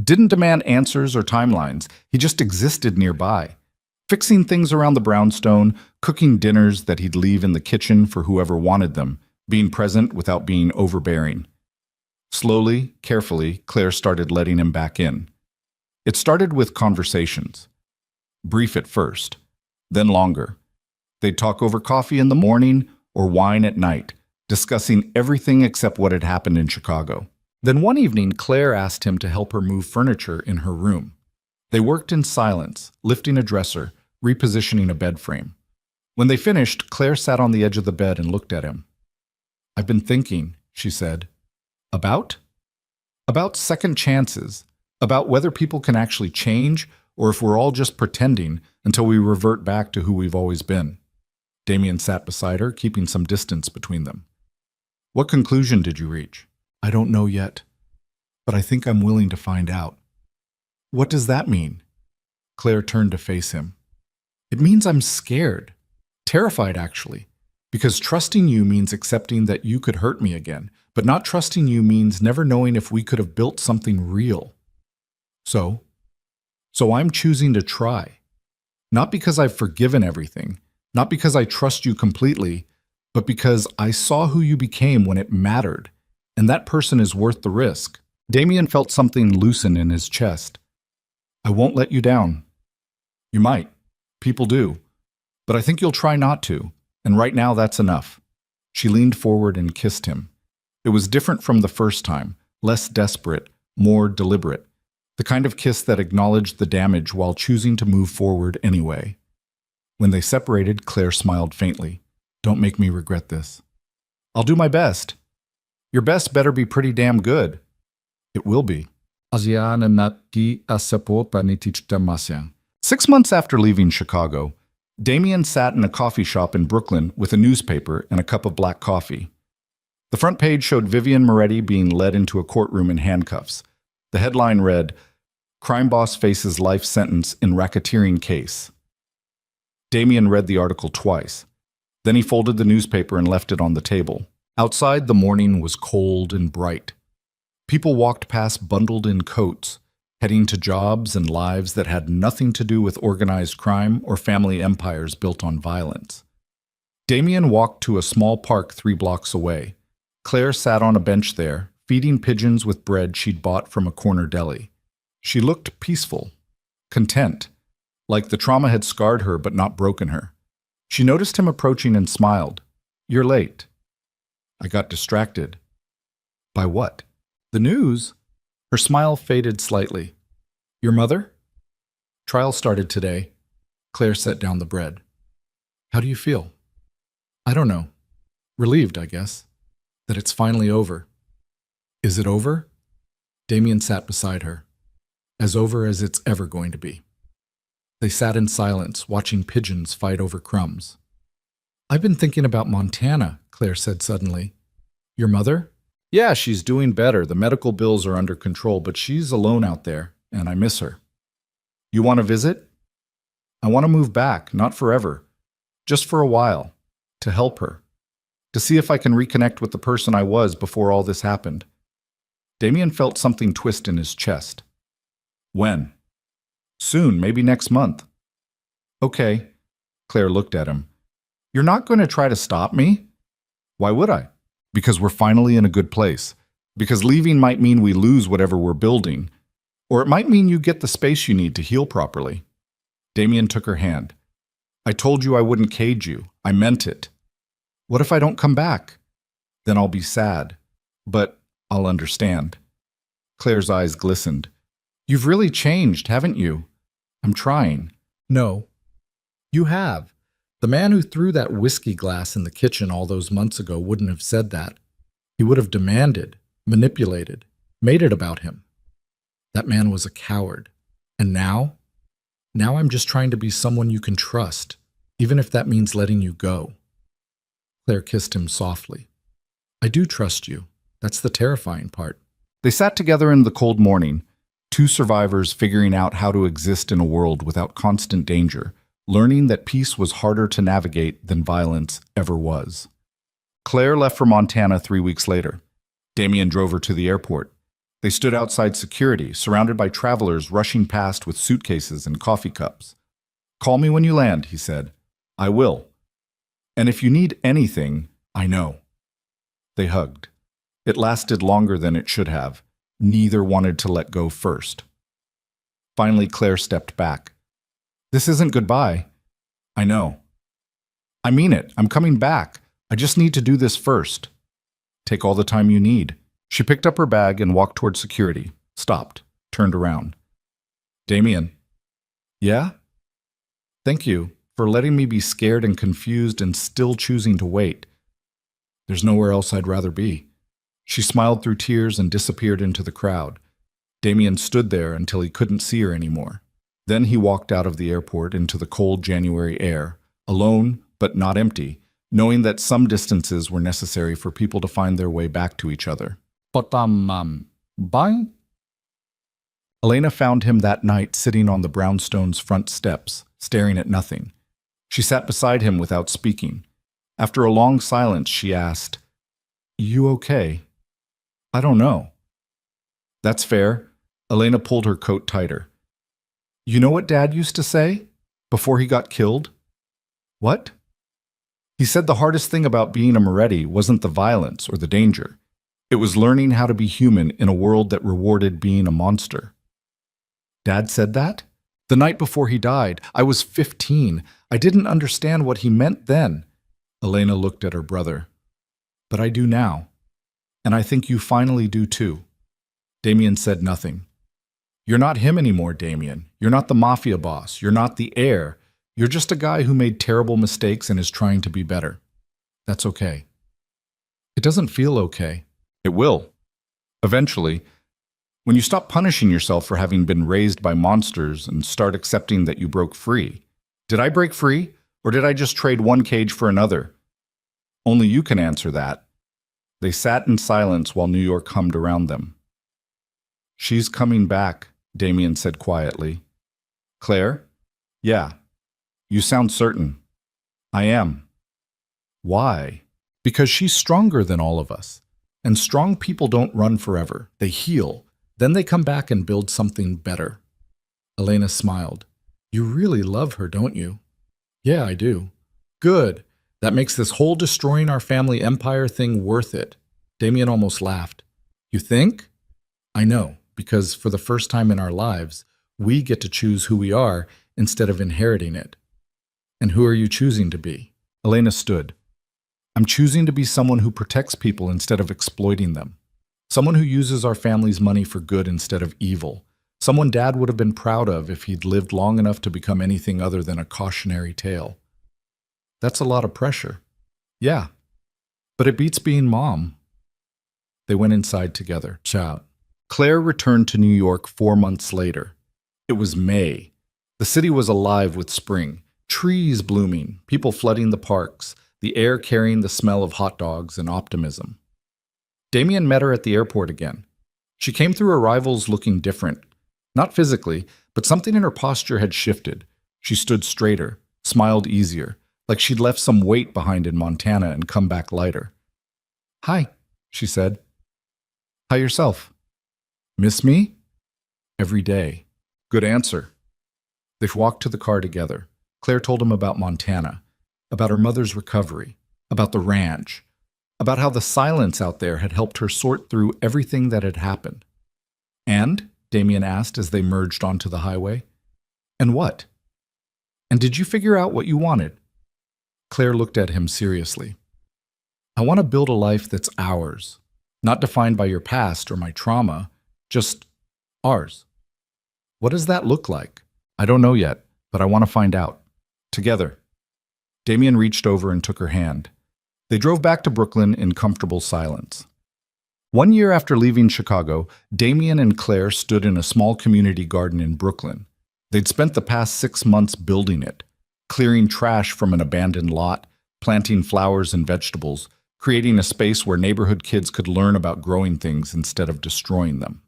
[SPEAKER 2] didn't demand answers or timelines. He just existed nearby, fixing things around the brownstone, cooking dinners that he'd leave in the kitchen for whoever wanted them, being present without being overbearing. Slowly, carefully, Claire started letting him back in. It started with conversations. Brief at first, then longer. They'd talk over coffee in the morning or wine at night, discussing everything except what had happened in Chicago. Then one evening, Claire asked him to help her move furniture in her room. They worked in silence, lifting a dresser, repositioning a bed frame. When they finished, Claire sat on the edge of the bed and looked at him. "I've been thinking," she said. "About? About second chances, about whether people can actually change or if we're all just pretending until we revert back to who we've always been." Damien sat beside her, keeping some distance between them. "What conclusion did you reach?" "I don't know yet, but I think I'm willing to find out." "What does that mean?" Claire turned to face him. "It means I'm scared. Terrified, actually. Because trusting you means accepting that you could hurt me again, but not trusting you means never knowing if we could have built something real. So I'm choosing to try. Not because I've forgiven everything, not because I trust you completely, but because I saw who you became when it mattered, and that person is worth the risk." Damien felt something loosen in his chest. "I won't let you down." "You might. People do. But I think you'll try not to, and right now that's enough." She leaned forward and kissed him. It was different from the first time, less desperate, more deliberate. The kind of kiss that acknowledged the damage while choosing to move forward anyway. When they separated, Claire smiled faintly. "Don't make me regret this." "I'll do my best." "Your best better be pretty damn good." "It will be." 6 months after leaving Chicago, Damien sat in a coffee shop in Brooklyn with a newspaper and a cup of black coffee. The front page showed Vivian Moretti being led into a courtroom in handcuffs. The headline read, "Crime Boss Faces Life Sentence in Racketeering Case." Damien read the article twice. Then he folded the newspaper and left it on the table. Outside, the morning was cold and bright. People walked past bundled in coats, heading to jobs and lives that had nothing to do with organized crime or family empires built on violence. Damien walked to a small park 3 blocks away. Claire sat on a bench there, feeding pigeons with bread she'd bought from a corner deli. She looked peaceful, content, like the trauma had scarred her but not broken her. She noticed him approaching and smiled. "You're late." "I got distracted." "By what?" "The news." Her smile faded slightly. "Your mother?" "Trial started today." Claire set down the bread. "How do you feel?" "I don't know. Relieved, I guess. That it's finally over." "Is it over?" Damien sat beside her. "As over as it's ever going to be." They sat in silence, watching pigeons fight over crumbs. "I've been thinking about Montana," Claire said suddenly. "Your mother?" "Yeah, she's doing better. The medical bills are under control, but she's alone out there.
[SPEAKER 1] and I miss her. You want to visit? I want to move back, not forever, just for a while, to help her, to see if I can reconnect with the person I was before all this happened. Damien felt something twist in his chest. When? Soon, maybe next month. Okay. Claire looked at him. You're not going to try to stop me? Why would I? Because we're finally in a good place. Because leaving might mean we lose whatever we're building. Or it might mean you get the space you need to heal properly. Damien took her hand. I told you I wouldn't cage you. I meant it. What if I don't come back? Then I'll be sad. But I'll understand. Claire's eyes glistened. You've really changed, haven't you? I'm trying.
[SPEAKER 2] No, you have. The man who threw that whiskey glass in the kitchen all those months ago wouldn't have said that. He would have demanded, manipulated, made it about him. That man was a coward. And now? Now I'm just trying to be someone you can trust, even if that means letting you go. Claire kissed him softly. I do trust you. That's the terrifying part.
[SPEAKER 1] They sat together in the cold morning, two survivors figuring out how to exist in a world without constant danger, learning that peace was harder to navigate than violence ever was. Claire left for Montana 3 weeks later. Damien drove her to the airport. They stood outside security, surrounded by travelers rushing past with suitcases and coffee cups. Call me when you land, he said. I will. And if you need anything, I know. They hugged. It lasted longer than it should have. Neither wanted to let go first. Finally, Claire stepped back. This isn't goodbye. I know. I mean it. I'm coming back. I just need to do this first. Take all the time you need. She picked up her bag and walked toward security, stopped, turned around. Damien. Yeah? Thank you for letting me be scared and confused and still choosing to wait. There's nowhere else I'd rather be. She smiled through tears and disappeared into the crowd. Damien stood there until he couldn't see her anymore. Then he walked out of the airport into the cold January air, alone but not empty, knowing that some distances were necessary for people to find their way back to each other. But, bye? Elena found him that night sitting on the brownstone's front steps, staring at nothing. She sat beside him without speaking. After a long silence, she asked, You okay? I don't know. That's fair. Elena pulled her coat tighter. You know what Dad used to say? Before he got killed? What? He said the hardest thing about being a Moretti wasn't the violence or the danger. It was learning how to be human in a world that rewarded being a monster. Dad said that? The night before he died, I was 15. I didn't understand what he meant then. Elena looked at her brother. But I do now. And I think you finally do too. Damien said nothing. You're not him anymore, Damien. You're not the Mafia boss. You're not the heir. You're just a guy who made terrible mistakes and is trying to be better. That's okay. It doesn't feel okay. It will. Eventually, when you stop punishing yourself for having been raised by monsters and start accepting that you broke free. Did I break free, or did I just trade one cage for another? Only you can answer that. They sat in silence while New York hummed around them. She's coming back, Damien said quietly. Claire? Yeah. You sound certain. I am. Why? Because she's stronger than all of us. And strong people don't run forever. They heal. Then they come back and build something better. Elena smiled. You really love her, don't you? Yeah, I do. Good. That makes this whole destroying our family empire thing worth it. Damien almost laughed. You think? I know, because for the first time in our lives, we get to choose who we are instead of inheriting it. And who are you choosing to be? Elena stood. I'm choosing to be someone who protects people instead of exploiting them. Someone who uses our family's money for good instead of evil. Someone Dad would have been proud of if he'd lived long enough to become anything other than a cautionary tale. That's a lot of pressure. Yeah, but it beats being Mom. They went inside together. Ciao. Claire returned to New York 4 months later. It was May. The city was alive with spring. Trees blooming, people flooding the parks, the air carrying the smell of hot dogs and optimism. Damien met her at the airport again. She came through arrivals looking different. Not physically, but something in her posture had shifted. She stood straighter, smiled easier, like she'd left some weight behind in Montana and come back lighter. "Hi," she said. "Hi yourself." "Miss me?" "Every day." Good answer. They walked to the car together. Claire told him about Montana, about her mother's recovery, about the ranch, about how the silence out there had helped her sort through everything that had happened. "And?" Damien asked as they merged onto the highway. "And what?" "And did you figure out what you wanted?" Claire looked at him seriously. "I want to build a life that's ours, not defined by your past or my trauma, just ours." "What does that look like?" "I don't know yet, but I want to find out. Together." Damien reached over and took her hand. They drove back to Brooklyn in comfortable silence. 1 year after leaving Chicago, Damien and Claire stood in a small community garden in Brooklyn. They'd spent the past 6 months building it, clearing trash from an abandoned lot, planting flowers and vegetables, creating a space where neighborhood kids could learn about growing things instead of destroying them.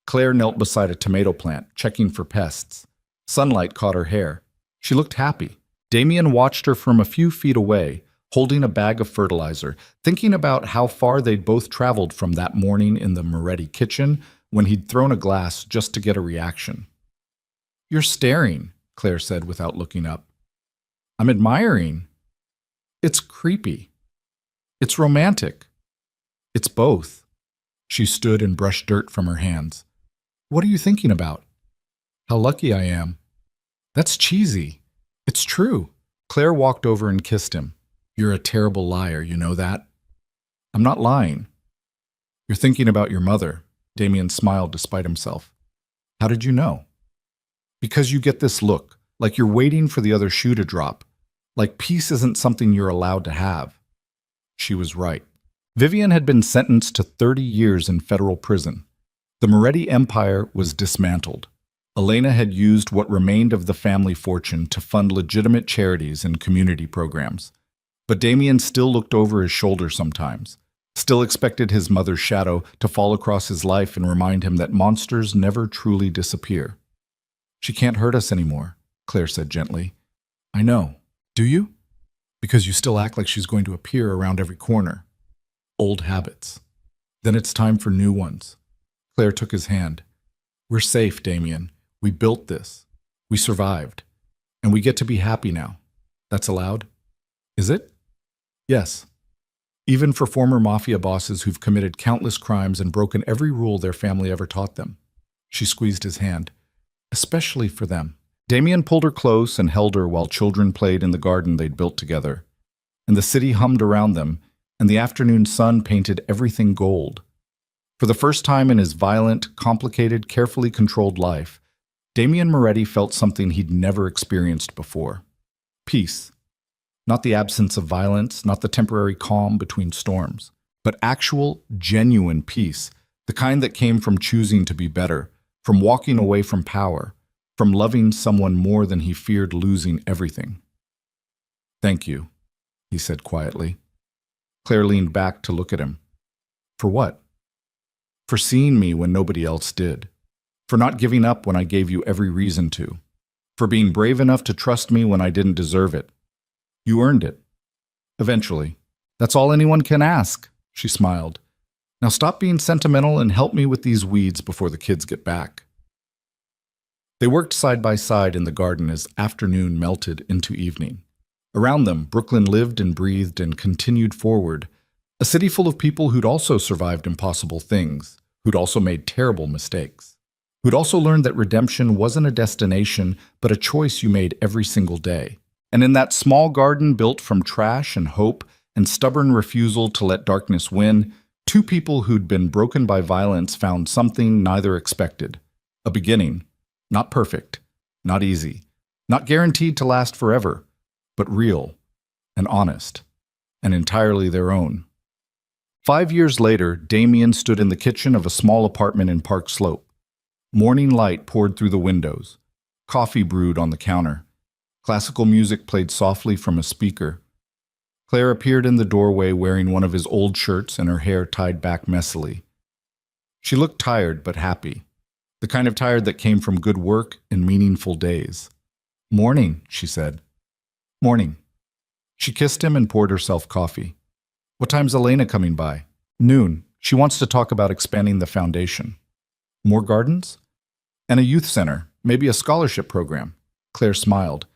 [SPEAKER 1] Claire knelt beside a tomato plant, checking for pests. Sunlight caught her hair. She looked happy. Damien watched her from a few feet away, holding a bag of fertilizer, thinking about how far they'd both traveled from that morning in the Moretti kitchen when he'd thrown a glass just to get a reaction. "You're staring," Claire said without looking up. "I'm admiring." "It's creepy. It's romantic. It's both." She stood and brushed dirt from her hands. "What are you thinking about?" "How lucky I am." "That's cheesy." "It's true." Claire walked over and kissed him. "You're a terrible liar, you know that?" "I'm not lying." "You're thinking about your mother." Damien smiled despite himself. "How did you know?" "Because you get this look, like you're waiting for the other shoe to drop, like peace isn't something you're allowed to have." She was right. Vivian had been sentenced to 30 years in federal prison. The Moretti empire was dismantled. Elena had used what remained of the family fortune to fund legitimate charities and community programs. But Damien still looked over his shoulder sometimes, still expected his mother's shadow to fall across his life and remind him that monsters never truly disappear. "She can't hurt us anymore," Claire said gently. "I know. Do you? Because you still act like she's going to appear around every corner. Old habits. Then it's time for new ones." Claire took his hand. "We're safe, Damien. We built this. We survived. And we get to be happy now. That's allowed?" "Is it?" "Yes. Even for former Mafia bosses who've committed countless crimes and broken every rule their family ever taught them." She squeezed his hand. "Especially for them." Damien pulled her close and held her while children played in the garden they'd built together. And the city hummed around them, and the afternoon sun painted everything gold. For the first time in his violent, complicated, carefully controlled life, Damien Moretti felt something he'd never experienced before. Peace. Not the absence of violence, not the temporary calm between storms, but actual, genuine peace, the kind that came from choosing to be better, from walking away from power, from loving someone more than he feared losing everything. "Thank you," he said quietly. Claire leaned back to look at him. "For what?" "For seeing me when nobody else did. For not giving up when I gave you every reason to. For being brave enough to trust me when I didn't deserve it. You earned it. Eventually. That's all anyone can ask," she smiled. "Now stop being sentimental and help me with these weeds before the kids get back." They worked side by side in the garden as afternoon melted into evening. Around them, Brooklyn lived and breathed and continued forward, a city full of people who'd also survived impossible things, who'd also made terrible mistakes, who'd also learned that redemption wasn't a destination, but a choice you made every single day. And in that small garden built from trash and hope and stubborn refusal to let darkness win, two people who'd been broken by violence found something neither expected. A beginning. Not perfect. Not easy. Not guaranteed to last forever. But real. And honest. And entirely their own. 5 years later, Damien stood in the kitchen of a small apartment in Park Slope. Morning light poured through the windows. Coffee brewed on the counter. Classical music played softly from a speaker. Claire appeared in the doorway wearing one of his old shirts and her hair tied back messily. She looked tired but happy. The kind of tired that came from good work and meaningful days. "Morning," she said. "Morning." She kissed him and poured herself coffee. "What time's Elena coming by?" "Noon. She wants to talk about expanding the foundation." "More gardens?" "And a youth center, maybe a scholarship program." Claire smiled.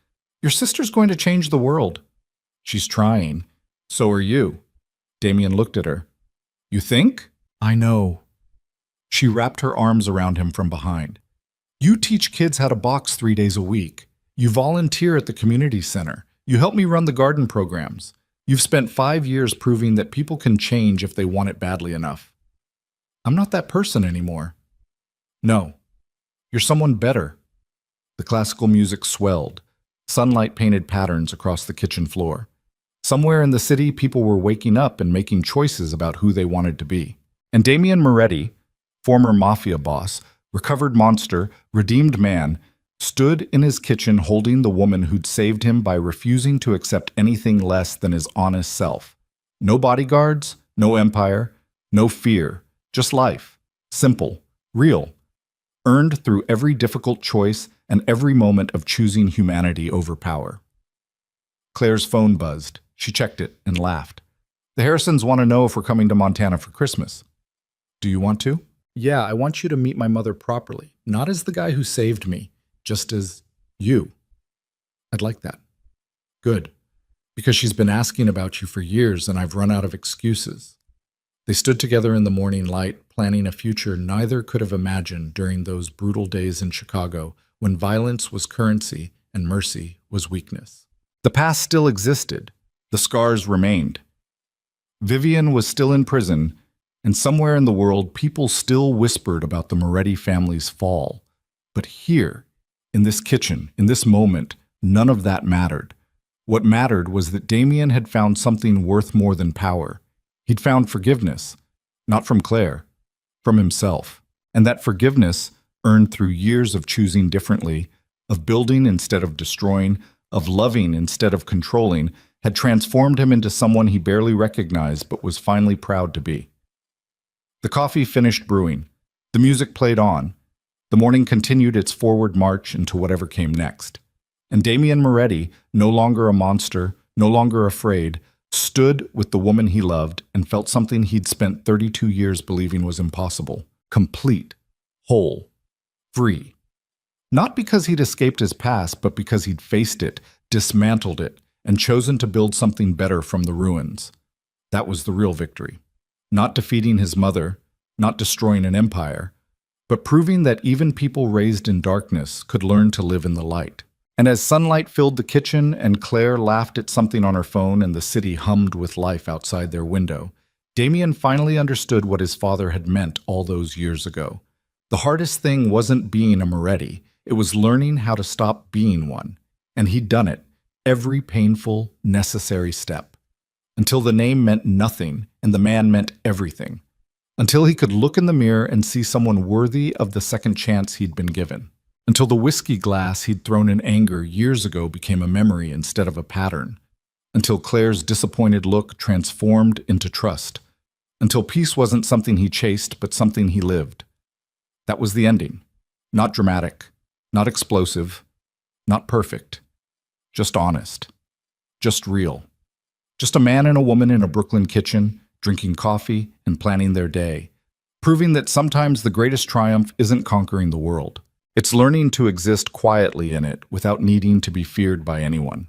[SPEAKER 1] "Your sister's going to change the world." "She's trying. So are you." Damien looked at her. "You think?" "I know." She wrapped her arms around him from behind. "You teach kids how to box 3 days a week. You volunteer at the community center. You help me run the garden programs. You've spent 5 years proving that people can change if they want it badly enough." "I'm not that person anymore." "No. You're someone better." The classical music swelled. Sunlight painted patterns across the kitchen floor. Somewhere in the city, people were waking up and making choices about who they wanted to be. And Damien Moretti, former Mafia boss, recovered monster, redeemed man, stood in his kitchen holding the woman who'd saved him by refusing to accept anything less than his honest self. No bodyguards, no empire, no fear, just life. Simple, real, earned through every difficult choice and every moment of choosing humanity over power. Claire's phone buzzed. She checked it and laughed. "The Harrisons want to know if we're coming to Montana for Christmas." "Do you want to?" "Yeah, I want you to meet my mother properly, not as the guy who saved me, just as you." "I'd like that." "Good, because she's been asking about you for years and I've run out of excuses." They stood together in the morning light, planning a future neither could have imagined during those brutal days in Chicago when violence was currency and mercy was weakness. The past still existed. The scars remained. Vivian was still in prison, and somewhere in the world people still whispered about the Moretti family's fall. But here, in this kitchen, in this moment, none of that mattered. What mattered was that Damien had found something worth more than power. He'd found forgiveness, not from Claire, from himself. And that forgiveness, earned through years of choosing differently, of building instead of destroying, of loving instead of controlling, had transformed him into someone he barely recognized but was finally proud to be. The coffee finished brewing. The music played on. The morning continued its forward march into whatever came next. And Damien Moretti, no longer a monster, no longer afraid, stood with the woman he loved and felt something he'd spent 32 years believing was impossible. Complete. Whole. Free. Not because he'd escaped his past, but because he'd faced it, dismantled it, and chosen to build something better from the ruins. That was the real victory. Not defeating his mother, not destroying an empire, but proving that even people raised in darkness could learn to live in the light. And as sunlight filled the kitchen and Claire laughed at something on her phone and the city hummed with life outside their window, Damien finally understood what his father had meant all those years ago. The hardest thing wasn't being a Moretti, it was learning how to stop being one. And he'd done it, every painful, necessary step. Until the name meant nothing and the man meant everything. Until he could look in the mirror and see someone worthy of the second chance he'd been given. Until the whiskey glass he'd thrown in anger years ago became a memory instead of a pattern. Until Claire's disappointed look transformed into trust. Until peace wasn't something he chased, but something he lived. That was the ending. Not dramatic, not explosive, not perfect. Just honest. Just real. Just a man and a woman in a Brooklyn kitchen, drinking coffee and planning their day. Proving that sometimes the greatest triumph isn't conquering the world. It's learning to exist quietly in it without needing to be feared by anyone.